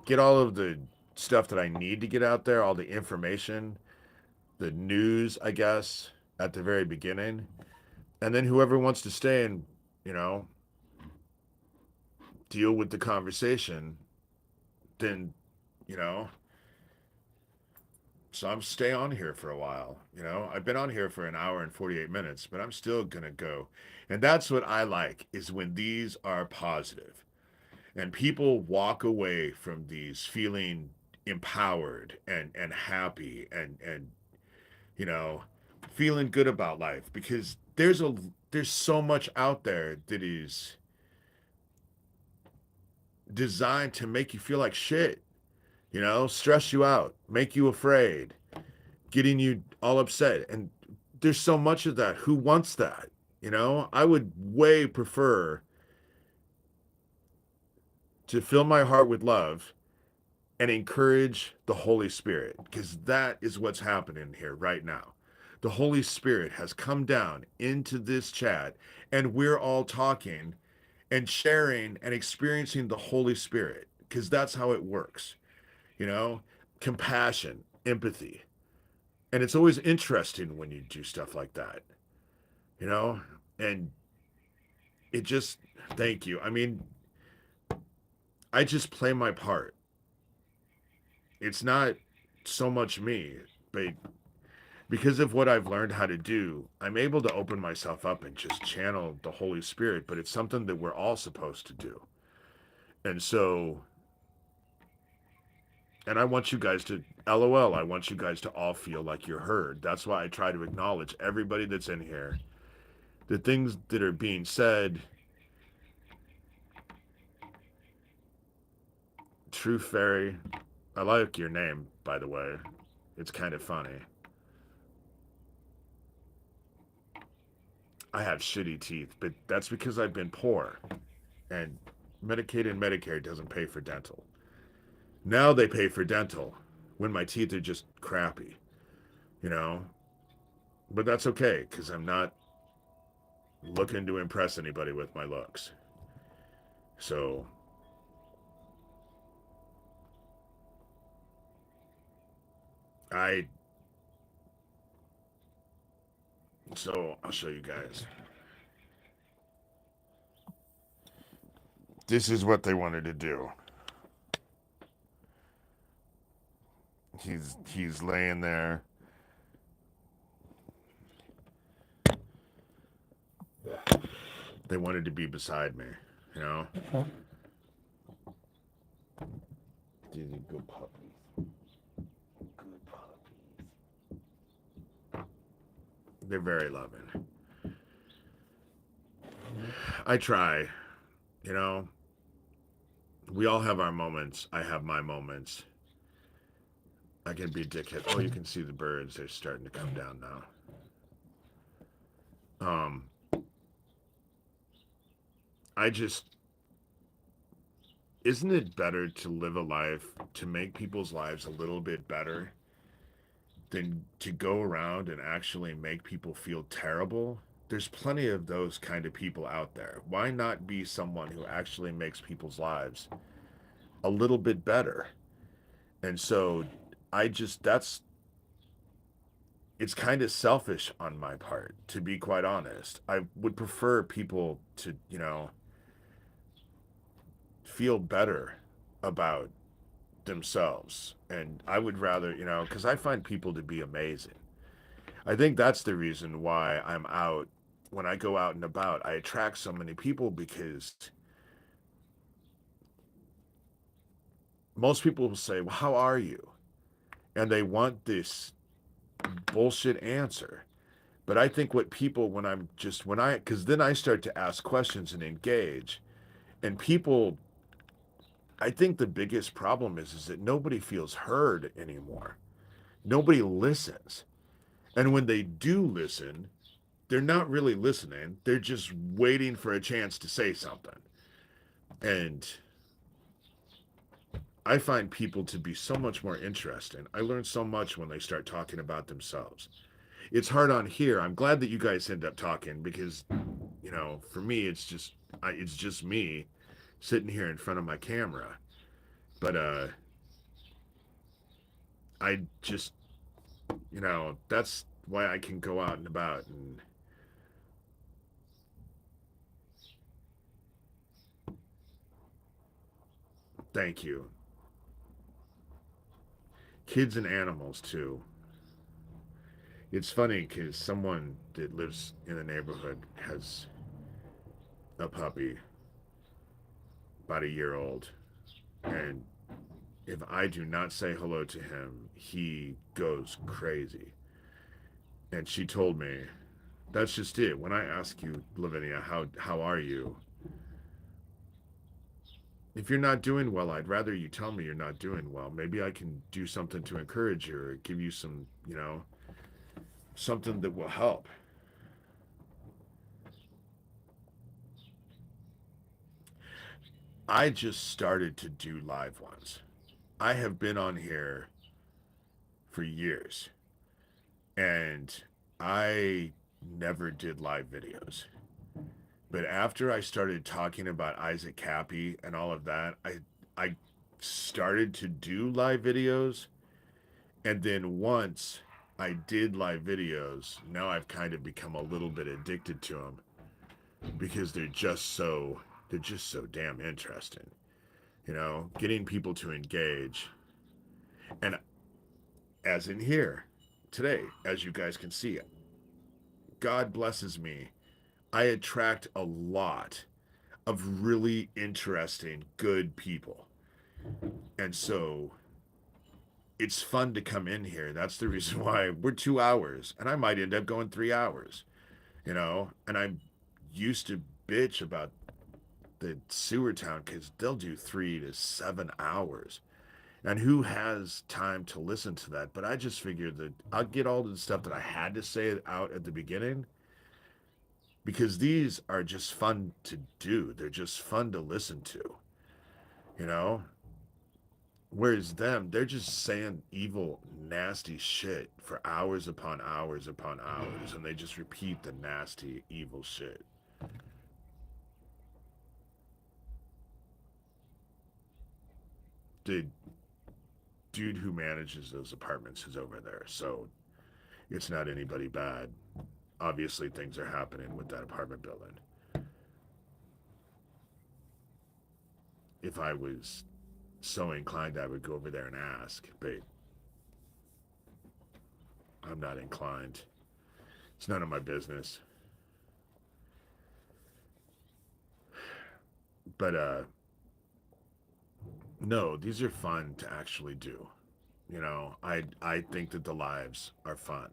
get all of the stuff that I need to get out there, all the information, the news, I guess, at the very beginning. And then whoever wants to stay and, you know, deal with the conversation, then, you know, so I'm stay on here for a while. I've been on here for an hour and 48 minutes, but I'm still gonna go. And that's what I like, is when these are positive and people walk away from these feeling empowered and happy and you know feeling good about life, because there's so much out there that is designed to make you feel like shit, stress you out, make you afraid, getting you all upset. And there's so much of that. Who wants that? I would way prefer to fill my heart with love and encourage the Holy Spirit, because that is what's happening here right now. The Holy Spirit has come down into this chat, and we're all talking and sharing and experiencing the Holy Spirit, because that's how it works. You know, compassion, empathy. And it's always interesting when you do stuff like that, you know, and it just, thank you. I mean, I just play my part. It's not so much me, but because of what I've learned how to do, I'm able to open myself up and just channel the Holy Spirit, but it's something that we're all supposed to do. And so, and I want you guys to, LOL, I want you guys to all feel like you're heard. That's why I try to acknowledge everybody that's in here. The things that are being said, True Fairy. I like your name, by the way. It's kind of funny. I have shitty teeth, but that's because I've been poor. And Medicaid and Medicare doesn't pay for dental. Now they pay for dental when my teeth are just crappy, you know? But that's okay, because I'm not looking to impress anybody with my looks. So, I. So, I'll show you guys. This is what they wanted to do. He's laying there. They wanted to be beside me, you know? These are good puppies. Good puppies. They're very loving. I try, you know? We all have our moments. I have my moments. I can be a dickhead. Oh, you can see the birds. They're starting to come down now. I just, isn't it better to live a life to make people's lives a little bit better than to go around and actually make people feel terrible? There's plenty of those kind of people out there. Why not be someone who actually makes people's lives a little bit better? And so I just, that's, it's kind of selfish on my part, to be quite honest. I would prefer people to, feel better about themselves. And I would rather, because I find people to be amazing. I think that's the reason why I'm out. When I go out and about, I attract so many people because most people will say, well, how are you? And they want this bullshit answer. But I think what people, because then I start to ask questions and engage, and people, I think the biggest problem is that nobody feels heard anymore. Nobody listens. And when they do listen, they're not really listening. They're just waiting for a chance to say something. And I find people to be so much more interesting. I learn so much when they start talking about themselves. It's hard on here. I'm glad that you guys end up talking because, for me, it's just me sitting here in front of my camera. But I just, that's why I can go out and about and thank you. Kids and animals too. It's funny because someone that lives in the neighborhood has a puppy, about a year old, and if I do not say hello to him, he goes crazy. And she told me, that's just it. When I ask you, Lavinia, how are you? If you're not doing well, I'd rather you tell me you're not doing well. Maybe I can do something to encourage you or give you some, something that will help. I just started to do live ones. I have been on here for years and I never did live videos. But after I started talking about Isaac Cappy and all of that, I started to do live videos. And then once I did live videos, now I've kind of become a little bit addicted to them because they're just so damn interesting. Getting people to engage. And as in here today, as you guys can see, God blesses me. I attract a lot of really interesting, good people. And so it's fun to come in here. That's the reason why we're 2 hours, and I might end up going 3 hours, And I'm used to bitch about the sewer town because they'll do 3 to 7 hours. And who has time to listen to that? But I just figured that I'll get all the stuff that I had to say out at the beginning because these are just fun to do. They're just fun to listen to, you know? Whereas them, they're just saying evil, nasty shit for hours upon hours upon hours, and they just repeat the nasty, evil shit. The dude who manages those apartments is over there, so it's not anybody bad. Obviously, things are happening with that apartment building. If I was so inclined, I would go over there and ask, but I'm not inclined. It's none of my business. But no, these are fun to actually do. I think that the lives are fun.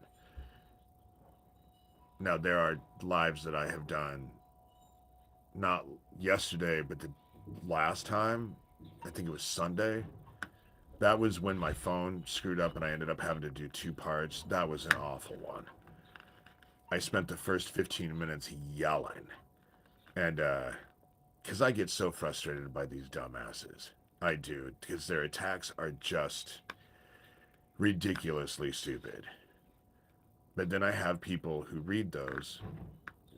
Now there are lives that I have done not yesterday, but the last time, I think it was Sunday. That was when my phone screwed up and I ended up having to do 2 parts. That was an awful one. I spent the first 15 minutes yelling. And because I get so frustrated by these dumbasses. I do, because their attacks are just ridiculously stupid. But then I have people who read those.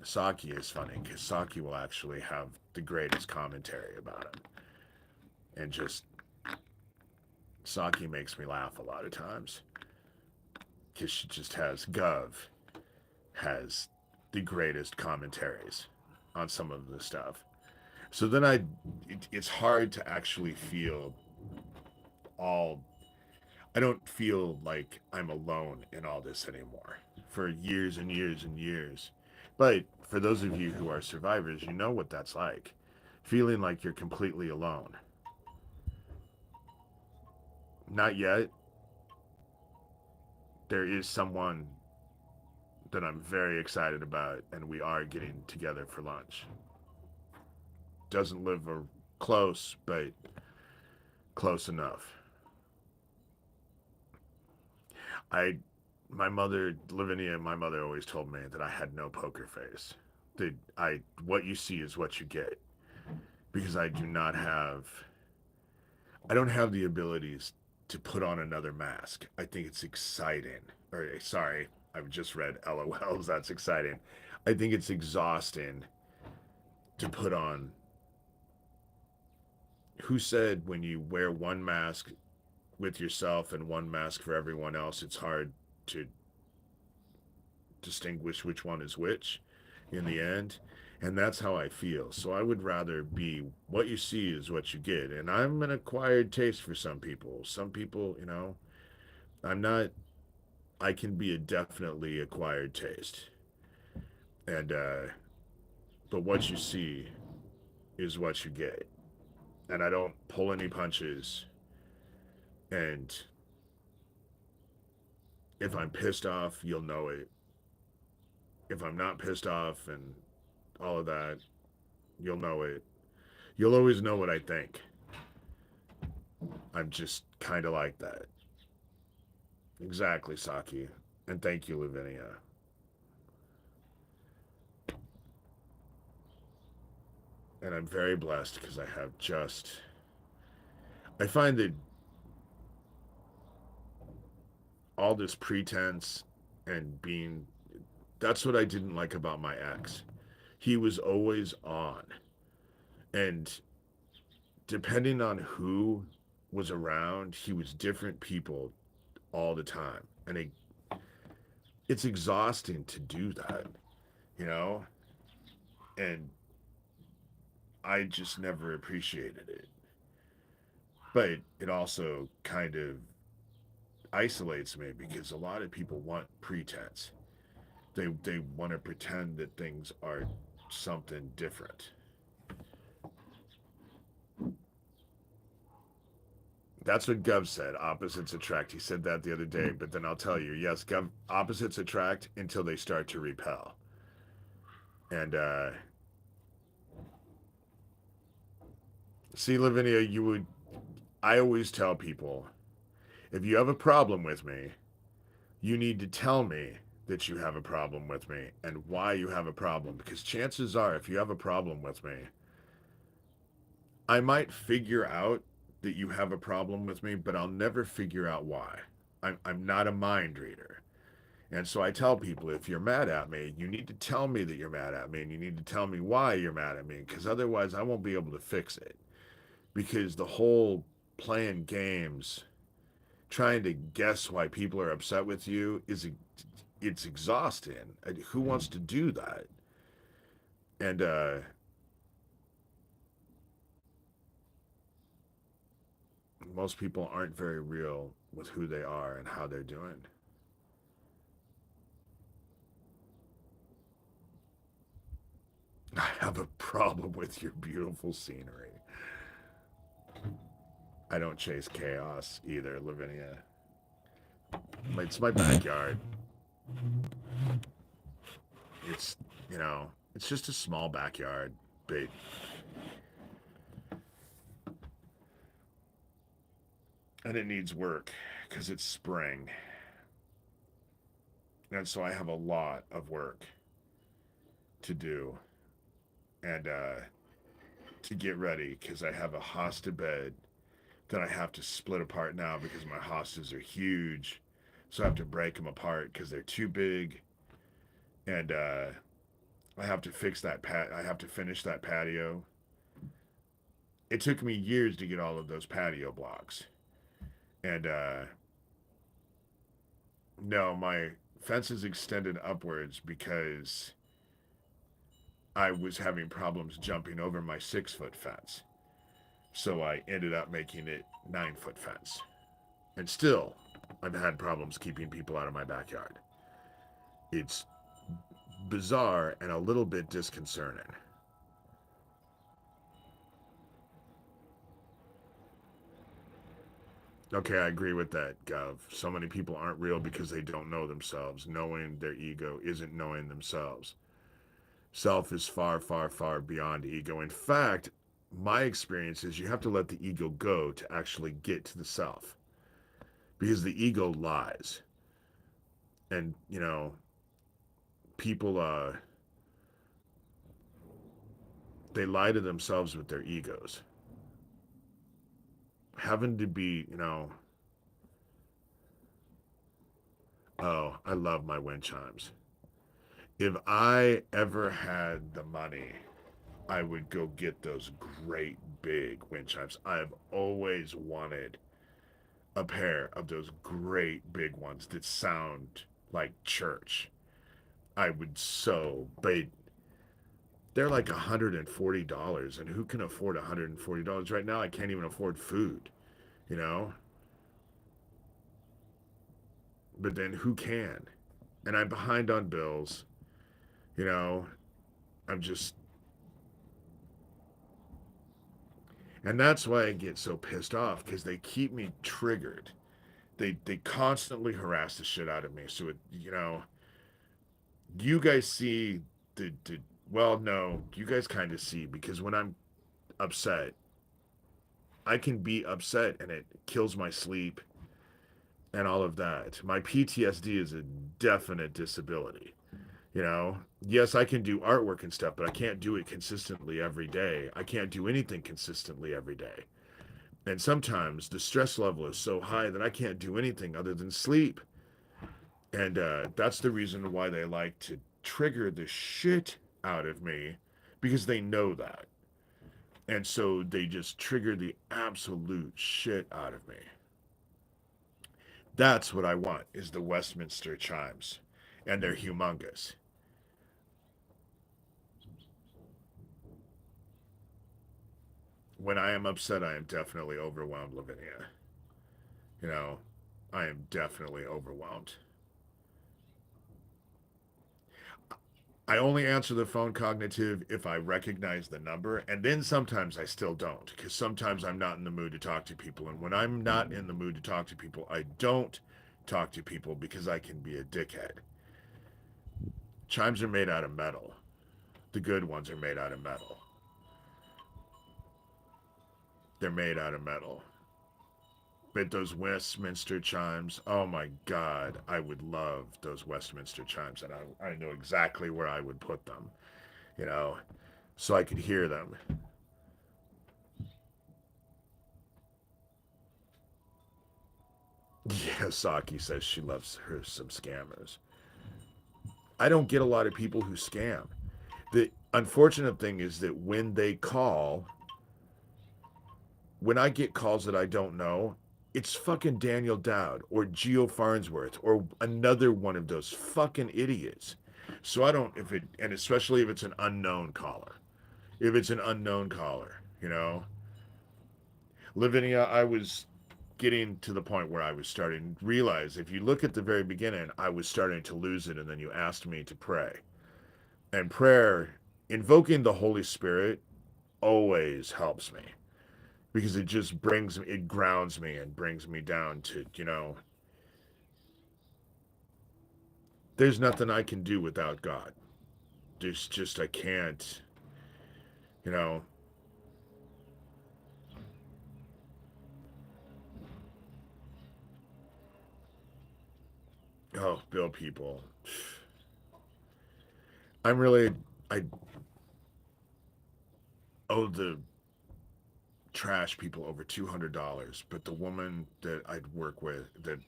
Saki is funny because Saki will actually have the greatest commentary about him. And just, Saki makes me laugh a lot of times because she just has the greatest commentaries on some of the stuff. So then it's hard to actually feel all I don't feel like I'm alone in all this anymore for years and years and years. But for those of you who are survivors, you know what that's like. Feeling like you're completely alone. Not yet. There is someone that I'm very excited about, and we are getting together for lunch. Doesn't live close, but close enough. I my mother, Lavinia, my mother always told me that I had no poker face. That what you see is what you get because I don't have the abilities to put on another mask. I think it's exciting. Or sorry, I've just read LOLs. That's exciting. I think it's exhausting to put on. Who said when you wear one mask with yourself and one mask for everyone else, it's hard to distinguish which one is which in the end? And that's how I feel. So I would rather be what you see is what you get. And I'm an acquired taste for some people. Some people, I'm not, I can be a definitely acquired taste. And, but what you see is what you get. And I don't pull any punches. And if I'm pissed off, you'll know it. If I'm not pissed off and all of that, you'll know it. You'll always know what I think. I'm just kind of like that. Exactly, Saki. And thank you, Lavinia. And I'm very blessed because I have just. I find that all this pretense and being. That's what I didn't like about my ex. He was always on. And depending on who was around, he was different people all the time. And it's exhausting to do that, you know? And I just never appreciated it. But it also kind of isolates me because a lot of people want pretense. They want to pretend that things are something different. That's what Gov said. Opposites attract. He said that the other day, but then I'll tell you, yes, Gov, opposites attract until they start to repel. And See, Lavinia, I always tell people, if you have a problem with me, you need to tell me that you have a problem with me and why you have a problem. Because chances are, if you have a problem with me, I might figure out that you have a problem with me, but I'll never figure out why. I'm not a mind reader. And so I tell people, if you're mad at me, you need to tell me that you're mad at me and you need to tell me why you're mad at me, because otherwise I won't be able to fix it. Because the whole playing games, trying to guess why people are upset with you it's exhausting. Who wants to do that? And most people aren't very real with who they are and how they're doing. I have a problem with your beautiful scenery. I don't chase chaos either, Lavinia. It's my backyard. It's, it's just a small backyard, but and it needs work because it's spring. And so I have a lot of work to do and to get ready because I have a hosta bed that I have to split apart now because my hostas are huge. So I have to break them apart because they're too big. And I have to I have to finish that patio. It took me years to get all of those patio blocks. And no, my fence is extended upwards because I was having problems jumping over my 6 foot fence. So I ended up making it 9 foot fence. And still, I've had problems keeping people out of my backyard. It's bizarre and a little bit disconcerting. Okay, I agree with that, Gov. So many people aren't real because they don't know themselves. Knowing their ego isn't knowing themselves. Self is far, far, far beyond ego. In fact, my experience is you have to let the ego go to actually get to the self because the ego lies. And, people, they lie to themselves with their egos. Having to be, oh, I love my wind chimes. If I ever had the money, I would go get those great big wind chimes. I've always wanted a pair of those great big ones that sound like church. I would so, but they're like $140, and who can afford $140 right now? I can't even afford food, you know. But then who can? And I'm behind on bills, you know. I'm just, and that's why I get so pissed off because they keep me triggered. They constantly harass the shit out of me. So you guys see the well, no, you guys kind of see because when I'm upset, I can be upset and it kills my sleep and all of that. My PTSD is a definite disability. Yes, I can do artwork and stuff, but I can't do it consistently every day. I can't do anything consistently every day. And sometimes the stress level is so high that I can't do anything other than sleep. And that's the reason why they like to trigger the shit out of me because they know that. And so they just trigger the absolute shit out of me. That's what I want is the Westminster chimes. And they're humongous. When I am upset, I am definitely overwhelmed, Lavinia. You know, I am definitely overwhelmed. I only answer the phone cognitive if I recognize the number, and then sometimes I still don't, because sometimes I'm not in the mood to talk to people. And when I'm not in the mood to talk to people, I don't talk to people because I can be a dickhead. Chimes are made out of metal. The good ones are made out of metal. They're made out of metal. But those Westminster chimes, oh my God, I would love those Westminster chimes, and I know exactly where I would put them, you know, so I could hear them. Yeah, Saki says she loves her some scammers. I don't get a lot of people who scam. The unfortunate thing is that when I get calls that I don't know, it's fucking Daniel Dowd or Geo Farnsworth or another one of those fucking idiots. So I don't, if it, and especially if it's an unknown caller. If it's an unknown caller, you know? Lavinia, I was getting to the point where I was starting to realize if you look at the very beginning, I was starting to lose it, and then you asked me to pray. And prayer, invoking the Holy Spirit, always helps me because it just it grounds me and brings me down to, there's nothing I can do without God. There's just, I can't, you know, oh, Bill people. I owe the trash people over $200, but the woman that I'd work with that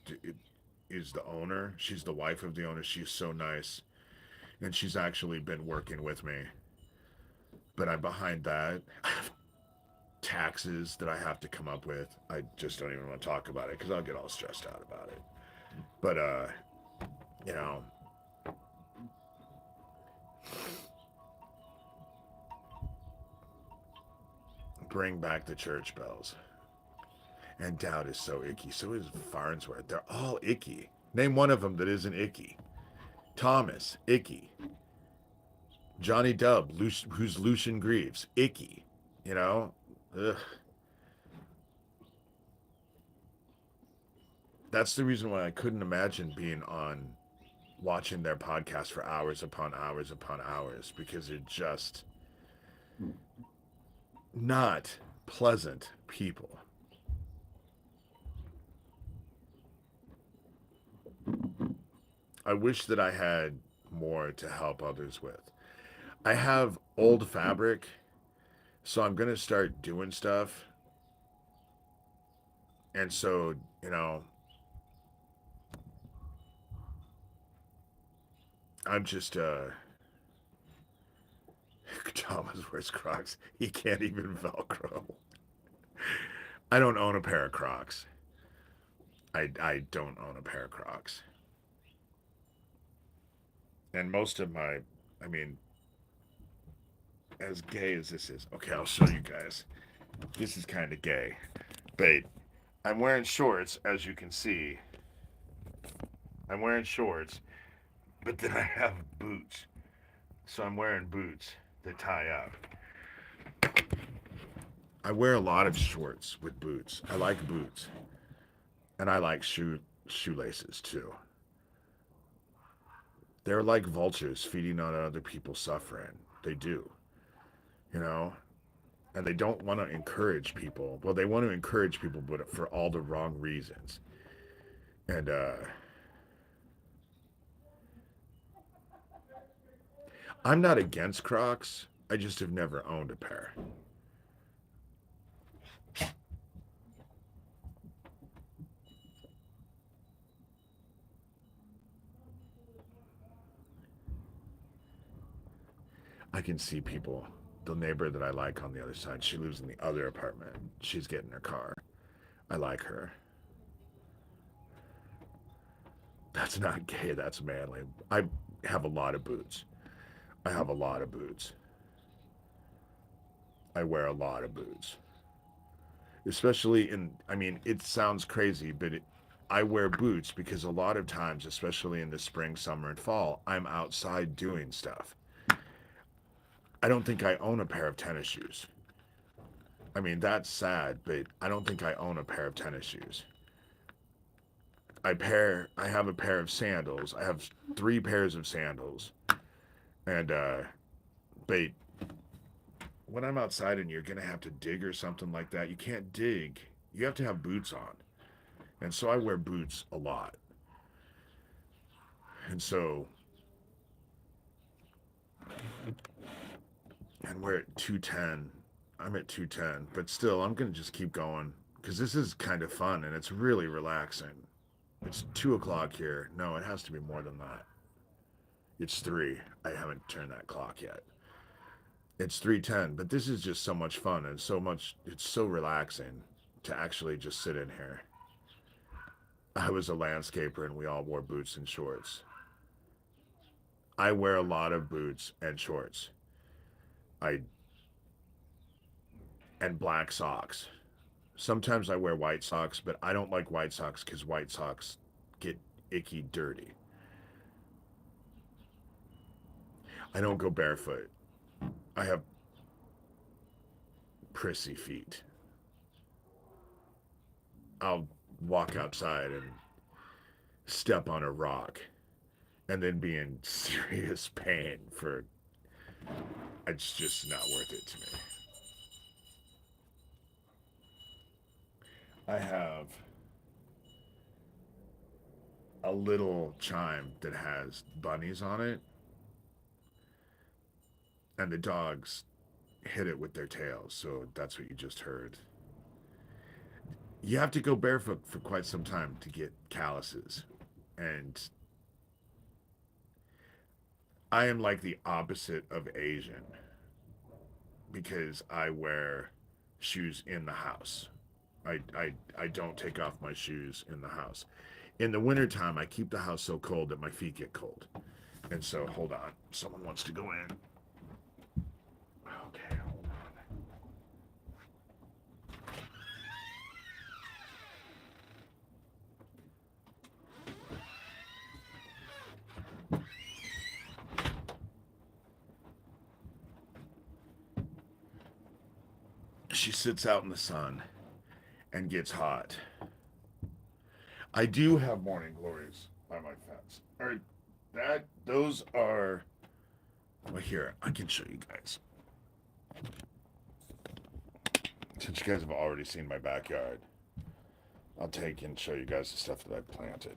is the owner, she's the wife of the owner, she's so nice, and she's actually been working with me, but I'm behind that. I have taxes that I have to come up with. I just don't even want to talk about it because I'll get all stressed out about it. But you know, bring back the church bells. And Dowd is so icky. So is Farnsworth. They're all icky. Name one of them that isn't icky. Thomas, icky. Johnny Dubb, who's Lucian Greaves, icky. You know, ugh. That's the reason why I couldn't imagine being on watching their podcast for hours upon hours upon hours because they're just not pleasant people. I wish that I had more to help others with. I have old fabric, so I'm going to start doing stuff. And so, you know, I'm just, Thomas wears Crocs. He can't even Velcro. I don't own a pair of Crocs. I don't own a pair of Crocs. And most of my, I mean, as gay as this is, okay, I'll show you guys. This is kind of gay. But I'm wearing shorts, as you can see. I'm wearing shorts, but then I have boots. So I'm wearing boots that tie up. I wear a lot of shorts with boots. I like boots. And I like shoelaces too. They're like vultures feeding on other people's suffering. They do, you know? And they don't want to encourage people. Well, they want to encourage people, but for all the wrong reasons. And I'm not against Crocs. I just have never owned a pair. I can see people. The neighbor that I like on the other side, she lives in the other apartment. She's getting her car. I like her. That's not gay, that's manly. I have a lot of boots. I have a lot of boots. I wear a lot of boots. Especially I mean, it sounds crazy, but I wear boots because a lot of times, especially in the spring, summer, and fall, I'm outside doing stuff. I don't think I own a pair of tennis shoes. I mean, that's sad, but I don't think I own a pair of tennis shoes. I have a pair of sandals. I have three pairs of sandals. And but when I'm outside and you're going to have to dig or something like that, you can't dig. You have to have boots on. And so I wear boots a lot. And so, and we're at 210. I'm at 210, but still, I'm going to just keep going because this is kind of fun and it's really relaxing. It's 2 o'clock here. No, it has to be more than that. It's 3. I haven't turned that clock yet. It's 3:10, but this is just so much fun and so much, it's so relaxing to actually just sit in here. I was a landscaper and we all wore boots and shorts. I wear a lot of boots and shorts. I and black socks. Sometimes I wear white socks, but I don't like white socks because white socks get icky dirty. I don't go barefoot. I have prissy feet. I'll walk outside and step on a rock and then be in serious pain for it's just not worth it to me. I have a little chime that has bunnies on it, and the dogs hit it with their tails, so that's what you just heard. You have to go barefoot for quite some time to get calluses, and I am like the opposite of Asian because I wear shoes in the house. I don't take off my shoes in the house. In the wintertime, I keep the house so cold that my feet get cold. And so, hold on. Someone wants to go in. Okay, hold on. She sits out in the sun and gets hot. I do have morning glories by my fence. Or those are. Well, here I can show you guys. Since you guys have already seen my backyard, I'll take and show you guys the stuff that I've planted.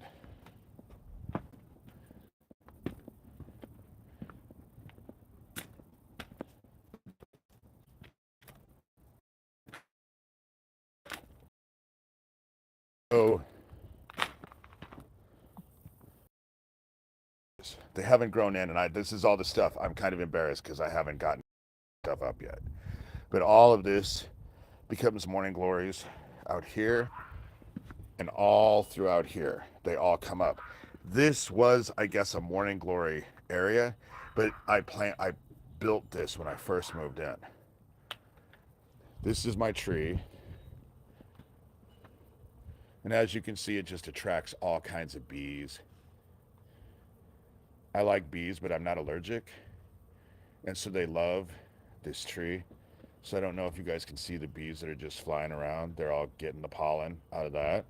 So they haven't grown in, and this is all the stuff. I'm kind of embarrassed because I haven't gotten stuff up yet. But all of this becomes morning glories out here and all throughout here. They all come up. This was, I guess, a morning glory area, but I built this when I first moved in. This is my tree. And as you can see, it just attracts all kinds of bees. I like bees, but I'm not allergic. And so they love this tree. So I don't know if you guys can see the bees that are just flying around. They're all getting the pollen out of that.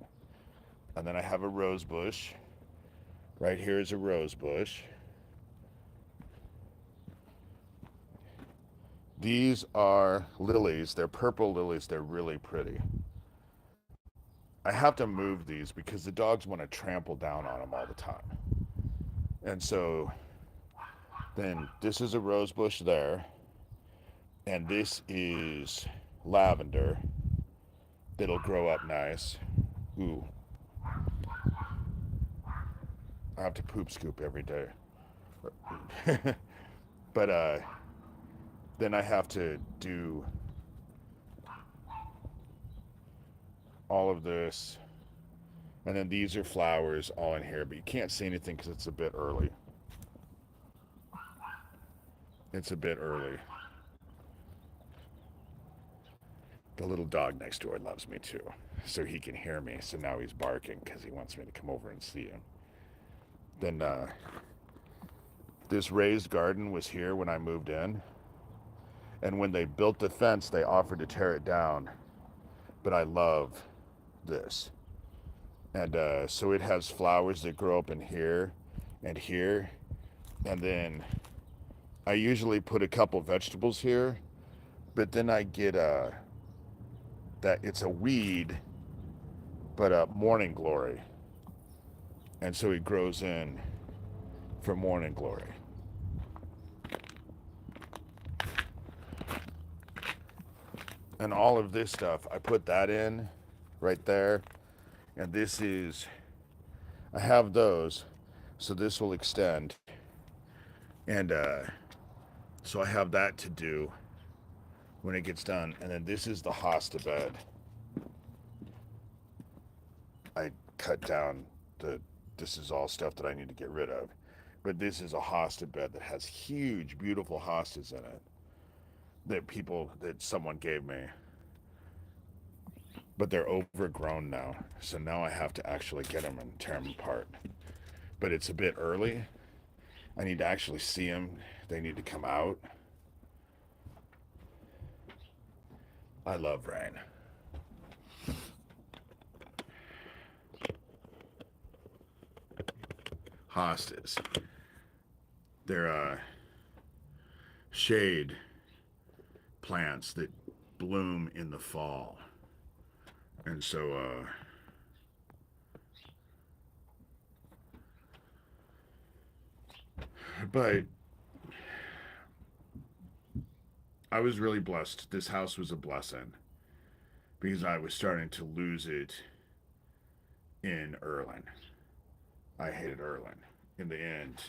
And then I have a rose bush. Right here is a rose bush. These are lilies. They're purple lilies. They're really pretty. I have to move these because the dogs want to trample down on them all the time. And so then this is a rose bush there. And this is lavender that'll grow up nice. Ooh. I have to poop scoop every day. But then I have to do all of this. And then these are flowers all in here, but you can't see anything because it's a bit early. It's a bit early. The little dog next door loves me too, so he can hear me. So now he's barking because he wants me to come over and see him. Then this raised garden was here when I moved in. And when they built the fence, they offered to tear it down. But I love this. And so it has flowers that grow up in here and here. And then I usually put a couple vegetables here. But then I get that it's a weed, but morning glory, and so he grows in for morning glory. And all of this stuff, I put that in right there, and this is, I have those, so this will extend, and so I have that to do when it gets done. And then this is the hosta bed. I cut down the, this is all stuff that I need to get rid of, but this is a hosta bed that has huge, beautiful hostas in it that someone gave me, but they're overgrown now. So now I have to actually get them and tear them apart. But it's a bit early. I need to actually see them. They need to come out. I love rain. Hostas. They're shade plants that bloom in the fall. And so but I was really blessed. This house was a blessing because I was starting to lose it in Erlin. I hated Erlin. In the end,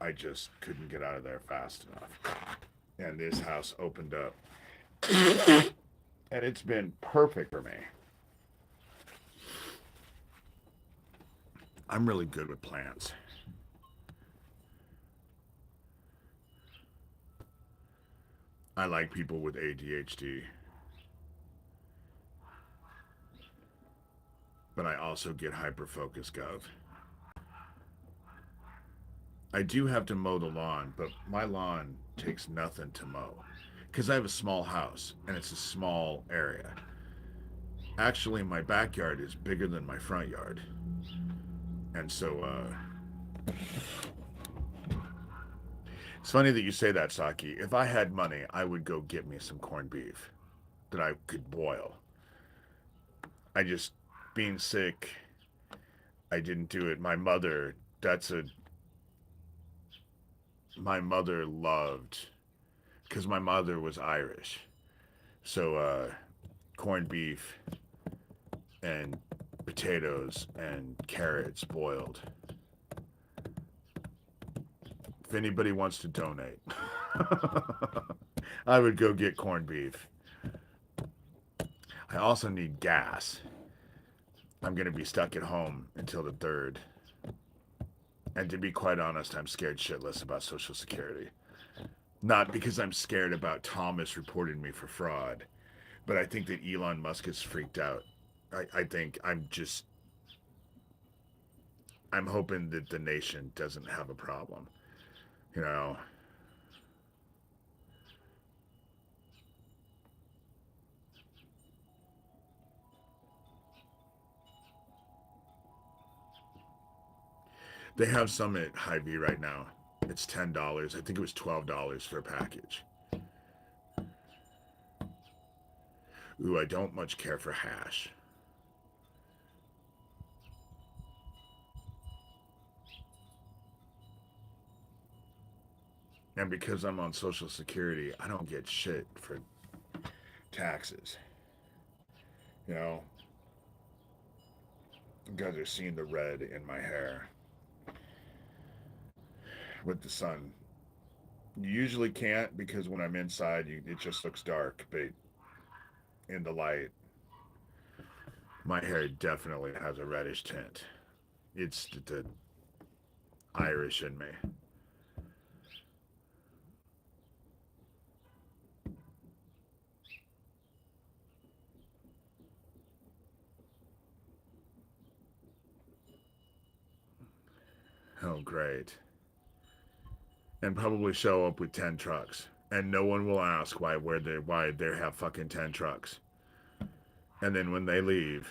I just couldn't get out of there fast enough. And this house opened up. And it's been perfect for me. I'm really good with plants. I like people with ADHD, but I also get hyper focused, Gov. I do have to mow the lawn, but my lawn takes nothing to mow because I have a small house and it's a small area. Actually, my backyard is bigger than my front yard, and so it's funny that you say that, Saki. If I had money, I would go get me some corned beef that I could boil. I just, being sick, I didn't do it. That's a, my mother loved, because my mother was Irish. So, corned beef and potatoes and carrots boiled. If anybody wants to donate, I would go get corned beef. I also need gas. I'm going to be stuck at home until the 3rd. And to be quite honest, I'm scared shitless about Social Security. Not because I'm scared about Thomas reporting me for fraud, but I think that Elon Musk is freaked out. I think I'm hoping that the nation doesn't have a problem. You know, they have some at Hy-Vee right now. It's $10. I think it was $12 for a package. Ooh, I don't much care for hash. And because I'm on Social Security, I don't get shit for taxes. You know, you guys are seeing the red in my hair with the sun. You usually can't because when I'm inside, it just looks dark. But in the light, my hair definitely has a reddish tint. It's the Irish in me. Oh, great. And probably show up with 10 trucks. And no one will ask why they have fucking 10 trucks. And then when they leave,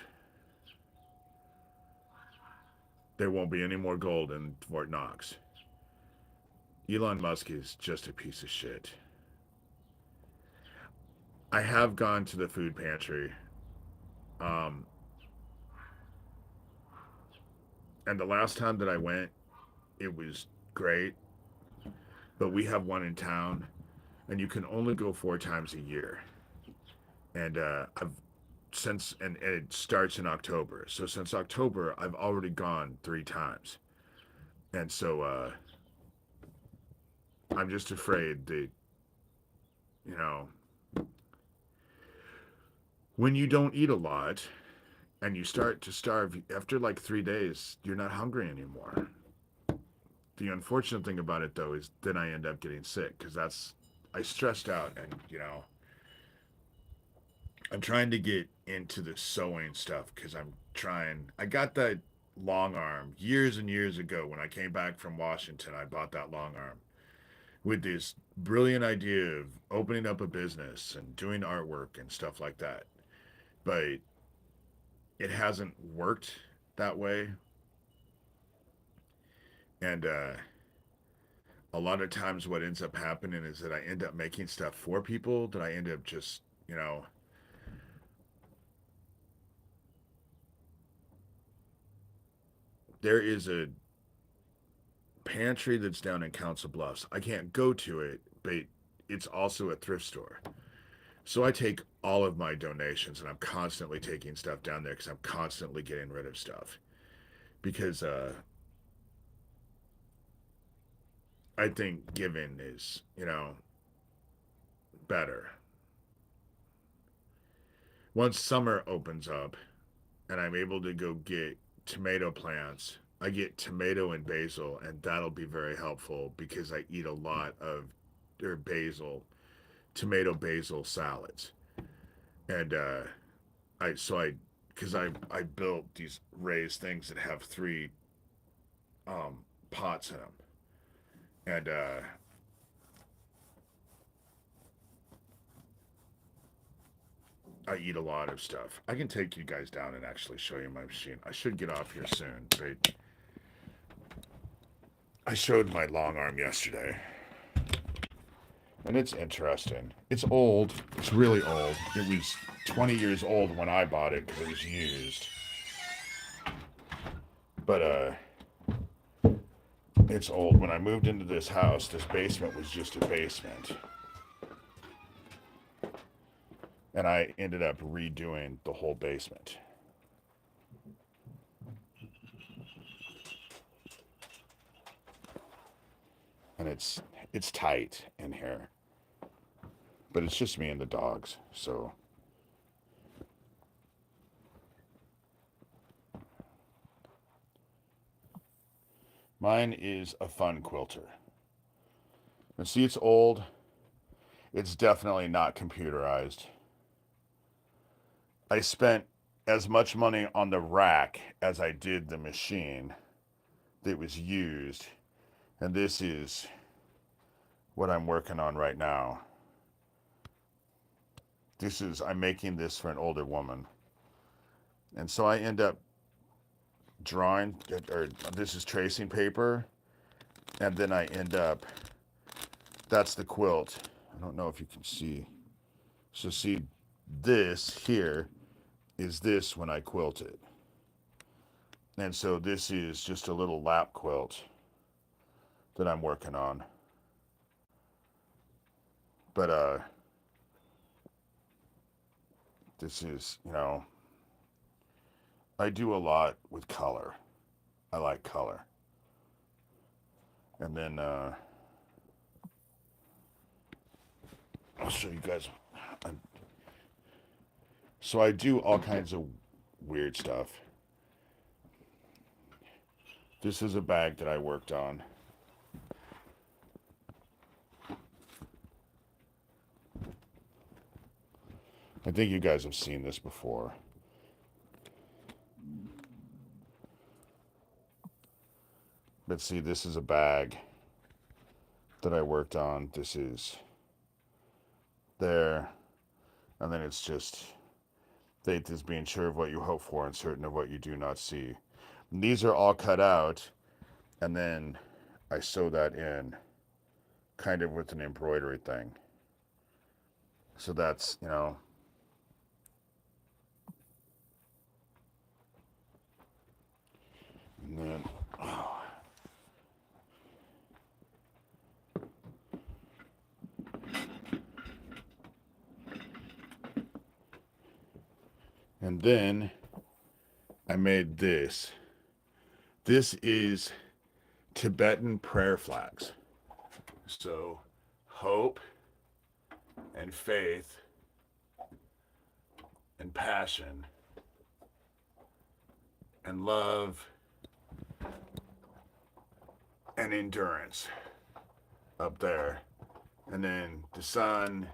there won't be any more gold in Fort Knox. Elon Musk is just a piece of shit. I have gone to the food pantry, um, and the last time that I went, it was great. But we have one in town, and you can only go 4 times a year. And I've since and it starts in October. So since October, I've already gone 3 times, and so I'm just afraid that you know when you don't eat a lot and you start to starve after like 3 days, you're not hungry anymore. The unfortunate thing about it though is then I end up getting sick because that's I stressed out and I'm trying to get into the sewing stuff because I'm trying. I got that long arm years and years ago when I came back from Washington. I bought that long arm with this brilliant idea of opening up a business and doing artwork and stuff like that. But it hasn't worked that way. And a lot of times, what ends up happening is that I end up making stuff for people that I end up just, there is a pantry that's down in Council Bluffs. I can't go to it, but it's also a thrift store. So I take all of my donations and I'm constantly taking stuff down there because I'm constantly getting rid of stuff. Because I think giving is, better. Once summer opens up and I'm able to go get tomato plants, I get tomato and basil, and that'll be very helpful because I eat a lot of or basil, tomato basil salads. And I so I because I built these raised things that have three pots in them, and I eat a lot of stuff. I can take you guys down and actually show you my machine. I should get off here soon, but I showed my long arm yesterday, and it's interesting. It's old. It's really old. It was 20 years old when I bought it because it was used. But it's old. When I moved into this house, this basement was just a basement. And I ended up redoing the whole basement. And it's tight in here. But it's just me and the dogs. So mine is a fun quilter. And see, it's old. It's definitely not computerized. I spent as much money on the rack as I did the machine that was used. And this is what I'm working on right now. I'm making this for an older woman. And so I end up drawing, or this is tracing paper. And then I end up, that's the quilt. I don't know if you can see. So see, this here is this when I quilt it. And so this is just a little lap quilt that I'm working on. But this is, I do a lot with color. I like color. And then I'll show you guys. So I do all kinds of weird stuff. This is a bag that I worked on. I think you guys have seen this before. But see, this is a bag that I worked on. This is there. And then it's just faith is being sure of what you hope for and certain of what you do not see. And these are all cut out. And then I sew that in kind of with an embroidery thing. So that's, you know, and then, oh. And then I made this. This is Tibetan prayer flags. So hope and faith and passion and love and endurance up there. And then the sun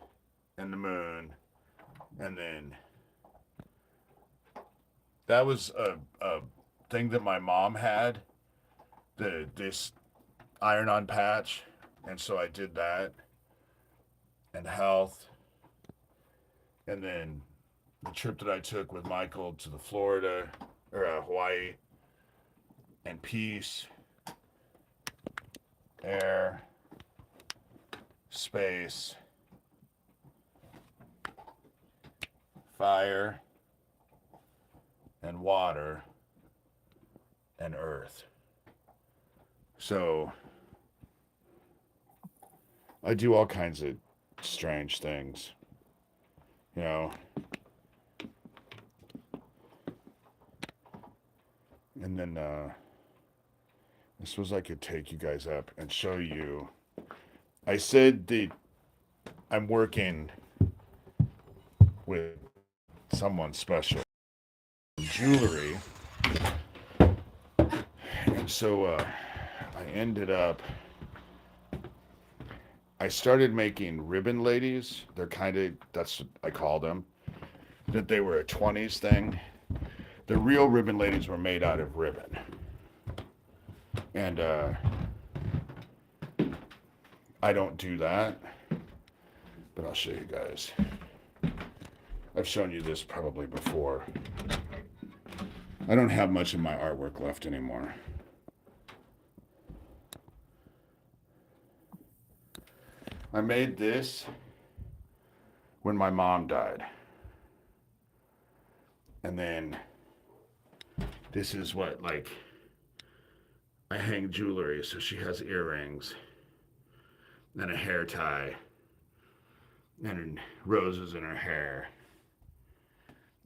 and the moon. And then that was a thing that my mom had, this iron-on patch. And so I did that. And health. And then the trip that I took with Michael to the Florida or Hawaii, and peace, air, space, fire, and water, and earth. So I do all kinds of strange things, you know. And then I suppose I could take you guys up and show you. I said that I'm working with someone special, jewelry. And so I ended up, I started making ribbon ladies. They're kind of, that's what I call them. That they were a 20s thing. The real ribbon ladies were made out of ribbon. And I don't do that. But I'll show you guys. I've shown you this probably before. I don't have much of my artwork left anymore. I made this when my mom died. And then this is what, like, I hang jewelry, so she has earrings and a hair tie and roses in her hair.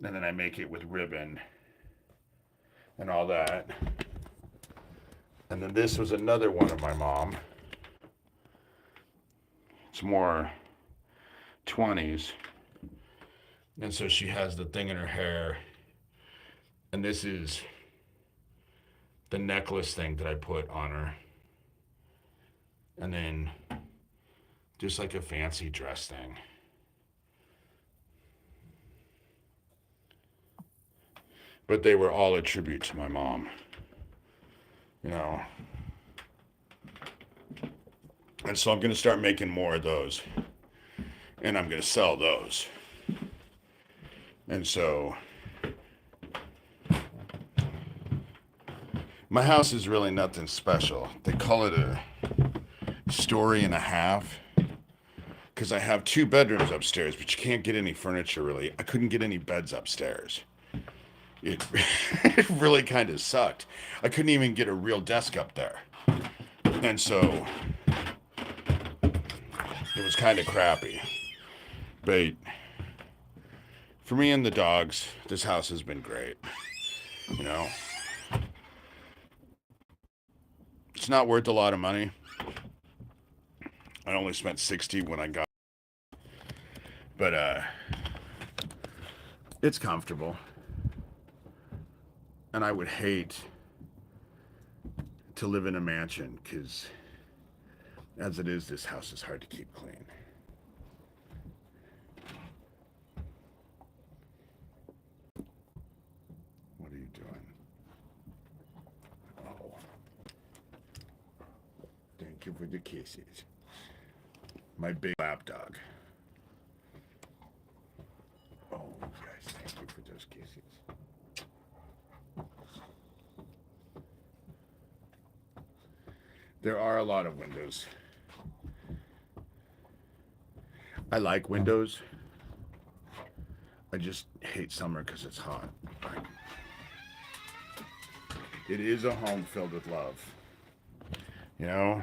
And then I make it with ribbon and all that. And then this was another one of my mom. It's more 20s. And so she has the thing in her hair. And this is the necklace thing that I put on her. And then just like a fancy dress thing. But they were all a tribute to my mom. You know. And so I'm going to start making more of those. And I'm going to sell those. And so my house is really nothing special. They call it a story and a half. Because I have 2 bedrooms upstairs, but you can't get any furniture really. I couldn't get any beds upstairs. It really kind of sucked. I couldn't even get a real desk up there. And so it was kind of crappy. But for me and the dogs, this house has been great. You know? It's not worth a lot of money. I only spent $60 when I got it. But it's comfortable. And I would hate to live in a mansion because as it is, this house is hard to keep clean. What are you doing? Oh. Thank you for the kisses. My big lap dog. Oh, guys, thank you for those kisses. There are a lot of windows. I like windows I just hate summer because it's hot. It is a home filled with love. You know,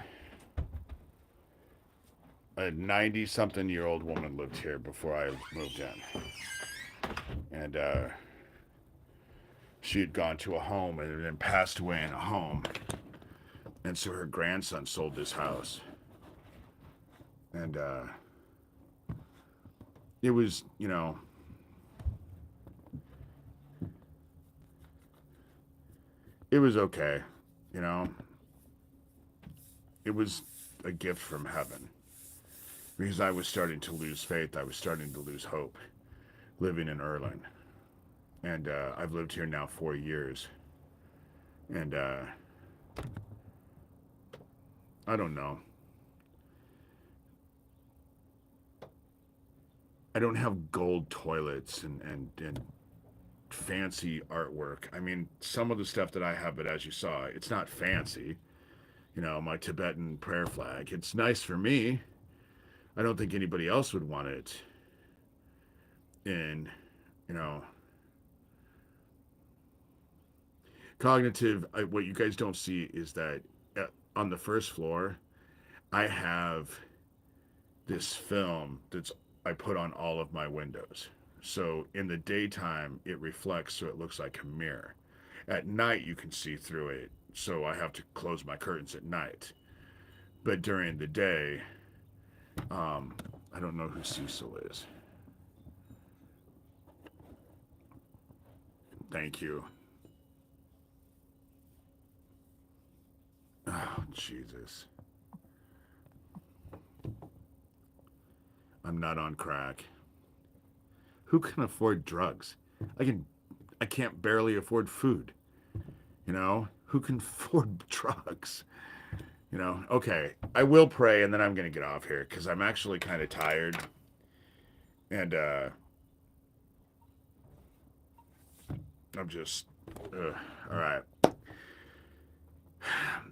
a 90-something-year-old woman lived here before I moved in. And she had gone to a home and then passed away in a home. And so her grandson sold this house. And it was, it was okay. You know, it was a gift from heaven because I was starting to lose faith. I was starting to lose hope living in Erling. And I've lived here now 4 years. And I don't know. I don't have gold toilets and fancy artwork. I mean, some of the stuff that I have, but as you saw, it's not fancy. My Tibetan prayer flag. It's nice for me. I don't think anybody else would want it in, you know, cognitive. What you guys don't see is that on the first floor, I have this film that's I put on all of my windows. So in the daytime, it reflects so it looks like a mirror. At night, you can see through it. So I have to close my curtains at night. But during the day, I don't know who Cecil is. Thank you. Oh, Jesus. I'm not on crack. Who can afford drugs? I can I can't barely afford food. Who can afford drugs? Okay. I will pray and then I'm going to get off here cuz I'm actually kind of tired. And I'm just all right.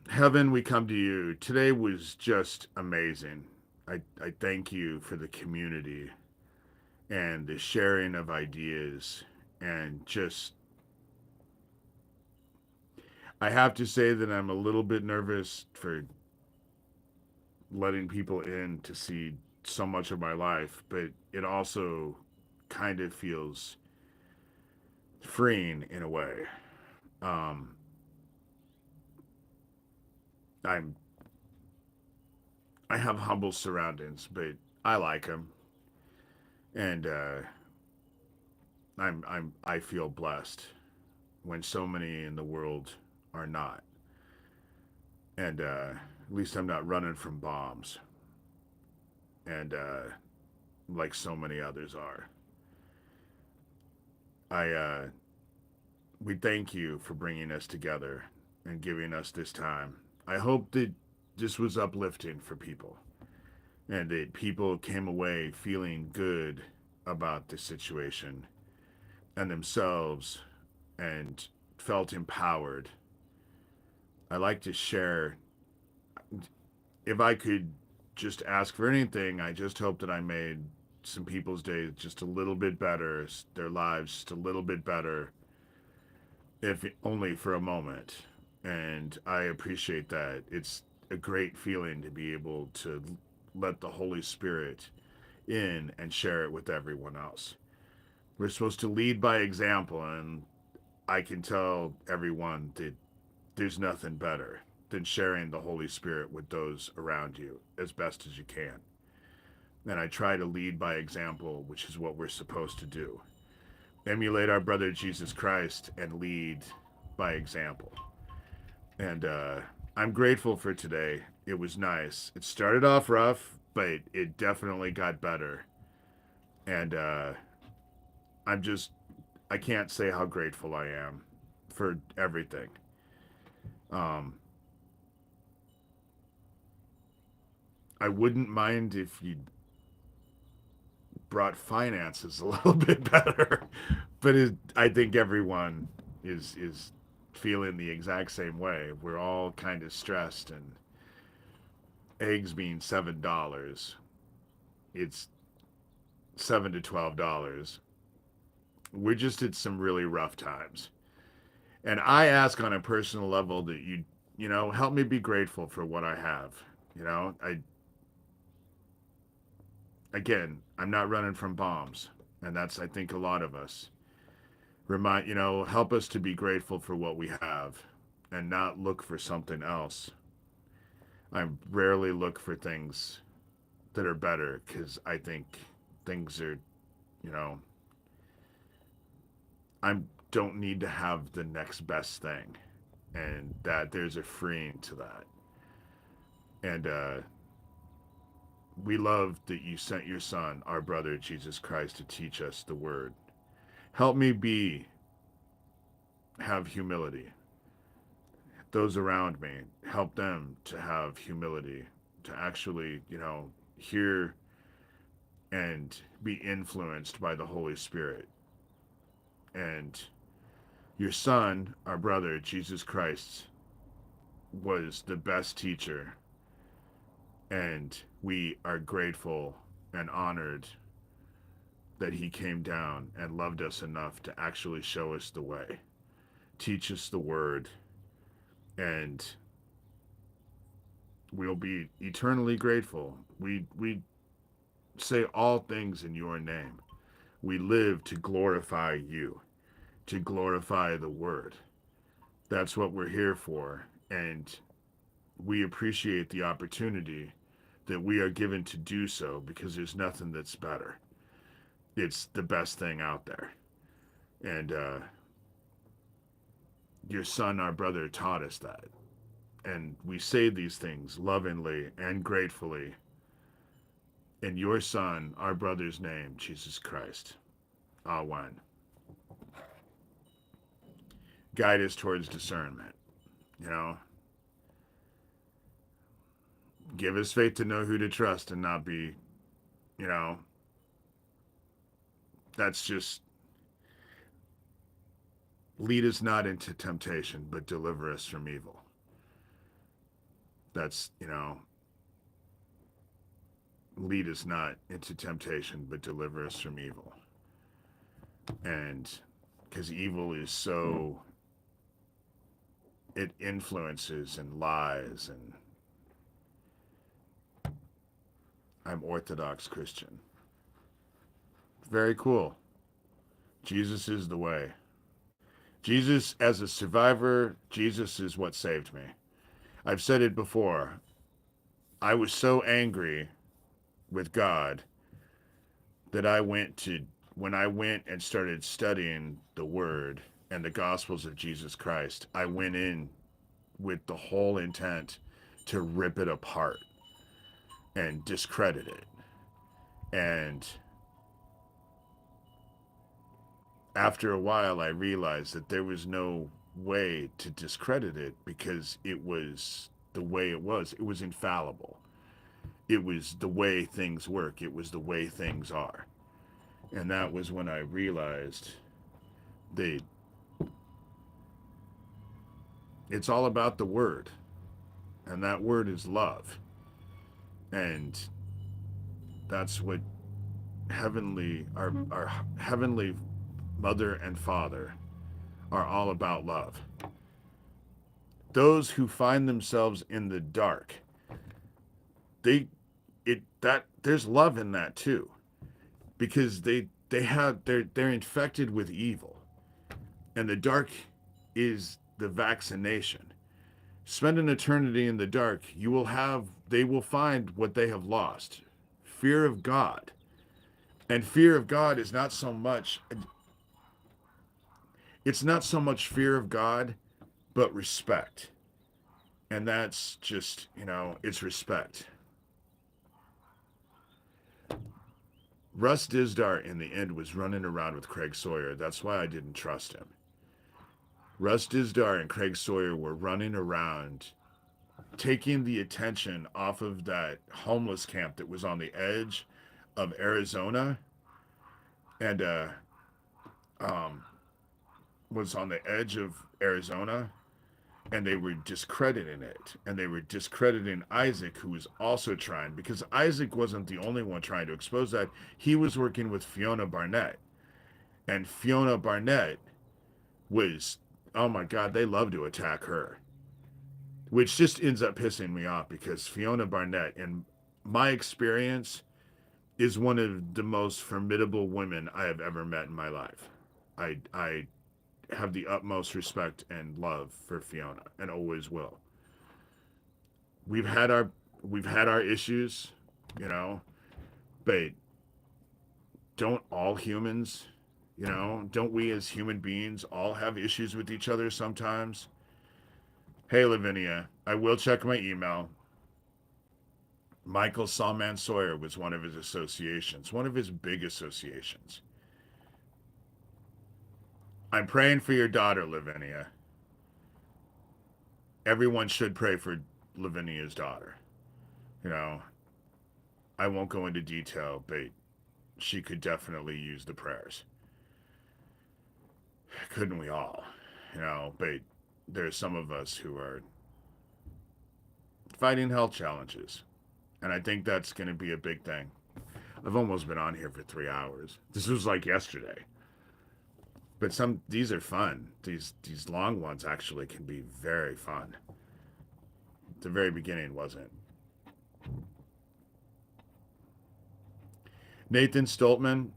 Heaven, we come to you. Today was just amazing. I thank you for the community and the sharing of ideas and just I have to say that I'm a little bit nervous for letting people in to see so much of my life, but it also kind of feels freeing in a way. Um, I'm I have humble surroundings, but I like them, and I feel blessed when so many in the world are not, and at least I'm not running from bombs, and like so many others are. I We thank you for bringing us together and giving us this time. I hope that this was uplifting for people and that people came away feeling good about the situation and themselves and felt empowered. I like to share, if I could just ask for anything, I just hope that I made some people's days just a little bit better, their lives just a little bit better, if only for a moment. And I appreciate that. It's a great feeling to be able to let the Holy Spirit in and share it with everyone else. We're supposed to lead by example, and I can tell everyone that there's nothing better than sharing the Holy Spirit with those around you as best as you can. And I try to lead by example, which is what we're supposed to do. Emulate our brother Jesus Christ and lead by example. And I'm grateful for today. It was nice. It started off rough, but it definitely got better. And I'm just, I can't say how grateful I am for everything. Um, I wouldn't mind if you brought finances a little bit better, but I think everyone is feeling the exact same way. We're all kind of stressed, and eggs being $7, it's $7 to $12. we're just at some really rough times. And I ask on a personal level that you know, help me be grateful for what I have. You know, again, I'm not running from bombs. And that's, I think, a lot of us. You know, help us to be grateful for what we have and not look for something else. I rarely look for things that are better because I think things are, you know, I don't need to have the next best thing, and that there's a freeing to that. And we love that you sent your son, our brother Jesus Christ, to teach us the word. Help me have humility. Those around me, help them to have humility, to actually, you know, hear and be influenced by the Holy Spirit. And your son, our brother Jesus Christ, was the best teacher, and we are grateful and honored that he came down and loved us enough to actually show us the way, teach us the word, and we'll be eternally grateful. We say all things in your name. We live to glorify you, to glorify the word. That's what we're here for, and we appreciate the opportunity that we are given to do so because there's nothing that's better. It's the best thing out there. And your son, our brother, taught us that. And we say these things lovingly and gratefully in your son, our brother's name, Jesus Christ. Amen. Guide us towards discernment. You know, give us faith to know who to trust and not be, you know, that's just lead us not into temptation, but deliver us from evil. That's, you know, lead us not into temptation, but deliver us from evil. And because evil is so, it influences and lies, and I'm Orthodox Christian. Very cool. Jesus is the way. Jesus, as a survivor, Jesus is what saved me. I've said it before. I was so angry with God that when I went and started studying the Word and the Gospels of Jesus Christ, I went in with the whole intent to rip it apart and discredit it. And after a while, I realized that there was no way to discredit it because it was the way it was. It was infallible. It was the way things work. It was the way things are. And that was when I realized that it's all about the word. And that word is love. And that's what our heavenly mother and father are all about: love. Those who find themselves in the dark, they it that there's love in that too, because they're infected with evil, and the dark is the vaccination. Spend an eternity in the dark, they will find what they have lost: fear of God. And fear of God is not so much it's not so much fear of God, but respect. And that's just, you know, it's respect. Russ Dizdar in the end was running around with Craig Sawyer. That's why I didn't trust him. Russ Dizdar and Craig Sawyer were running around taking the attention off of that homeless camp that was on the edge of Arizona, and um, was on the edge of Arizona, and they were discrediting it, and they were discrediting Isaac, who was also trying, because Isaac wasn't the only one trying to expose that. He was working with Fiona Barnett, And Fiona Barnett was, oh my God, they love to attack her, which just ends up pissing me off because Fiona Barnett, in my experience, is one of the most formidable women I have ever met in my life. I have the utmost respect and love for Fiona and always will. We've had our we've had our issues, you know, but don't all humans, don't we as human beings all have issues with each other sometimes? Hey, Lavinia, I will check my email. Michael Salman Sawyer was one of his associations, one of his big associations. I'm praying for your daughter, Lavinia. Everyone should pray for Lavinia's daughter. You know, I won't go into detail, but she could definitely use the prayers. Couldn't we all? But there's some of us who are fighting health challenges. And I think that's going to be a big thing. I've almost been on here for 3 hours. This was like yesterday. But these are fun. These long ones actually can be very fun. The very beginning wasn't. Nathan Stoltman,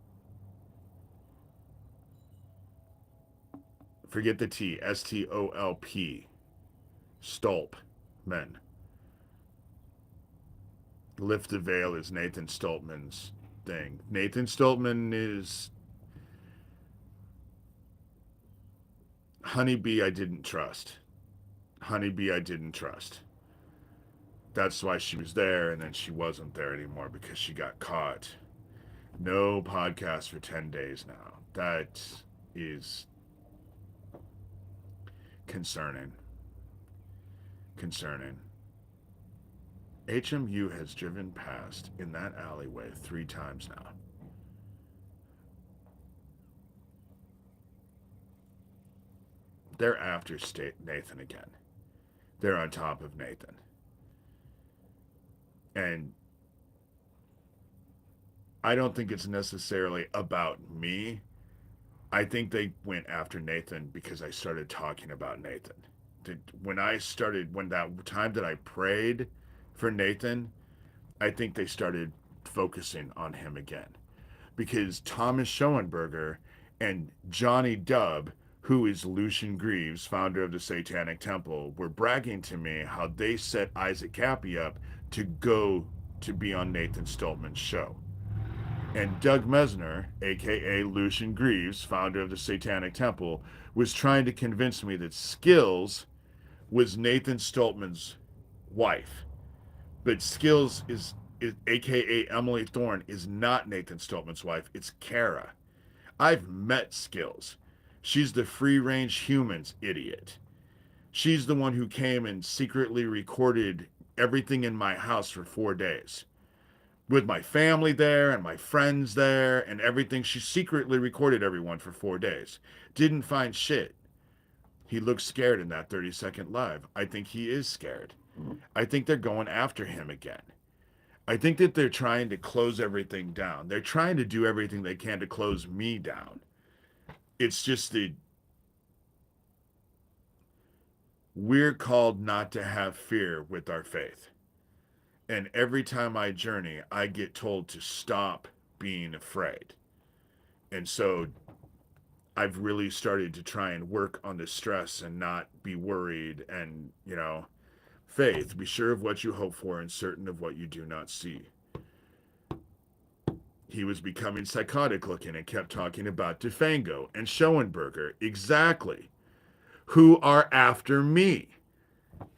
forget the T, Stolp, Stolpman. Lift the Veil is Nathan Stoltman's thing. Nathan Stoltman is Honeybee I didn't trust. Honeybee I didn't trust. That's why she was there and then she wasn't there anymore because she got caught. No podcast for 10 days now. That is concerning. Concerning. HMU has driven past in that alleyway 3 times now. They're after Nathan again. They're on top of Nathan. And I don't think it's necessarily about me. I think they went after Nathan because I started talking about Nathan. When that time that I prayed for Nathan, I think they started focusing on him again. Because Thomas Schoenberger and Johnny Dubb, who is Lucian Greaves, founder of the Satanic Temple, were bragging to me how they set Isaac Cappy up to go to be on Nathan Stoltman's show. And Doug Mesner, aka Lucian Greaves, founder of the Satanic Temple, was trying to convince me that Skills was Nathan Stoltman's wife. But Skills is aka Emily Thorne, is not Nathan Stoltman's wife. It's Kara. I've met Skills. She's the free range humans idiot. She's the one who came and secretly recorded everything in my house for 4 days. With my family there and my friends there and everything. She secretly recorded everyone for 4 days. Didn't find shit. He looked scared in that 30-second live. I think he is scared. I think they're going after him again. I think that they're trying to close everything down. They're trying to do everything they can to close me down. It's just that we're called not to have fear with our faith. And every time I journey, I get told to stop being afraid. And so I've really started to try and work on the stress and not be worried and, faith, be sure of what you hope for and certain of what you do not see. He was becoming psychotic looking and kept talking about DeFango and Schoenberger, exactly, who are after me.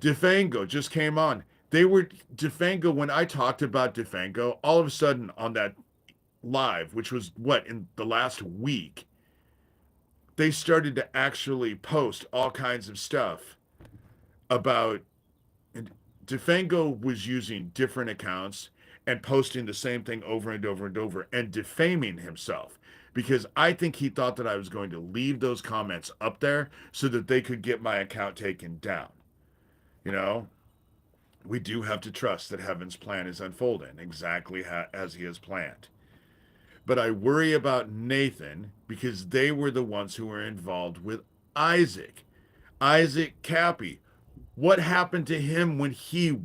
DeFango just came on. DeFango, when I talked about DeFango, all of a sudden on that live, which was in the last week, they started to actually post all kinds of stuff about. And DeFango was using different accounts and posting the same thing over and over and over and defaming himself because I think he thought that I was going to leave those comments up there so that they could get my account taken down. We do have to trust that heaven's plan is unfolding exactly as he has planned. But I worry about Nathan because they were the ones who were involved with Isaac. Isaac Cappy. What happened to him when he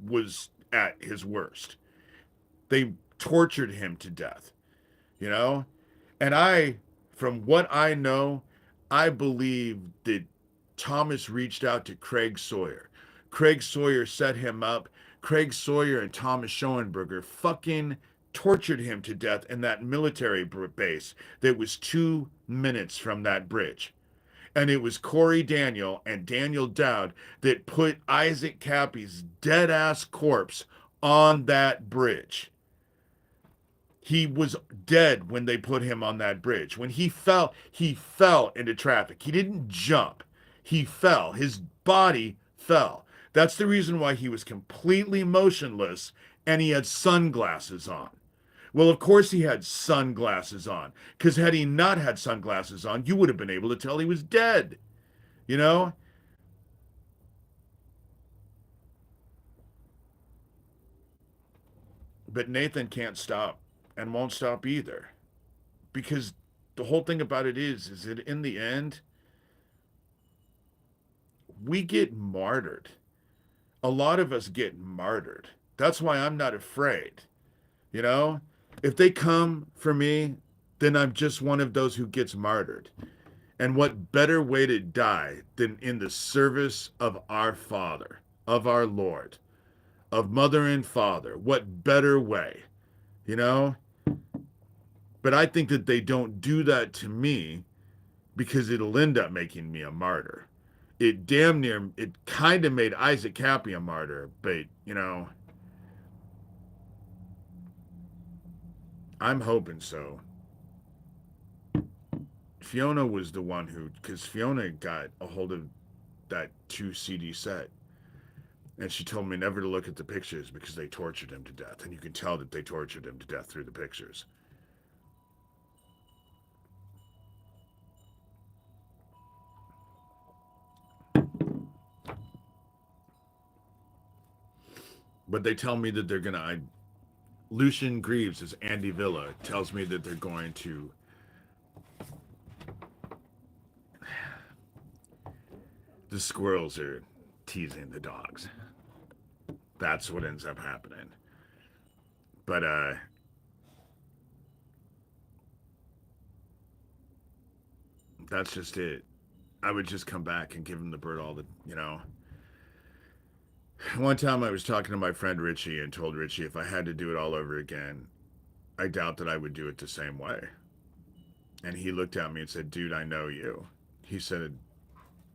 was at his worst? They tortured him to death, you know? And from what I know, I believe that Thomas reached out to Craig Sawyer. Craig Sawyer set him up. Craig Sawyer and Thomas Schoenberger fucking tortured him to death in that military base that was 2 minutes from that bridge. And it was Corey Daniel and Daniel Dowd that put Isaac Cappy's dead ass corpse on that bridge. He was dead when they put him on that bridge. When he fell into traffic. He didn't jump. He fell. His body fell. That's the reason why he was completely motionless and he had sunglasses on. Well, of course he had sunglasses on, because had he not had sunglasses on, you would have been able to tell he was dead, you know? But Nathan can't stop and won't stop either, because the whole thing about it is that in the end, we get martyred. A lot of us get martyred. That's why I'm not afraid, you know? If they come for me, then I'm just one of those who gets martyred. And what better way to die than in the service of our Father, of our Lord, of mother and father? What better way, you know? But I think that they don't do that to me because it'll end up making me a martyr. It kind of made Isaac Cappy a martyr, but, I'm hoping so. Fiona was the one because Fiona got a hold of that 2 CD set. And she told me never to look at the pictures because they tortured him to death. And you can tell that they tortured him to death through the pictures. But they tell me that they're going to. Lucian Greaves, as Andy Villa, tells me that they're going to. The squirrels are teasing the dogs. That's what ends up happening. But that's just it. I would just come back and give him the bird all the. One time I was talking to my friend Richie and told Richie if I had to do it all over again, I doubt that I would do it the same way. And he looked at me and said, "Dude, I know you." He said,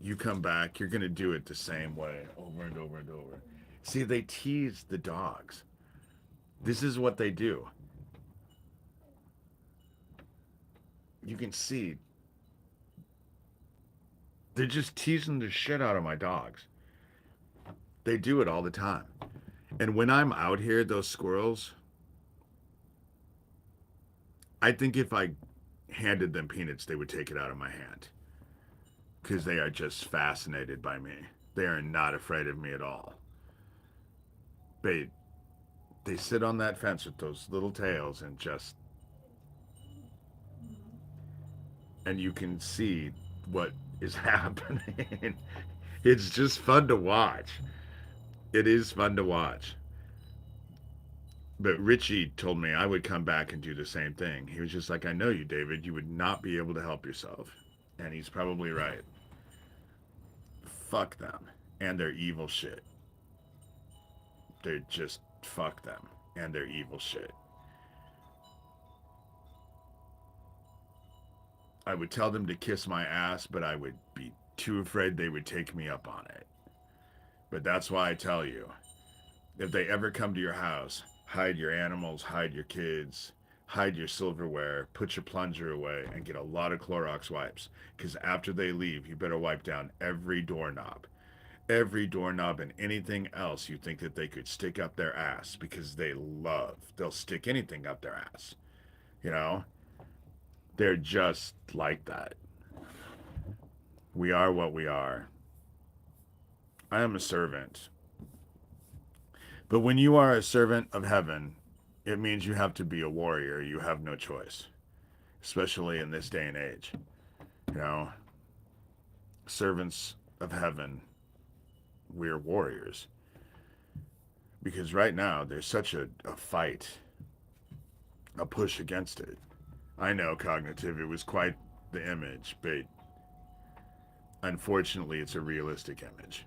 "You come back, you're going to do it the same way over and over and over." See, they tease the dogs. This is what they do. You can see they're just teasing the shit out of my dogs. They do it all the time. And when I'm out here, those squirrels, I think if I handed them peanuts, they would take it out of my hand. Because they are just fascinated by me. They are not afraid of me at all. They sit on that fence with those little tails and just. And you can see what is happening. It's just fun to watch. It is fun to watch. But Richie told me I would come back and do the same thing. He was just like, "I know you, David. You would not be able to help yourself." And he's probably right. Fuck them and their evil shit. They're just fuck them and their evil shit. I would tell them to kiss my ass, but I would be too afraid they would take me up on it. But that's why I tell you, if they ever come to your house, hide your animals, hide your kids, hide your silverware, put your plunger away, and get a lot of Clorox wipes. Because after they leave, you better wipe down every doorknob. Every doorknob and anything else you think that they could stick up their ass, because they'll stick anything up their ass. You know? They're just like that. We are what we are. I am a servant. But when you are a servant of heaven, It means you have to be a warrior. You have no choice, especially in this day and age. You know, servants of heaven, we're warriors. Because right now, there's such a fight, a push against it. I know, Cognitive, it was quite the image, but unfortunately, it's a realistic image.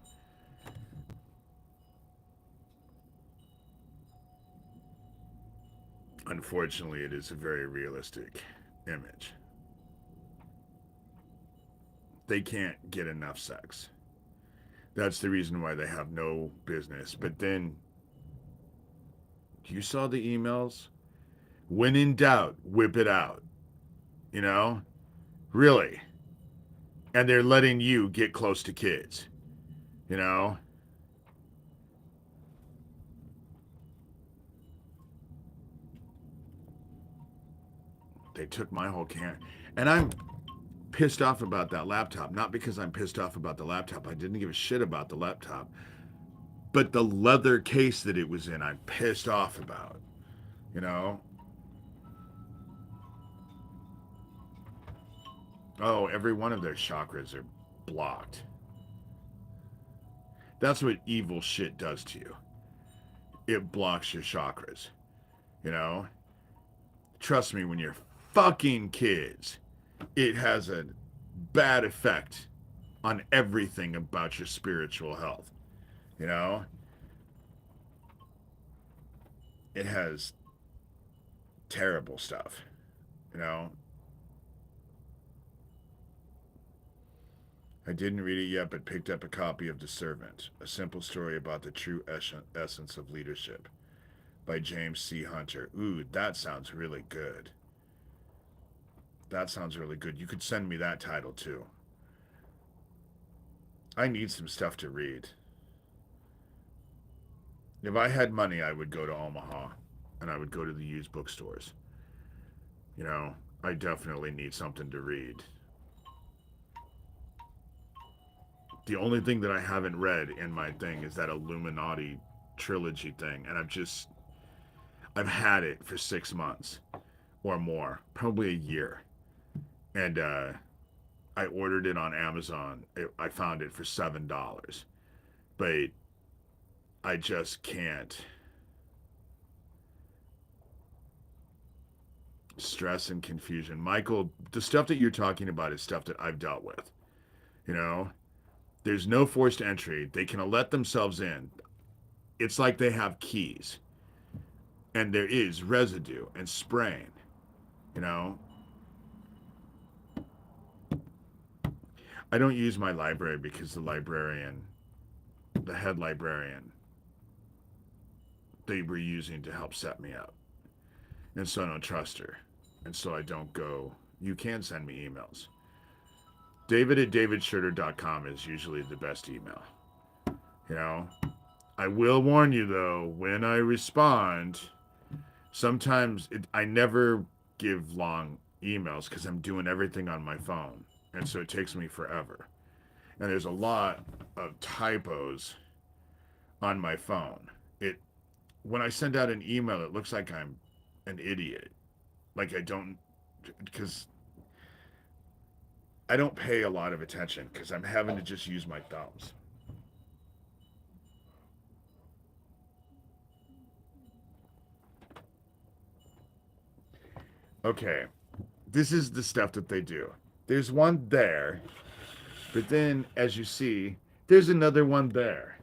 Unfortunately, it is a very realistic image. They can't get enough sex. That's the reason why they have no business. But then, you saw the emails? When in doubt, whip it out. You know? Really. And they're letting you get close to kids. You know? They took my whole can. And I'm pissed off about that laptop. Not because I'm pissed off about the laptop. I didn't give a shit about the laptop. But the leather case that it was in, I'm pissed off about. You know? Oh, every one of their chakras are blocked. That's what evil shit does to you. It blocks your chakras. You know? Trust me, when you're fucking kids, it has a bad effect on everything about your spiritual health. You know? It has terrible stuff. You know? I didn't read it yet, but picked up a copy of The Servant, a simple story about the true essence of leadership by James C. Hunter. Ooh, that sounds really good. That sounds really good. You could send me that title too. I need some stuff to read. If I had money, I would go to Omaha and I would go to the used bookstores. You know, I definitely need something to read. The only thing that I haven't read in my thing is that Illuminati trilogy thing, and I've had it for 6 months or more, probably a year, and I ordered it on Amazon. I found it for $7, but I just can't. Stress and confusion, Michael. The stuff that you're talking about is stuff that I've dealt with. You know, there's no forced entry. They can let themselves in. It's like they have keys, and there is residue and spraying. You know, I don't use my library because the head librarian, they were using to help set me up. And so I don't trust her. And so I don't go. You can send me emails. David at davidshurter.com is usually the best email. You know, I will warn you though, when I respond, sometimes I never give long emails because I'm doing everything on my phone. And so it takes me forever. And there's a lot of typos on my phone. It When I send out an email, it looks like I'm an idiot. Like I don't, because I don't pay a lot of attention because I'm having to just use my thumbs. Okay, this is the stuff that they do. There's one there, but then as you see, there's another one there.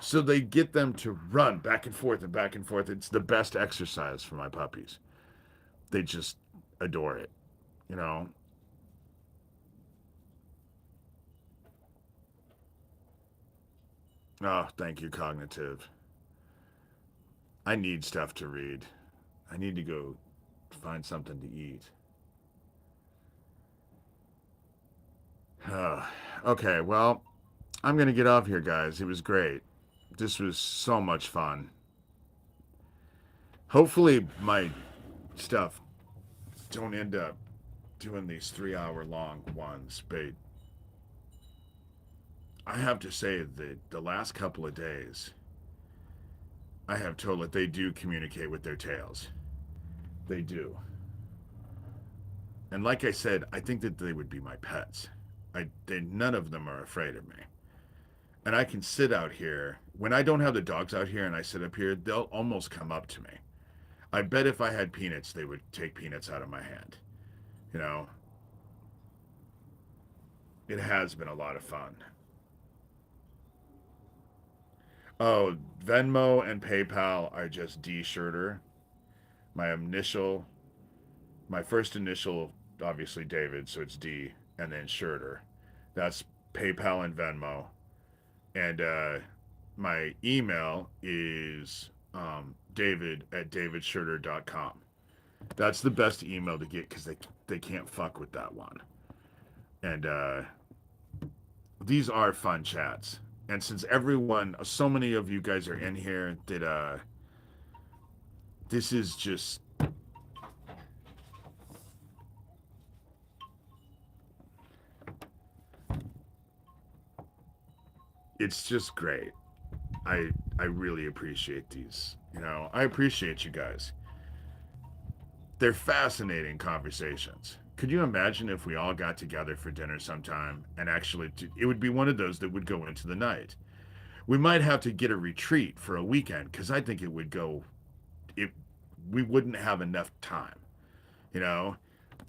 So they get them to run back and forth and back and forth. It's the best exercise for my puppies. They just adore it, you know. Oh, thank you, Cognitive. I need stuff to read. I need to go find something to eat. Okay, well, I'm going to get off here, guys. It was great. This was so much fun. Hopefully, my stuff don't end up doing these 3 hour long ones, but I have to say that the last couple of days, I have told that they do communicate with their tails. They do. And like I said, I think that they would be my pets. None of them are afraid of me. And I can sit out here. When I don't have the dogs out here and I sit up here, they'll almost come up to me. I bet if I had peanuts, they would take peanuts out of my hand. You know, it has been a lot of fun. Oh, Venmo and PayPal are just D Shurter. My initial, my first initial, obviously David, so it's D, and then Shurter. That's PayPal and Venmo. And my email is David at davidshurter.com. That's the best email to get because they can't fuck with that one. And these are fun chats. And since everyone, so many of you guys are in here, that this is just, it's just great. I really appreciate these. You know, I appreciate you guys. They're fascinating conversations. Could you imagine if we all got together for dinner sometime and actually, it would be one of those that would go into the night. We might have to get a retreat for a weekend because I think it would go, it, we wouldn't have enough time, you know?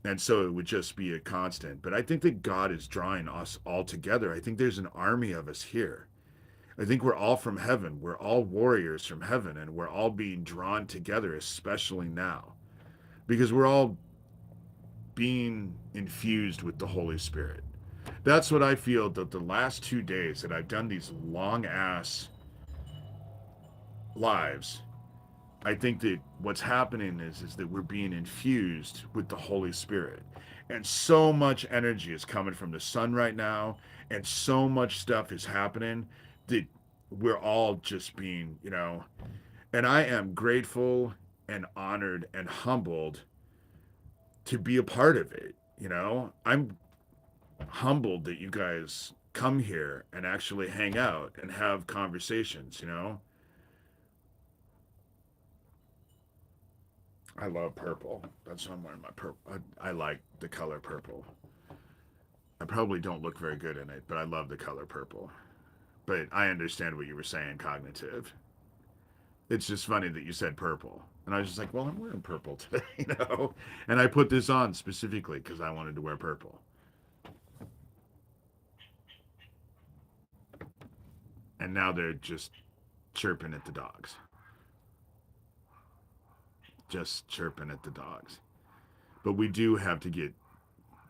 And so it would just be a constant. But I think that God is drawing us all together. I think there's an army of us here. I think we're all from heaven. We're all warriors from heaven, and we're all being drawn together, especially now, because we're all being infused with the Holy Spirit. That's what I feel that the last 2 days that I've done these long ass lives. I think that what's happening is that we're being infused with the Holy Spirit. And so much energy is coming from the sun right now, and so much stuff is happening that we're all just being, you know, and I am grateful and honored and humbled to be a part of it. You know, I'm humbled that you guys come here and actually hang out and have conversations, you know. I love purple. That's why I'm wearing my purple. I like the color purple. I probably don't look very good in it, but I love the color purple. But I understand what you were saying, cognitive. It's just funny that you said purple. And I was just like, well, I'm wearing purple today, you know? And I put this on specifically because I wanted to wear purple. And now they're just chirping at the dogs. Just chirping at the dogs. But we do have to get,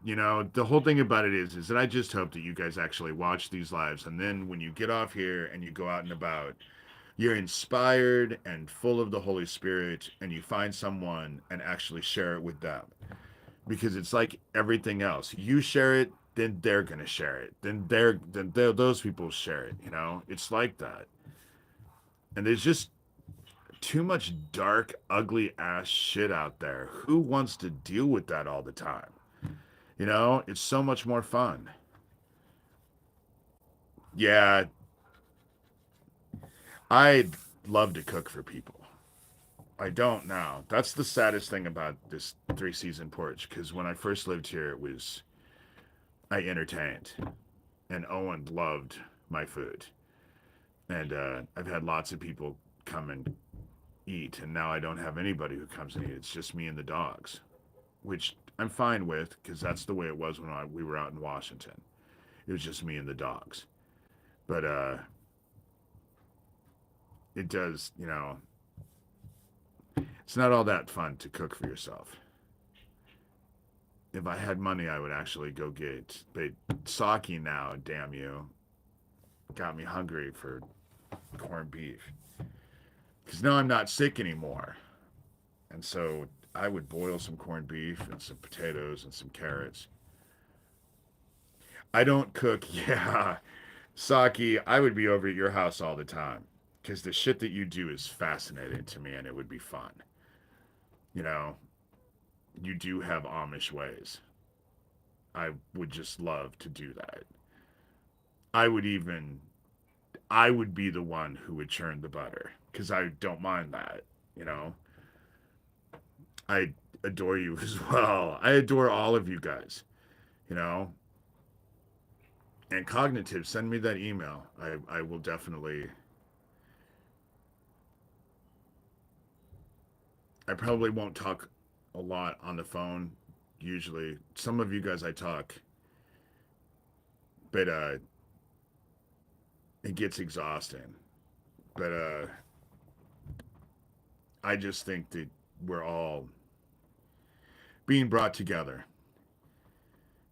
you know, the whole thing about it is that I just hope that you guys actually watch these lives, and then when you get off here and you go out and about, you're inspired and full of the Holy Spirit, and you find someone and actually share it with them, because it's like everything else. You share it, then they're gonna share it, then those people share it. You know, it's like that. And there's just too much dark, ugly ass shit out there. Who wants to deal with that all the time? You know, it's so much more fun. Yeah, I love to cook for people. I don't now. That's the saddest thing about this 3 season porch, because when I first lived here, it was, I entertained, and Owen loved my food. And I've had lots of people come and eat, and now I don't have anybody who comes and eat. It's just me and the dogs, which I'm fine with because that's the way it was when we were out in Washington. It was just me and the dogs. But it does, you know, it's not all that fun to cook for yourself. If I had money, I would actually go get. But sake now, damn you, got me hungry for corned beef. Because now I'm not sick anymore. And so I would boil some corned beef and some potatoes and some carrots. I don't cook, yeah. Saki, I would be over at your house all the time because the shit that you do is fascinating to me and it would be fun. You know, you do have Amish ways. I would just love to do that. I would even I would be the one who would churn the butter because I don't mind that. You know, I adore you as well. I adore all of you guys. You know, and cognitive, send me that email. I will definitely. I probably won't talk a lot on the phone. Usually, some of you guys I talk, but it gets exhausting. But I just think that we're all being brought together.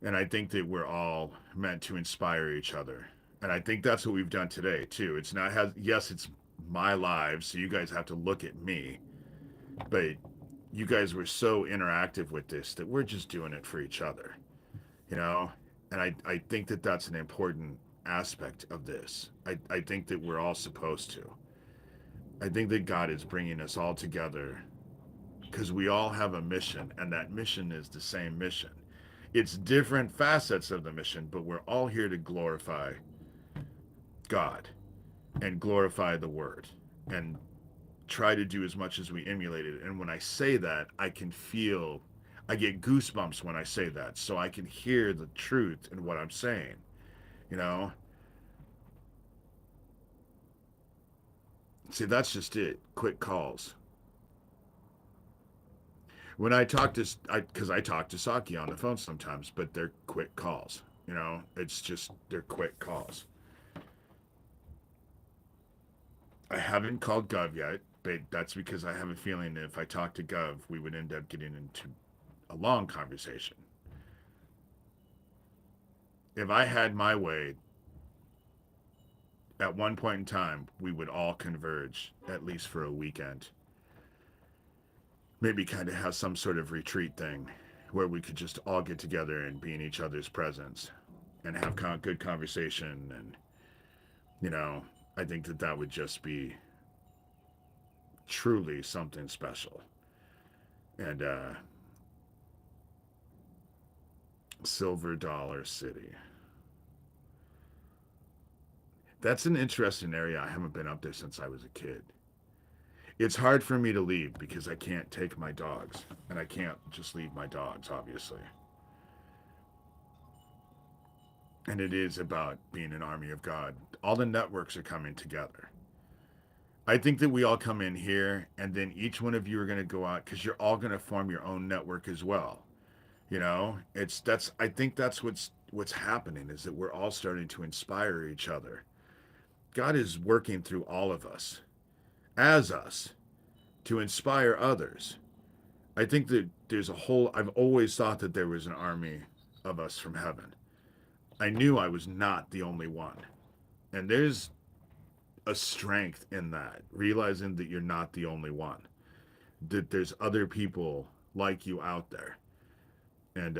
And I think that we're all meant to inspire each other. And I think that's what we've done today, too. It's not, has, yes, it's my live, so you guys have to look at me. But you guys were so interactive with this that we're just doing it for each other, you know? And I think that that's an important aspect of this. I think that we're all supposed to. I think that God is bringing us all together because we all have a mission, and that mission is the same mission. It's different facets of the mission, but we're all here to glorify God and glorify the Word and try to do as much as we emulate it. And when I say that, I can feel, I get goosebumps when I say that, so I can hear the truth in what I'm saying. You know, see, that's just it. Quick calls. When I talk to, because I talk to Saki on the phone sometimes, but they're quick calls. You know, it's just they're quick calls. I haven't called Gov yet, but that's because I have a feeling that if I talk to Gov, we would end up getting into a long conversation. If I had my way, at one point in time, we would all converge, at least for a weekend. Maybe kind of have some sort of retreat thing where we could just all get together and be in each other's presence and have good conversation. And, you know, I think that that would just be truly something special. And Silver Dollar City. That's an interesting area. I haven't been up there since I was a kid. It's hard for me to leave because I can't take my dogs. And I can't just leave my dogs, obviously. And it is about being an army of God. All the networks are coming together. I think that we all come in here and then each one of you are going to go out because you're all going to form your own network as well. You know, it's that's I think that's what's happening is that we're all starting to inspire each other. God is working through all of us as us to inspire others. I think that there's a whole I've always thought that there was an army of us from heaven. I knew I was not the only one. And there's a strength in that, realizing that you're not the only one. That there's other people like you out there. And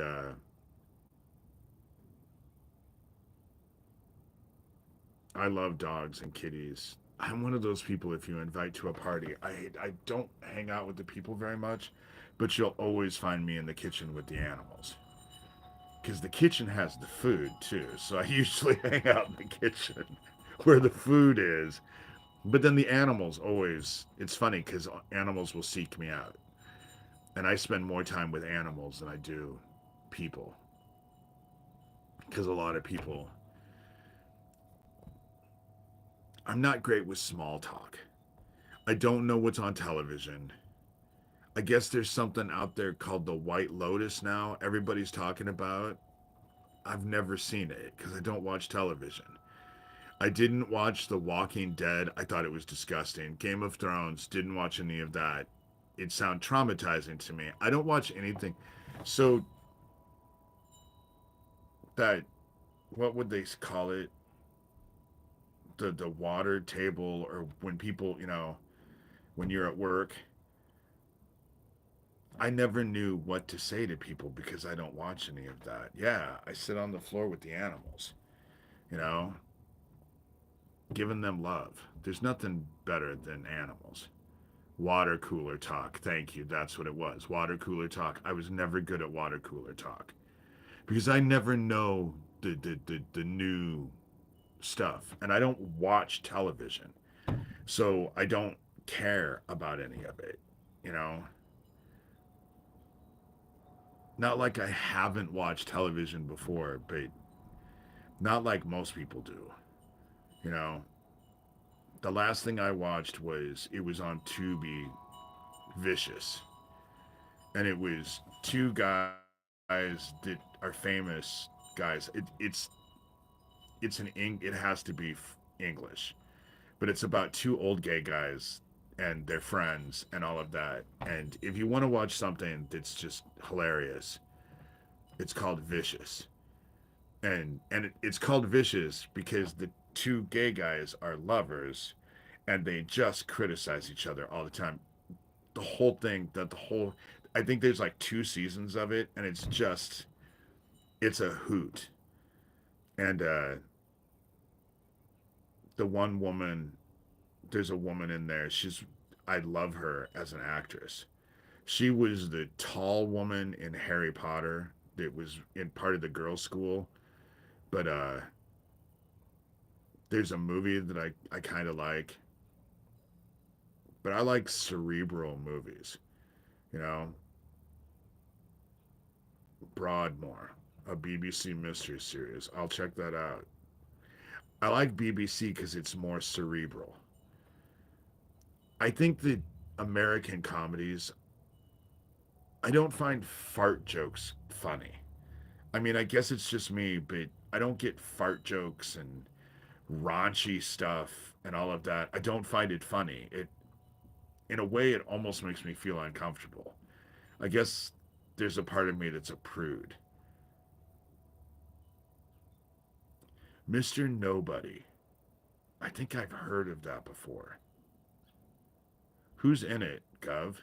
I love dogs and kitties. I'm one of those people if you invite to a party, I don't hang out with the people very much, but you'll always find me in the kitchen with the animals. Because the kitchen has the food too, so I usually hang out in the kitchen where the food is. But then the animals always, it's funny because animals will seek me out. And I spend more time with animals than I do people. Because a lot of people, I'm not great with small talk. I don't know what's on television. I guess there's something out there called the White Lotus now. Everybody's talking about. I've never seen it because I don't watch television. I didn't watch The Walking Dead. I thought it was disgusting. Game of Thrones, didn't watch any of that. It sounded traumatizing to me. I don't watch anything. So that, what would they call it? The water table, or when people, you know, when you're at work, I never knew what to say to people because I don't watch any of that. Yeah, I sit on the floor with the animals, you know, giving them love. There's nothing better than animals. Water cooler talk. Thank you. That's what it was. Water cooler talk. I was never good at water cooler talk because I never know the new stuff, and I don't watch television, so I don't care about any of it. You know, not like I haven't watched television before, but not like most people do. You know, the last thing I watched was it was on Tubi, Vicious, and it was two guys that are famous guys. It's it has to be English, but it's about two old gay guys and their friends and all of that. And if you want to watch something that's just hilarious, it's called Vicious. And it's called Vicious because the two gay guys are lovers and they just criticize each other all the time. The whole thing, that the whole I think there's like two seasons of it, and it's a hoot. And the one woman, there's a woman in there. I love her as an actress. She was the tall woman in Harry Potter that was in part of the girls' school. But there's a movie that I kind of like. But I like cerebral movies. You know, Broadmoor, a BBC mystery series. I'll check that out. I like BBC because it's more cerebral. I think that American comedies, I don't find fart jokes funny. I mean, I guess it's just me, but I don't get fart jokes and raunchy stuff and all of that. I don't find it funny. In a way, it almost makes me feel uncomfortable. I guess there's a part of me that's a prude. Mr. Nobody. I think I've heard of that before. Who's in it, Gov?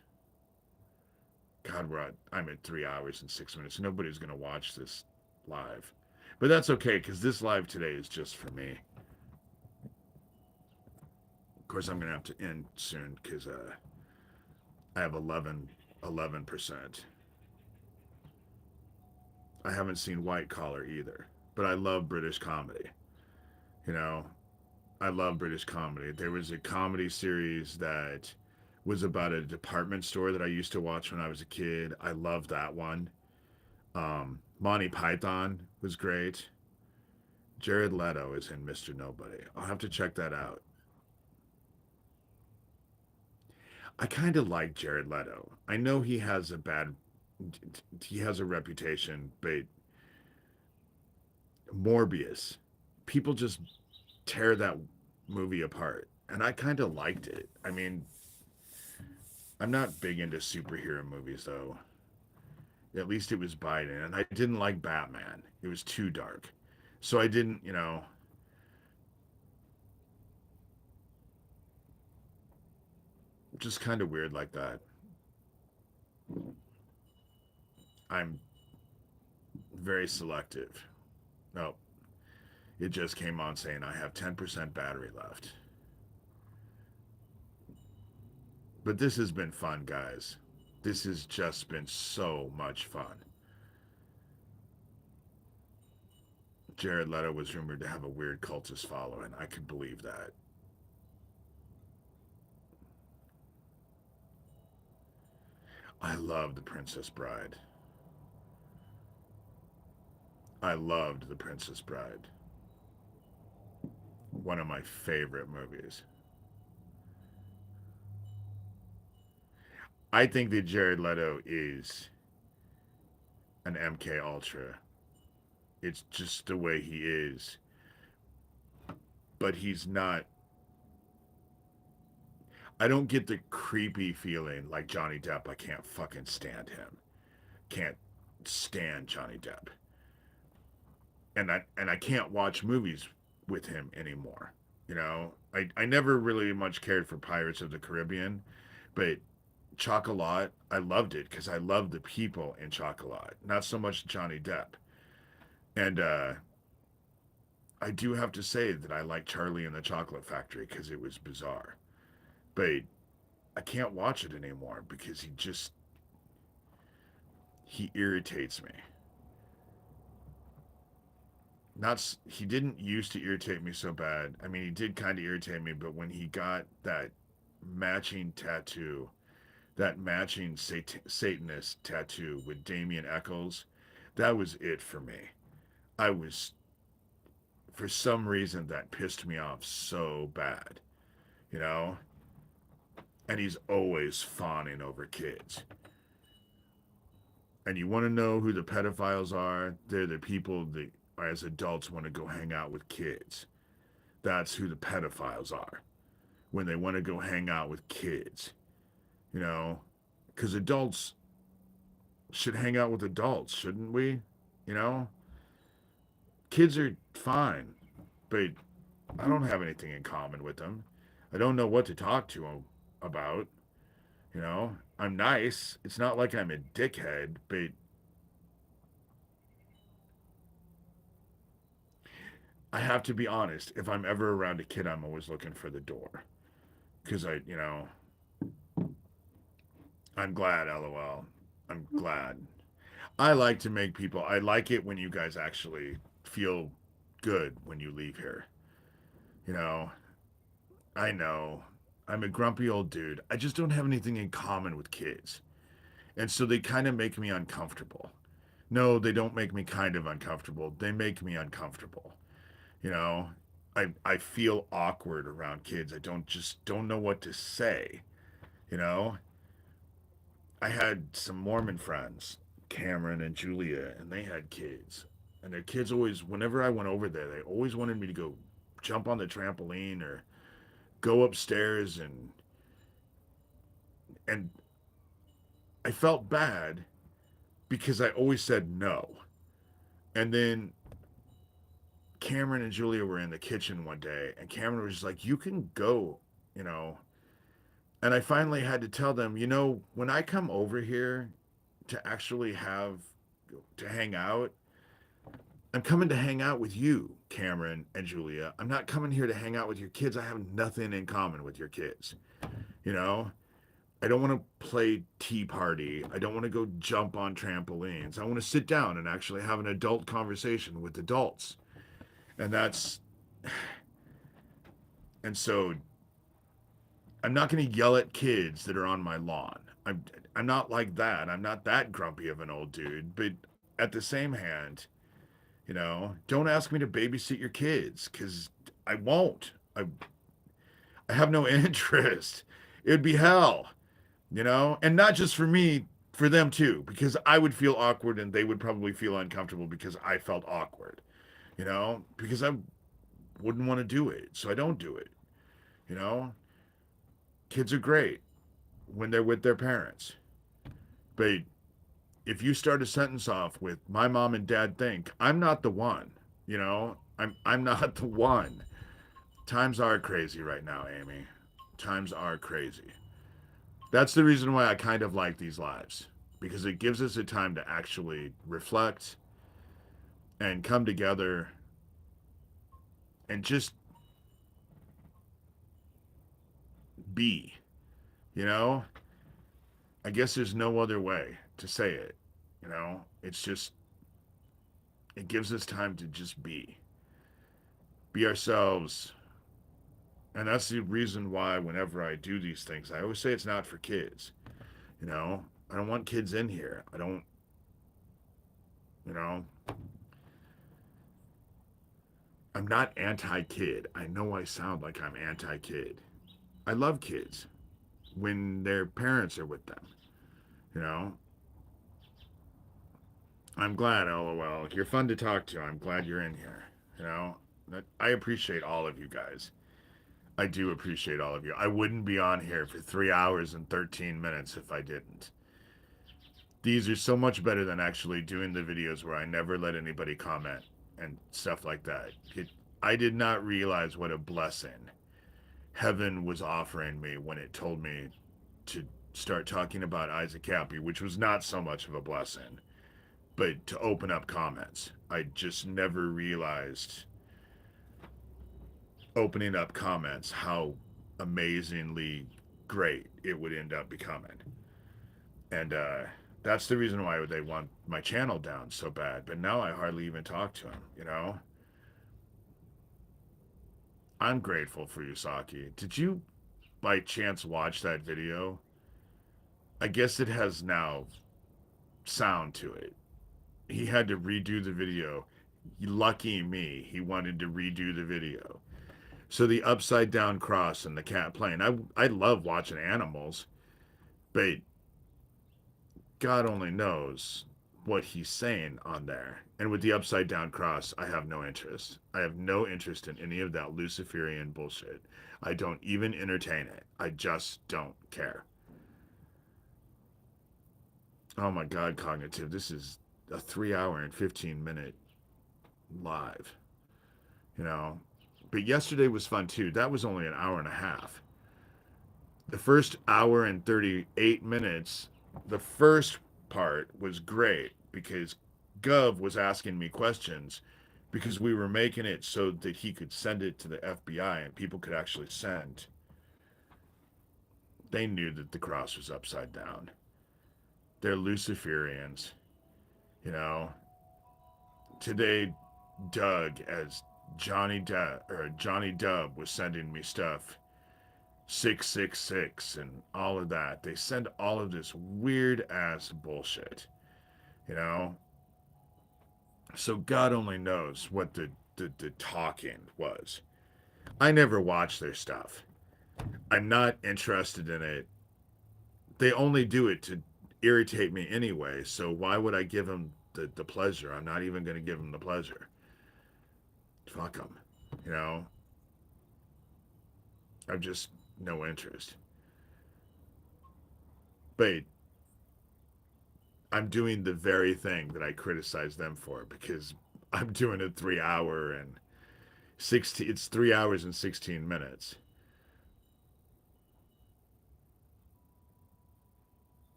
God, I'm at 3 hours and 6 minutes. Nobody's going to watch this live. But that's okay, because this live today is just for me. Of course, I'm going to have to end soon, because I have 11%. I haven't seen White Collar either. But I love British comedy. You know, I love British comedy. There was a comedy series that was about a department store that I used to watch when I was a kid. I loved that one. Monty Python was great. Jared Leto is in Mr. Nobody. I'll have to check that out. I kind of like Jared Leto. I know he has a reputation, but Morbius, people just tear that movie apart, and I kind of liked it. I mean, I'm not big into superhero movies though. At least it was Biden, and I didn't like Batman. It was too dark, so I didn't. Just kind of weird like that. I'm very selective. No, it just came on saying I have 10% battery left. But this has been fun, guys. This has just been so much fun. Jared Leto was rumored to have a weird cultist following. I could believe that. I love The Princess Bride. I loved The Princess Bride. One of my favorite movies. I think that Jared Leto is an MK Ultra. It's just the way he is. But he's not. I don't get the creepy feeling like Johnny Depp. I can't fucking stand him. Can't stand Johnny Depp. And I can't watch movies with him anymore. I never really much cared for Pirates of the Caribbean, but Chocolat, I loved it because I loved the people in Chocolat, not so much Johnny Depp. And I do have to say that I like Charlie and the Chocolate Factory because it was bizarre. But I can't watch it anymore because he irritates me. not he didn't used to irritate me so bad. I mean, he did kind of irritate me, but when he got that matching tattoo, that matching Satanist tattoo with Damien Eccles, that was it for me. I was, for some reason, that pissed me off so bad, you know? And he's always fawning over kids. And you want to know who the pedophiles are? They're the people that, as adults, want to go hang out with kids. That's who the pedophiles are. When they want to go hang out with kids, you know? Because adults should hang out with adults, shouldn't we? You know? Kids are fine, but I don't have anything in common with them. I don't know what to talk to them about. You know, I'm nice. It's not like I'm a dickhead, but I have to be honest. If I'm ever around a kid, I'm always looking for the door. Because I'm glad, lol. I'm glad. I like to make people, I like it when you guys actually feel good when you leave here. You know, I know I'm a grumpy old dude. I just don't have anything in common with kids. And so they kind of make me uncomfortable. No, they don't make me kind of uncomfortable. They make me uncomfortable. You know, I feel awkward around kids. I don't know what to say. You know, I had some Mormon friends, Cameron and Julia, and they had kids. And their kids always, whenever I went over there, they always wanted me to go jump on the trampoline or go upstairs, and I felt bad because I always said no. And then Cameron and Julia were in the kitchen one day, and Cameron was just like, "You can go, you know." And I finally had to tell them, when I come over here to actually to hang out, I'm coming to hang out with you, Cameron and Julia. I'm not coming here to hang out with your kids. I have nothing in common with your kids. You know, I don't want to play tea party. I don't want to go jump on trampolines. I want to sit down and actually have an adult conversation with adults. And and so I'm not going to yell at kids that are on my lawn. I'm not like that. I'm not that grumpy of an old dude, but at the same hand, don't ask me to babysit your kids cuz I won't. I have no interest. It would be hell. And not just for me, for them too, because I would feel awkward and they would probably feel uncomfortable because I felt awkward, because I wouldn't want to do it. So I don't do it. You know, kids are great when they're with their parents. But if you start a sentence off with my mom and dad think, I'm not the one. I'm not the one. Times are crazy right now, Amy. Times are crazy. That's the reason why I kind of like these lives, because it gives us a time to actually reflect and come together and just be, you know? I guess there's no other way to say it. It's just, it gives us time to just be ourselves. And that's the reason why whenever I do these things, I always say it's not for kids. I don't want kids in here. I don't, you know, I'm not anti kid. I know I sound like I'm anti kid. I love kids when their parents are with them. You know, I'm glad, lol. You're fun to talk to. I'm glad you're in here. You know, I appreciate all of you guys. I do appreciate all of you. I wouldn't be on here for 3 hours and 13 minutes if I didn't. These are so much better than actually doing the videos where I never let anybody comment and stuff like that. I did not realize what a blessing heaven was offering me when it told me to start talking about Isaac Cappy, which was not so much of a blessing, but to open up comments. I just never realized opening up comments how amazingly great it would end up becoming. And that's the reason why they want my channel down so bad. But now I hardly even talk to them. I'm grateful for you, Saki. Did you by chance watch that video? I guess it has now sound to it. He had to redo the video. Lucky me, he wanted to redo the video. So the upside down cross and the cat playing. I love watching animals, but God only knows what he's saying on there. And with the upside down cross, I have no interest. I have no interest in any of that Luciferian bullshit. I don't even entertain it. I just don't care. Oh my God, cognitive. This is a 3 hour and 15 minute live, you know. But yesterday was fun too. That was only an hour and a half. The first hour and 38 minutes, the first part was great because Gov was asking me questions because we were making it so that he could send it to the FBI and people could actually send. They knew that the cross was upside down. They're Luciferians, you know. Today, Doug as Johnny Dub was sending me stuff 666 and all of that. They send all of this weird ass bullshit, you know? So God only knows what the talking was. I never watch their stuff. I'm not interested in it. They only do it to irritate me anyway, so why would I give them the pleasure? I'm not even going to give them the pleasure. Fuck them, you know? I'm just no interest. But I'm doing the very thing that I criticize them for because I'm doing a 3 hour and 16, it's 3 hours and 16 minutes.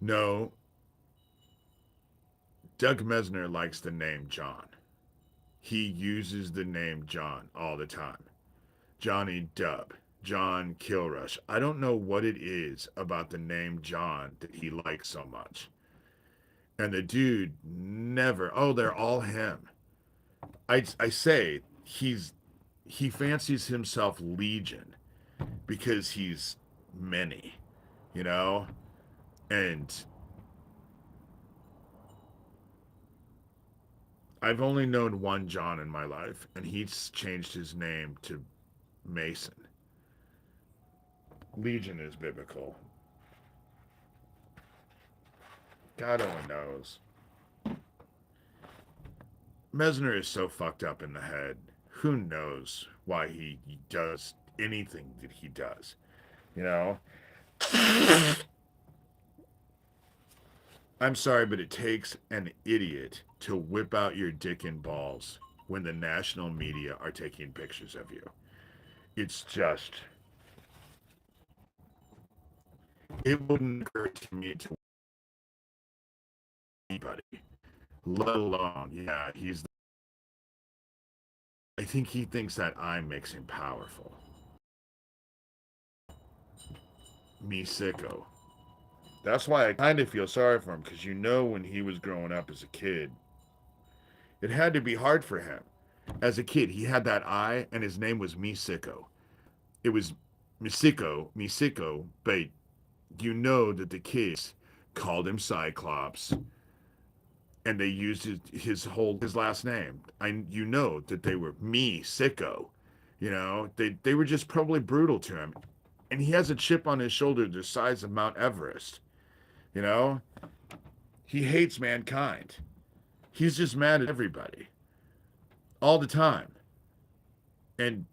No, Doug Mesner likes the name John. He uses the name John all the time. Johnny Dub, John Kilrush. I don't know what it is about the name John that he likes so much. And the dude never, oh, they're all him. I say he fancies himself Legion because he's many, you know? And I've only known one John in my life, and he's changed his name to Mason. Legion is biblical. God only knows. Mesner is so fucked up in the head. Who knows why he does anything that he does? You know? I'm sorry, but it takes an idiot to whip out your dick and balls when the national media are taking pictures of you. It's just, it wouldn't occur to me to anybody, let alone, yeah, I think he thinks that eye makes him powerful. Me sicko. That's why I kind of feel sorry for him because you know when he was growing up as a kid, it had to be hard for him. As a kid, he had that eye and his name was Me sicko. It was Misiko, but you know that the kids called him Cyclops and they used his last name. You know that they were me sicko. You know, they were just probably brutal to him. And he has a chip on his shoulder the size of Mount Everest. You know, he hates mankind. He's just mad at everybody all the time. And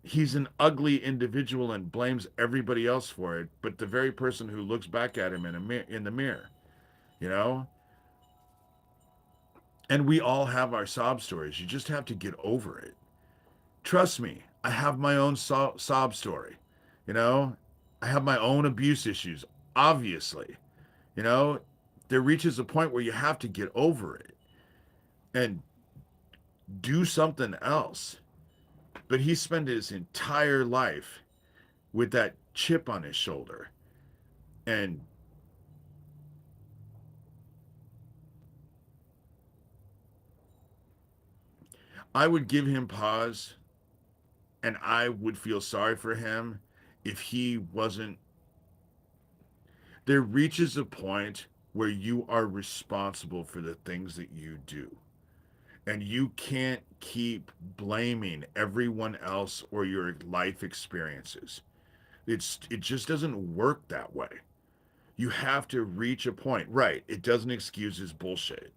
he's an ugly individual and blames everybody else for it, but the very person who looks back at him in the mirror, you know? And we all have our sob stories. You just have to get over it. Trust me, I have my own sob story. You know, I have my own abuse issues, obviously. You know, there reaches a point where you have to get over it and do something else. But he spent his entire life with that chip on his shoulder. And I would give him pause, and I would feel sorry for him if he wasn't. There reaches a point where you are responsible for the things that you do. And you can't keep blaming everyone else or your life experiences. It just doesn't work that way. You have to reach a point. Right, it doesn't excuse his bullshit.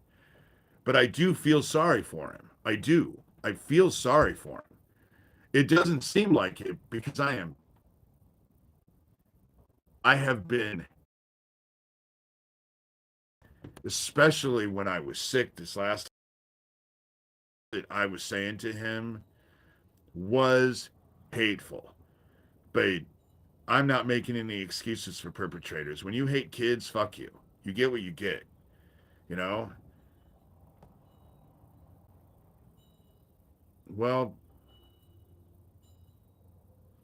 But I do feel sorry for him. I do. I feel sorry for him. It doesn't seem like it because I have been, especially when I was sick this last, that I was saying to him was hateful. But I'm not making any excuses for perpetrators. When you hate kids, fuck you. You get what you get, you know? Well,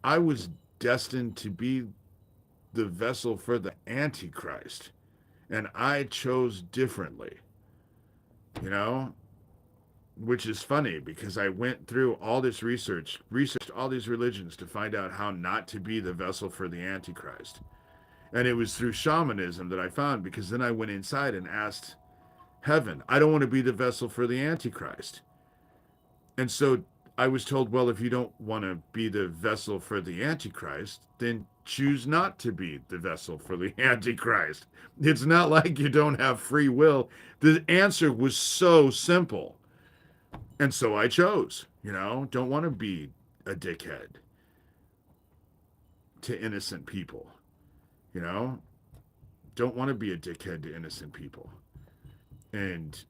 I was destined to be the vessel for the Antichrist, and I chose differently, you know? Which is funny because I went through all this research, researched all these religions to find out how not to be the vessel for the Antichrist. And it was through shamanism that I found, because then I went inside and asked heaven, I don't want to be the vessel for the Antichrist. And so I was told, well, if you don't want to be the vessel for the Antichrist, then choose not to be the vessel for the Antichrist. It's not like you don't have free will. The answer was so simple. And so I chose, don't want to be a dickhead to innocent people, you know, don't want to be a dickhead to innocent people. And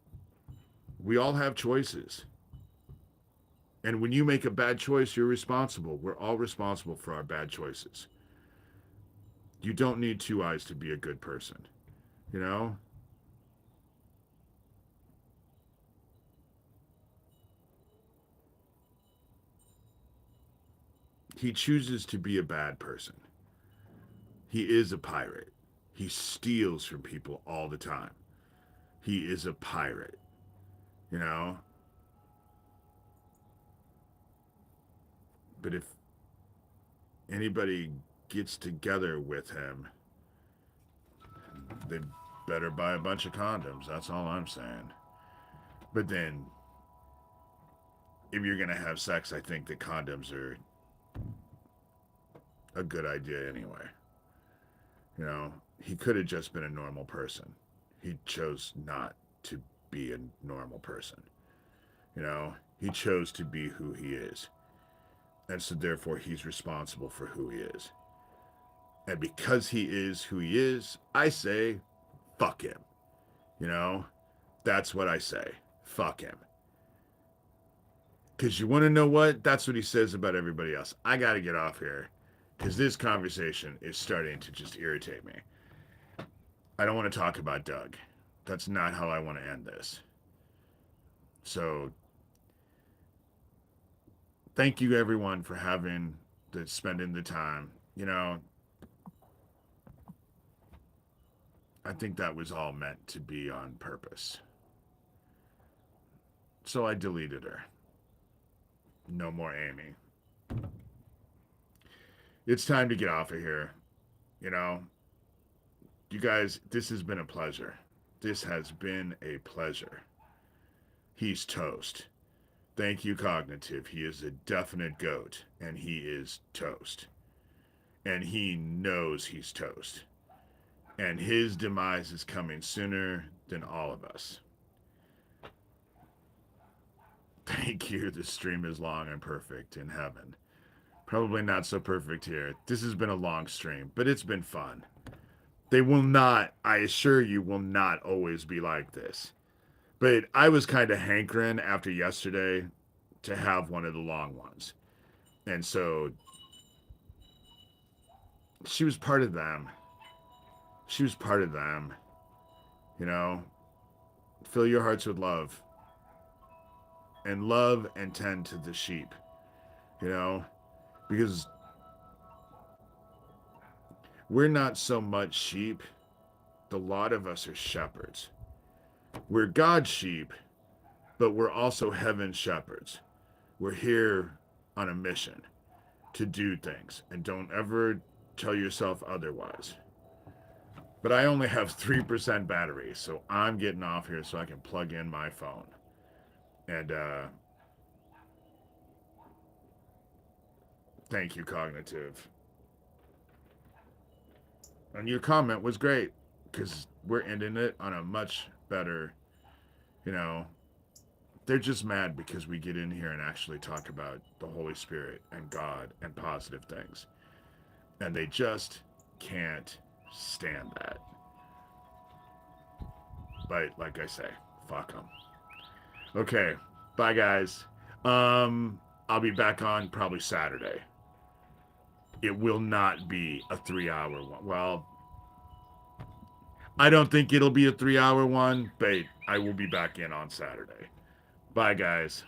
we all have choices. And when you make a bad choice, you're responsible. We're all responsible for our bad choices. You don't need two eyes to be a good person, you know? He chooses to be a bad person. He is a pirate. He steals from people all the time. He is a pirate, you know? But if anybody gets together with him, they better buy a bunch of condoms. That's all I'm saying. But then, if you're going to have sex, I think that condoms are a good idea anyway. You know, he could have just been a normal person. He chose not to be a normal person. You know, he chose to be who he is. And so, therefore, he's responsible for who he is. And because he is who he is, I say, fuck him. You know, that's what I say. Fuck him. Because you want to know what? That's what he says about everybody else. I got to get off here because this conversation is starting to just irritate me. I don't want to talk about Doug. That's not how I want to end this. So, thank you everyone for spending the time. You know, I think that was all meant to be on purpose. So I deleted her. No more Amy. It's time to get off of here. You know, you guys, this has been a pleasure. This has been a pleasure. He's toast. Thank you, Cognitive. He is a definite goat, and he is toast. And he knows he's toast. And his demise is coming sooner than all of us. Thank you. The stream is long and perfect in heaven. Probably not so perfect here. This has been a long stream, but it's been fun. They will not, I assure you, will not always be like this. But I was kind of hankering after yesterday to have one of the long ones. And so she was part of them. She was part of them. You know, fill your hearts with love. And love and tend to the sheep. You know, because we're not so much sheep. A lot of us are shepherds. We're God's sheep, but we're also heaven's shepherds. We're here on a mission to do things, and don't ever tell yourself otherwise. But I only have 3% battery, so I'm getting off here so I can plug in my phone. And thank you, Cognitive. And your comment was great because we're ending it on a much better, you know, they're just mad because we get in here and actually talk about the Holy Spirit and God and positive things. And they just can't stand that. But like I say, fuck them. Okay, bye guys. I'll be back on probably Saturday. It will not be a 3 hour one. Well, I don't think it'll be a 3 hour one, but I will be back in on Saturday. Bye, guys.